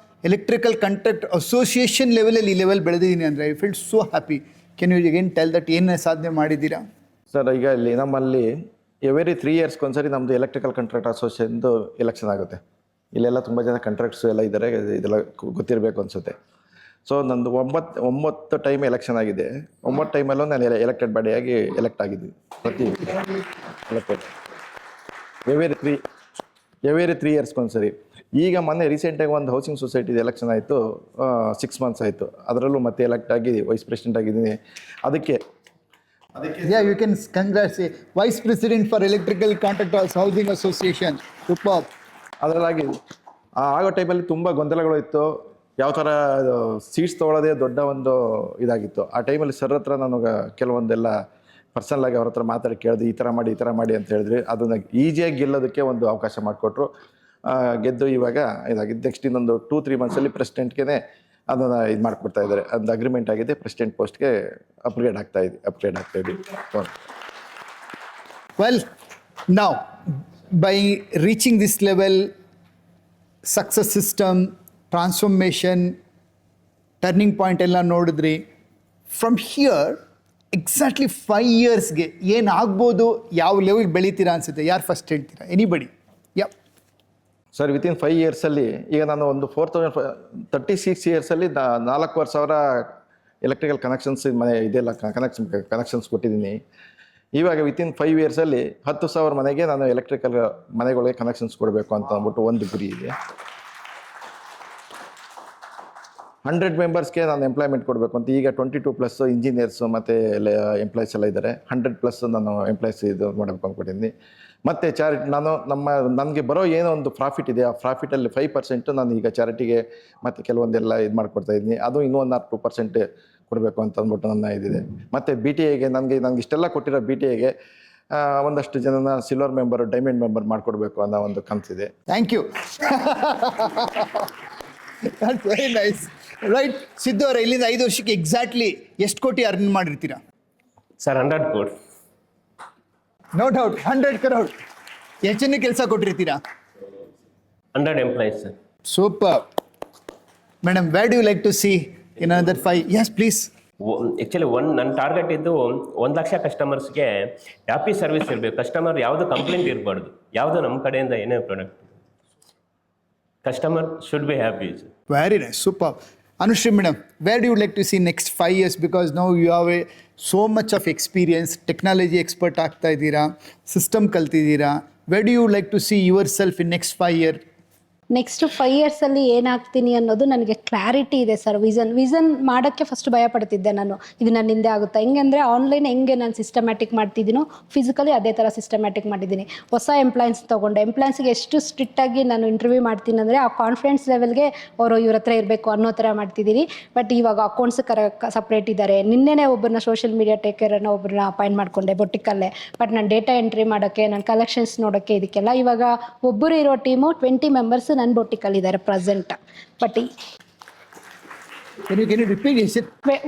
ಎಲೆಕ್ಟ್ರಿಕಲ್ ಕಾಂಟ್ರಾಕ್ಟ್ ಅಸೋಸಿಯೇಷನ್ ಲೆವೆಲಲ್ಲಿ ಈ ಲೆವೆಲ್ ಬೆಳೆದಿದ್ದೀನಿ ಅಂದರೆ I feel so happy. Can you again tell that ಏನು ಸಾಧನೆ ಮಾಡಿದ್ದೀರಾ? ಸರ್, ಈಗ ಇಲ್ಲಿ ನಮ್ಮಲ್ಲಿ ಎವ್ರಿ 3 ಇಯರ್ಸ್ಗೊಂದ್ಸರಿ ನಮ್ಮದು ಎಲೆಕ್ಟ್ರಿಕಲ್ ಕಾಂಟ್ರಾಕ್ಟ್ ಅಸೋಸಿಯೇಷನ್ದು ಎಲೆಕ್ಷನ್ ಆಗುತ್ತೆ. ಇಲ್ಲೆಲ್ಲ ತುಂಬ ಜನ ಕಾಂಟ್ರಾಕ್ಟ್ಸು ಎಲ್ಲ ಇದ್ದಾರೆ, ಇದೆಲ್ಲ ಗೊತ್ತಿರಬೇಕು ಅನಿಸುತ್ತೆ. ಸೊ ನಂದು 9 ಟೈಮ್ ಎಲೆಕ್ಷನ್ ಆಗಿದೆ. 9 ಟೈಮಲ್ಲೂ ನಾನು ಎಲೆಕ್ಟೆಡ್ ಬಾಡಿಯಾಗಿ ಎಲೆಕ್ಟ್ ಆಗಿದ್ದೀನಿ. ಪ್ರತಿ ಎಲೆಕ್ಟೆಡ್ ಎವ್ರಿ 3 ಇಯರ್ಸ್ಗೊಂದ್ಸರಿ. ಈಗ ಮೊನ್ನೆ ರೀಸೆಂಟಾಗಿ ಒಂದು ಹೌಸಿಂಗ್ ಸೊಸೈಟಿದು ಎಲೆಕ್ಷನ್ ಆಯಿತು, 6 ಮಂತ್ಸ್ ಆಯಿತು. ಅದರಲ್ಲೂ ಮತ್ತೆ ಎಲೆಕ್ಟ್ ಆಗಿ ವೈಸ್ ಪ್ರೆಸಿಡೆಂಟ್ ಆಗಿದ್ದೀನಿ. ಅದಕ್ಕೆ Yeah, you can congrats. Vice President for Electrical Contractors Housing Association. Superb. ಅದರಲ್ಲಾಗಿ ಆಗೋ ಟೈಮಲ್ಲಿ ತುಂಬ ಗೊಂದಲಗಳು ಇತ್ತು. ಯಾವ ಥರ ಸೀಟ್ಸ್ ತೊಗೊಳ್ಳೋದೇ ದೊಡ್ಡ ಒಂದು ಇದಾಗಿತ್ತು. ಆ ಟೈಮಲ್ಲಿ ಸರ್ ಹತ್ರ ನನಗೆ ಕೆಲವೊಂದೆಲ್ಲ ಪರ್ಸನಲಾಗಿ ಅವ್ರ ಹತ್ರ ಮಾತಾಡಿ ಕೇಳಿದೆ, ಈ ಥರ ಮಾಡಿ ಅಂತ ಹೇಳಿದ್ರಿ. ಅದನ್ನು ಈಸಿಯಾಗಿ ಗೆಲ್ಲೋದಕ್ಕೆ ಒಂದು ಅವಕಾಶ ಮಾಡಿಕೊಟ್ರು. ಗೆದ್ದು ಇವಾಗ ಇದಾಗಿದ್ದು. ನೆಕ್ಸ್ಟ್ ಇನ್ನೊಂದು 2-3 ಮಂತ್ಸಲ್ಲಿ ಪ್ರೆಸಿಡೆಂಟ್ಗೆ ಅದನ್ನು ಇದು ಮಾಡಿಕೊಡ್ತಾ ಇದ್ದಾರೆ. ಒಂದು ಅಗ್ರಿಮೆಂಟ್ ಆಗಿದೆ, ಪ್ರೆಸಿಡೆಂಟ್ ಪೋಸ್ಟ್ಗೆ ಅಪ್ಗ್ರೇಡ್ ಆಗ್ತಾ ಇದ್ದೀವಿ. Well, now by reaching this level, success system, transformation, turning point ಎಲ್ಲ ನೋಡಿದ್ರಿ. ಫ್ರಮ್ ಹಿಯರ್ ಎಕ್ಸಾಕ್ಟ್ಲಿ 5 ಇಯರ್ಸ್ಗೆ ಏನಾಗ್ಬೋದು, ಯಾವ ಲೆವೆಲ್ ಬೆಳಿತೀರಾ ಅನ್ಸುತ್ತೆ? ಯಾರು ಫಸ್ಟ್ ಹೇಳ್ತೀರಾ? ಎನಿಬಡಿ? ಯಪ್ ಸರ್, ವಿತಿನ್ 5 ಇಯರ್ಸಲ್ಲಿ ಈಗ ನಾನು ಒಂದು 36 ಇಯರ್ಸಲ್ಲಿ 4,500 ಎಲೆಕ್ಟ್ರಿಕಲ್ ಕನೆಕ್ಷನ್ಸ್ ಮನೆ ಇದೆಲ್ಲ ಕನೆಕ್ಷನ್ಸ್ ಕೊಟ್ಟಿದ್ದೀನಿ. ಇವಾಗ ವಿತಿನ್ 5 ಇಯರ್ಸಲ್ಲಿ 10,000 ಮನೆಗೆ ನಾನು ಎಲೆಕ್ಟ್ರಿಕಲ್ ಮನೆಗಳಿಗೆ ಕನೆಕ್ಷನ್ಸ್ ಕೊಡಬೇಕು ಅಂತ ಅಂದ್ಬಿಟ್ಟು ಒಂದು ಗುರಿ ಇದೆ. 100 ಮೆಂಬರ್ಸ್ಗೆ ನಾನು ಎಂಪ್ಲಾಯ್ಮೆಂಟ್ ಕೊಡಬೇಕು ಅಂತ. ಈಗ 22+ ಇಂಜಿನಿಯರ್ಸು ಮತ್ತು ಎಂಪ್ಲಾಯ್ಸ್ ಎಲ್ಲ ಇದ್ದಾರೆ. 100+ ನಾನು ಎಂಪ್ಲಾಯ್ಸ್ ಇದು ಮಾಡಬೇಕು ಅಂದ್ಕೊಂಡಿದ್ದೀನಿ. ಮತ್ತು ನನಗೆ ಬರೋ ಏನೋ ಒಂದು ಪ್ರಾಫಿಟ್ ಇದೆ, ಆ ಪ್ರಾಫಿಟಲ್ಲಿ 5% ನಾನು ಈಗ ಚಾರಿಟಿಗೆ ಮತ್ತು ಕೆಲವೊಂದೆಲ್ಲ ಇದು ಮಾಡಿಕೊಡ್ತಾ ಇದ್ದೀನಿ. ಅದು ಇನ್ನೂ 1-2% ಕೊಡಬೇಕು ಅಂತ ಅಂದ್ಬಿಟ್ಟು ನನ್ನ ಇದಿದೆ. ಮತ್ತು BTAಗೆ ನನಗೆ ಇಷ್ಟೆಲ್ಲ ಕೊಟ್ಟಿರೋ BTAಗೆ ಒಂದಷ್ಟು ಜನನ ಸಿಲ್ವರ್ ಮೆಂಬರು, ಡೈಮಂಡ್ ಮೆಂಬರ್ ಮಾಡಿಕೊಡ್ಬೇಕು ಅನ್ನೋ ಒಂದು ಕನಸಿದೆ. Thank you. That's very nice. Right Siddu ಅವರೇ, ಇಲ್ಲಿಂದ 5 ವರ್ಷಕ್ಕೆ ಎಕ್ಸಾಕ್ಟ್ಲಿ ಎಷ್ಟು ಕೋಟಿ ಅರ್ನ್ ಮಾಡಿರ್ತೀರಾ? Sir 100 crore. No doubt 100 crore. ಎಷ್ಟು ಜನ ಕೆಲಸ ಕೊಟ್ಟಿರ್ತೀರಾ? 100 employees sir. Super madam. Where do you like to see in another 5? Yes please. Actually ನನ್ನ ಟಾರ್ಗೆಟ್ ಇದ್ದು 1 ಲಕ್ಷ ಕಸ್ಟಮರ್ಸ್ಗೆ ಹ್ಯಾಪಿ ಸರ್ವಿಸ್ ಇರಬೇಕು. ಕಸ್ಟಮರ್ ಯಾವುದು ಕಂಪ್ಲೇಂಟ್ ಇರಬಾರ್ದು, ಯಾವುದು ನಮ್ಮ ಕಡೆಯಿಂದ ಏನೇ product, customer should be happy. Very nice, super. Anushri madam, where do you like to see next 5 years? Because now you have so much of experience, technology expert ಆಗ್ತಾ ಇದ್ದೀರಾ, system ಕಲ್ತಿದ್ದೀರಾ. Where do you like to see yourself in next 5 years? Next 5 ಇಯರ್ಸಲ್ಲಿ ಏನಾಗ್ತೀನಿ ಅನ್ನೋದು ನನಗೆ clarity ಇದೆ sir. Vision ಮಾಡೋಕ್ಕೆ first ಭಯ ಪಡ್ತಿದ್ದೆ ನಾನು, ಇದು ನನ್ನಿಂದೆ ಆಗುತ್ತಾ ಹೆಂಗೆ ಆನ್ಲೈನ್ ಹೆಂಗೆ ನಾನು ಸಿಸ್ಟಮ್ಯಾಟಿಕ್ ಮಾಡ್ತಿದ್ದೀನೋ ಫಿಸಿಕಲಿ ಅದೇ ಥರ ಸಿಸ್ಟಮ್ಯಾಟಿಕ್ ಮಾಡಿದ್ದೀನಿ. ಹೊಸ ಎಂಪ್ಲಾಯ್ಸ್ ತೊಗೊಂಡೆ, ಎಂಪ್ಲಾಯ್ಸ್ಗೆ ಎಷ್ಟು ಸ್ಟ್ರಿಕ್ಟಾಗಿ ನಾನು ಇಂಟರ್ವ್ಯೂ ಮಾಡ್ತೀನಿ ಅಂದರೆ ಆ ಕಾನ್ಫಿಡೆನ್ಸ್ ಲೆವೆಲ್ಗೆ ಅವರು ಇವ್ರ ಹತ್ರ ಇರಬೇಕು ಅನ್ನೋ ಥರ ಮಾಡ್ತಿದ್ದೀನಿ. ಬಟ್ ಇವಾಗ ಅಕೌಂಟ್ಸ್ ಸಪ್ರೇಟ್ ಇದ್ದಾರೆ. ನಿನ್ನೆನೇ ಒಬ್ಬರನ್ನ ಸೋಷಿಯಲ್ ಮೀಡಿಯಾ ಟೇಕ್ ಕೇರನ್ನು ಒಬ್ಬರನ್ನ ಅಪಾಯಿಂಟ್ ಮಾಡಿಕೊಂಡೆ ಬೊಟ್ಟಿಕಲ್ಲೇ. ಬಟ್ ನಾನು ಡೇಟಾ ಎಂಟ್ರಿ ಮಾಡೋಕ್ಕೆ, ನಾನು ಕಲೆಕ್ಷನ್ಸ್ ನೋಡೋಕ್ಕೆ, ಇದಕ್ಕೆಲ್ಲ ಇವಾಗ ಒಬ್ಬರು ಇರೋ ಟೀಮು 20 ಮೆಂಬರ್ಸ್ ನನ್ನ ಬೊಟ್ಟಿಕಲ್ಲಿ ಇದ್ದಾರೆ ಪ್ರೆಸೆಂಟ್. ಬಟ್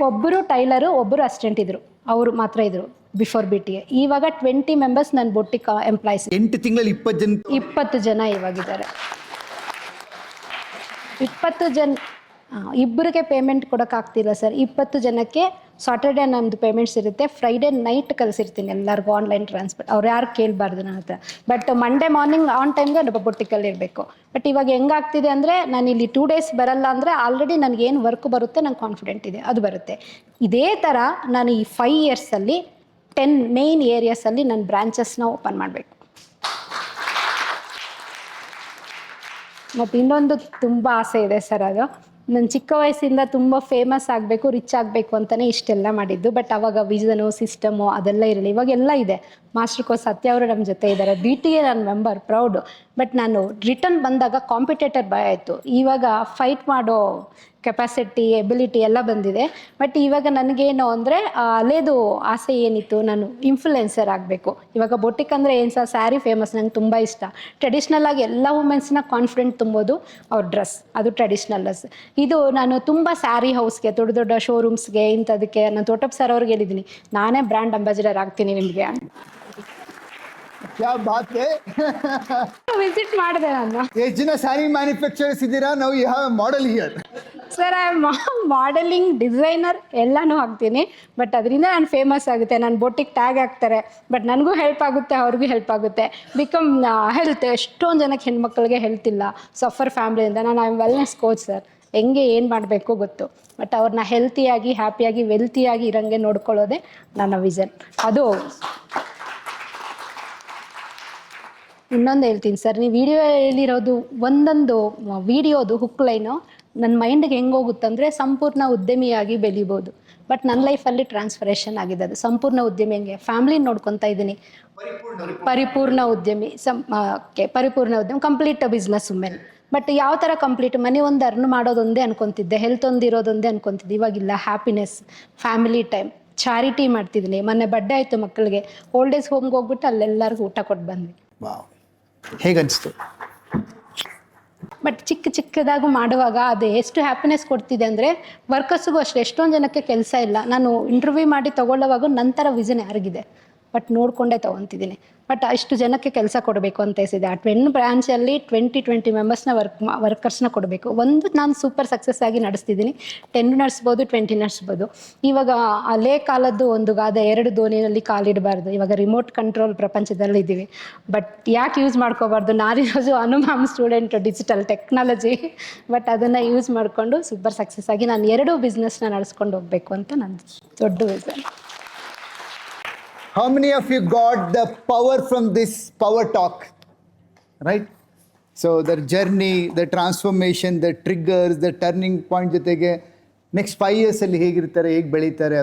ಒಬ್ಬರು ಟೈಲರು, ಒಬ್ಬರು ಅಸಿಸ್ಟೆಂಟ್ ಇದ್ರು, ಅವರು ಮಾತ್ರ ಇದ್ರು ಬಿಫೋರ್ BTA. ಇವಾಗ 20 ಮೆಂಬರ್ಸ್ ನನ್ನ ಬೊಟ್ಟಿಕ್ ಎಂಪ್ಲಾಯ್ಸ್. 8 ತಿಂಗಳಲ್ಲಿ 20 ಜನ ಇವಾಗಿದ್ದಾರೆ. 20 ಜನ ಇಬ್ಬರಿಗೆ ಪೇಮೆಂಟ್ ಕೊಡೋಕ್ಕಾಗ್ತಿಲ್ಲ ಸರ್. 20 ಜನಕ್ಕೆ ಸಾಟರ್ಡೆ ನಮ್ಮದು ಪೇಮೆಂಟ್ಸ್ ಇರುತ್ತೆ, ಫ್ರೈಡೇ ನೈಟ್ ಕಳಿಸಿರ್ತೀನಿ ಎಲ್ಲರಿಗೂ ಆನ್ಲೈನ್ ಟ್ರಾನ್ಸ್ಫರ್. ಅವ್ರು ಯಾರು ಕೇಳಬಾರ್ದು ನನ್ನ ಹತ್ರ. ಬಟ್ ಮಂಡೇ ಮಾರ್ನಿಂಗ್ ಆನ್ ಟೈಮ್ಗೆ ಬೊಟ್ಟಿಕಲ್ಲಿ ಇರಬೇಕು. ಬಟ್ ಇವಾಗ ಹೆಂಗಾಗ್ತಿದೆ ಅಂದರೆ ನಾನು ಇಲ್ಲಿ 2 days ಬರಲ್ಲ ಅಂದರೆ ಆಲ್ರೆಡಿ ನನಗೇನು ವರ್ಕ್ ಬರುತ್ತೆ ನಂಗೆ ಕಾನ್ಫಿಡೆಂಟ್ ಇದೆ, ಅದು ಬರುತ್ತೆ. ಇದೇ ಥರ ನಾನು ಈ 5 yearsಲ್ಲಿ 10 ಮೇನ್ ಏರಿಯಾಸಲ್ಲಿ ನನ್ನ ಬ್ರಾಂಚಸ್ನ ಓಪನ್ ಮಾಡಬೇಕು. ಮತ್ತು ಇನ್ನೊಂದು ತುಂಬ ಆಸೆ ಇದೆ ಸರ್, ಅದು ನನ್ನ ಚಿಕ್ಕ ವಯಸ್ಸಿಂದ ತುಂಬ ಫೇಮಸ್ ಆಗಬೇಕು, ರಿಚ್ ಆಗಬೇಕು ಅಂತಲೇ ಇಷ್ಟೆಲ್ಲ ಮಾಡಿದ್ದು. ಬಟ್ ಅವಾಗ ವಿಷನು ಸಿಸ್ಟಮು ಅದೆಲ್ಲ ಇರಲಿಲ್ಲ. ಇವಾಗೆಲ್ಲ ಇದೆ. ಮಾಸ್ಟರ್ ಕೋರ್ಸ್ ಸತ್ಯ ಅವರು ನಮ್ಮ ಜೊತೆ ಇದ್ದಾರೆ, BTA ನನ್ನ ಮೆಂಬರ್, ಪ್ರೌಡು. ಬಟ್ ನಾನು ರಿಟರ್ನ್ ಬಂದಾಗ ಕಾಂಪಿಟೇಟರ್ ಭಯ ಆಯಿತು. ಇವಾಗ ಫೈಟ್ ಮಾಡೋ ಕೆಪಾಸಿಟಿ, ಎಬಿಲಿಟಿ ಎಲ್ಲ ಬಂದಿದೆ. ಬಟ್ ಇವಾಗ ನನಗೇನು ಅಂದರೆ ಅಲ್ಲೇದು ಆಸೆ ಏನಿತ್ತು, ನಾನು ಇನ್ಫ್ಲುಯೆನ್ಸರ್ ಆಗಬೇಕು. ಇವಾಗ ಬೊಟಿಕ್ ಅಂದರೆ ಏನು ಸರ್, ಸ್ಯಾರಿ ಫೇಮಸ್, ನಂಗೆ ತುಂಬ ಇಷ್ಟ. ಟ್ರೆಡಿಷ್ನಲ್ ಆಗಿ ಎಲ್ಲ ವುಮೆನ್ಸ್ನ ಕಾನ್ಫಿಡೆಂಟ್ ತುಂಬೋದು ಅವ್ರ ಡ್ರೆಸ್, ಅದು ಟ್ರೆಡಿಷ್ನಲ್ ಡ್ರೆಸ್. ಇದು ನಾನು ತುಂಬ ಸ್ಯಾರಿ ಹೌಸ್ಗೆ, ದೊಡ್ಡ ದೊಡ್ಡ ಶೋರೂಮ್ಸ್ಗೆ, ಇಂಥದಕ್ಕೆ ನಾನು ತೋಟಪ್ ಸರ್ ಅವ್ರಿಗೆ ಹೇಳಿದ್ದೀನಿ, ನಾನೇ ಬ್ರ್ಯಾಂಡ್ ಅಂಬಾಸಿಡರ್ ಆಗ್ತೀನಿ ನಿಮಗೆ. ಕ್ಯಾ ಬಾತ್ ಹೈ. ವಿಸಿಟ್ ಮಾಡಿದೆ ನಾನು. ಎಷ್ಟು ಜನ ಸ್ಯಾರಿ ಮ್ಯಾನುಫ್ಯಾಕ್ಚರರ್ಸ್ ಇದ್ದೀರಾ? ನಾವು you have a model here. Sir I modelling, designer ಎಲ್ಲನೂ ಆಗ್ತೀನಿ. ಬಟ್ ಅದರಿಂದ ನಾನು ಫೇಮಸ್ ಆಗುತ್ತೆ. ನಾನು ಬೊಟ್ಟಿಗೆ ಟ್ಯಾಗ್ ಹಾಕ್ತಾರೆ, ಬಟ್ ನನಗೂ ಹೆಲ್ಪ್ ಆಗುತ್ತೆ, ಅವ್ರಿಗೂ ಹೆಲ್ಪ್ ಆಗುತ್ತೆ. ಬಿಕಮ್ ಹೆಲ್ತ್, ಎಷ್ಟೊಂದು ಜನಕ್ಕೆ ಹೆಣ್ಮಕ್ಳಿಗೆ ಹೆಲ್ತ್ ಇಲ್ಲ, ಸಫರ್ ಫ್ಯಾಮ್ಲಿಯಿಂದ. ನಾನು I am wellness coach sir. ಹೆಂಗೆ ಏನು ಮಾಡಬೇಕು ಗೊತ್ತು, ಬಟ್ ಅವ್ರನ್ನ ಹೆಲ್ತಿಯಾಗಿ, ಹ್ಯಾಪಿಯಾಗಿ, ವೆಲ್ತಿಯಾಗಿ ಇರೋಂಗೆ ನೋಡ್ಕೊಳ್ಳೋದೇ ನನ್ನ ವಿಷನ್. ಅದು ಇನ್ನೊಂದು ಹೇಳ್ತೀನಿ ಸರ್, ನೀವು ವಿಡಿಯೋ ಹೇಳಿರೋದು ಒಂದೊಂದು ವಿಡಿಯೋದು ಹುಕ್ ಲೈನು ನನ್ನ ಮೈಂಡಿಗೆ ಹೆಂಗೆ ಹೋಗುತ್ತಂದರೆ, ಸಂಪೂರ್ಣ ಉದ್ಯಮಿಯಾಗಿ ಬೆಳಿಬೋದು. ಬಟ್ ನನ್ನ ಲೈಫಲ್ಲಿ ಟ್ರಾನ್ಸ್ಫರೇಷನ್ ಆಗಿದೆ. ಅದು ಸಂಪೂರ್ಣ ಉದ್ಯಮಿ ಹಂಗೆ ಫ್ಯಾಮ್ಲಿ ನೋಡ್ಕೊತಾ ಇದ್ದೀನಿ. ಪರಿಪೂರ್ಣ ಉದ್ಯಮಿ, ಪರಿಪೂರ್ಣ ಉದ್ಯಮಿ, ಕಂಪ್ಲೀಟ್ ಬಿಸ್ನೆಸ್ ವುಮೆನ್. ಬಟ್ ಯಾವ ಥರ ಕಂಪ್ಲೀಟ್, ಮನೆ ಒಂದು ಅರ್ನ್ ಮಾಡೋದೊಂದೇ ಅನ್ಕೊತಿದ್ದೆ, ಹೆಲ್ತ್ ಒಂದು ಇರೋದೊಂದೇ ಅನ್ಕೊತಿದ್ದೆ. ಇವಾಗಿಲ್ಲ, ಹ್ಯಾಪಿನೆಸ್, ಫ್ಯಾಮಿಲಿ ಟೈಮ್, ಚಾರಿಟಿ ಮಾಡ್ತಿದ್ದೀನಿ. ಮೊನ್ನೆ ಬರ್ಡೇ ಆಯಿತು ಮಕ್ಕಳಿಗೆ, ಓಲ್ಡ್ ಏಜ್ ಹೋಮ್ಗೆ ಹೋಗ್ಬಿಟ್ಟು ಅಲ್ಲೆಲ್ಲರಿಗೂ ಊಟ ಕೊಟ್ಟು ಬಂದ್ವಿ. ವಾವ್, ಹೇಗನ್ನಿಸ್ತು? ಬಟ್ ಚಿಕ್ಕದಾಗೂ ಮಾಡುವಾಗ ಅದು ಎಷ್ಟು ಹ್ಯಾಪಿನೆಸ್ ಕೊಡ್ತಿದೆ ಅಂದರೆ, ವರ್ಕರ್ಸ್ಗೂ ಅಷ್ಟೇ. ಎಷ್ಟೊಂದು ಜನಕ್ಕೆ ಕೆಲಸ ಇಲ್ಲ. ನಾನು ಇಂಟರ್ವ್ಯೂ ಮಾಡಿ ತೊಗೊಳ್ಳೋವಾಗ ನಂತರ ವಿಷನ್ ಯಾರಿಗಿದೆ, ಬಟ್ ನೋಡಿಕೊಂಡೇ ತೊಗೊತಿದ್ದೀನಿ. ಬಟ್ ಅಷ್ಟು ಜನಕ್ಕೆ ಕೆಲಸ ಕೊಡಬೇಕು ಅಂತ ಎಸಿದೆ. ಆ 10 ಬ್ರಾಂಚಲ್ಲಿ 20 ಮೆಂಬರ್ಸ್ನ ವರ್ಕರ್ಸ್ನ ಕೊಡಬೇಕು. ಒಂದು ನಾನು ಸೂಪರ್ ಸಕ್ಸಸ್ ಆಗಿ ನಡೆಸ್ತಿದ್ದೀನಿ. 10 ನಡೆಸ್ಬೋದು, 20 ನಡೆಸ್ಬೋದು. ಇವಾಗ ಹಳೇ ಕಾಲದ್ದು ಒಂದು ಗಾದೆ, 2 ದೋಣಿಯಲ್ಲಿ ಕಾಲಿಡಬಾರ್ದು. ಇವಾಗ ರಿಮೋಟ್ ಕಂಟ್ರೋಲ್ ಪ್ರಪಂಚದಲ್ಲಿ ಇದ್ದೀವಿ. ಬಟ್ ಯಾಕೆ ಯೂಸ್ ಮಾಡ್ಕೋಬಾರ್ದು? ನಾನಿರೋದು ಅನುಮಾಮ್ ಸ್ಟೂಡೆಂಟ್, ಡಿಜಿಟಲ್ ಟೆಕ್ನಾಲಜಿ. ಬಟ್ ಅದನ್ನು ಯೂಸ್ ಮಾಡಿಕೊಂಡು ಸೂಪರ್ ಸಕ್ಸಸ್ ಆಗಿ ನಾನು 2 ಬಿಸ್ನೆಸ್ನ ನಡೆಸ್ಕೊಂಡು ಹೋಗಬೇಕು ಅಂತ ನನ್ನ ದೊಡ್ಡ vision. How many of you got the power from this power talk? Right? So the journey, the transformation, the triggers, the turning point ಜೊತೆಗೆ ನೆಕ್ಸ್ಟ್ 5 years ಅಲ್ಲಿ ಹೇಗಿರ್ತಾರೆ, ಹೇಗೆ ಬೆಳೀತಾರೆ.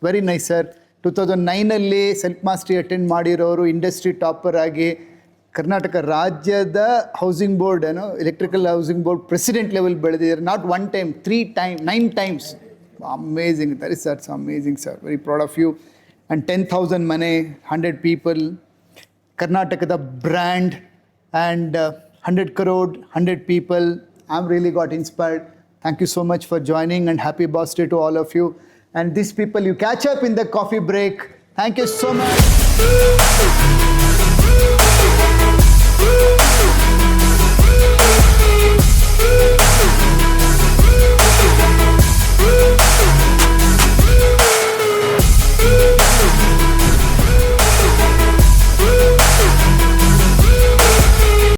Very nice sir. 2009 self mastery attend ಮಾಡಿರೋರು industry topper ಆಗಿ ಕರ್ನಾಟಕ ರಾಜ್ಯದ housing board, electrical housing board president level ಬೆಳೆದಿದ್ದಾರೆ. Not 1 time, 9 times. Amazing. That is such amazing, sir. Very proud of you. And 10,000 money, 100 people, Karnataka brand, and 100 crore, 100 people. I'm really got inspired. Thank you so much for joining, and happy birthday to all of you. And these people, you catch up in the coffee break. Thank you so much.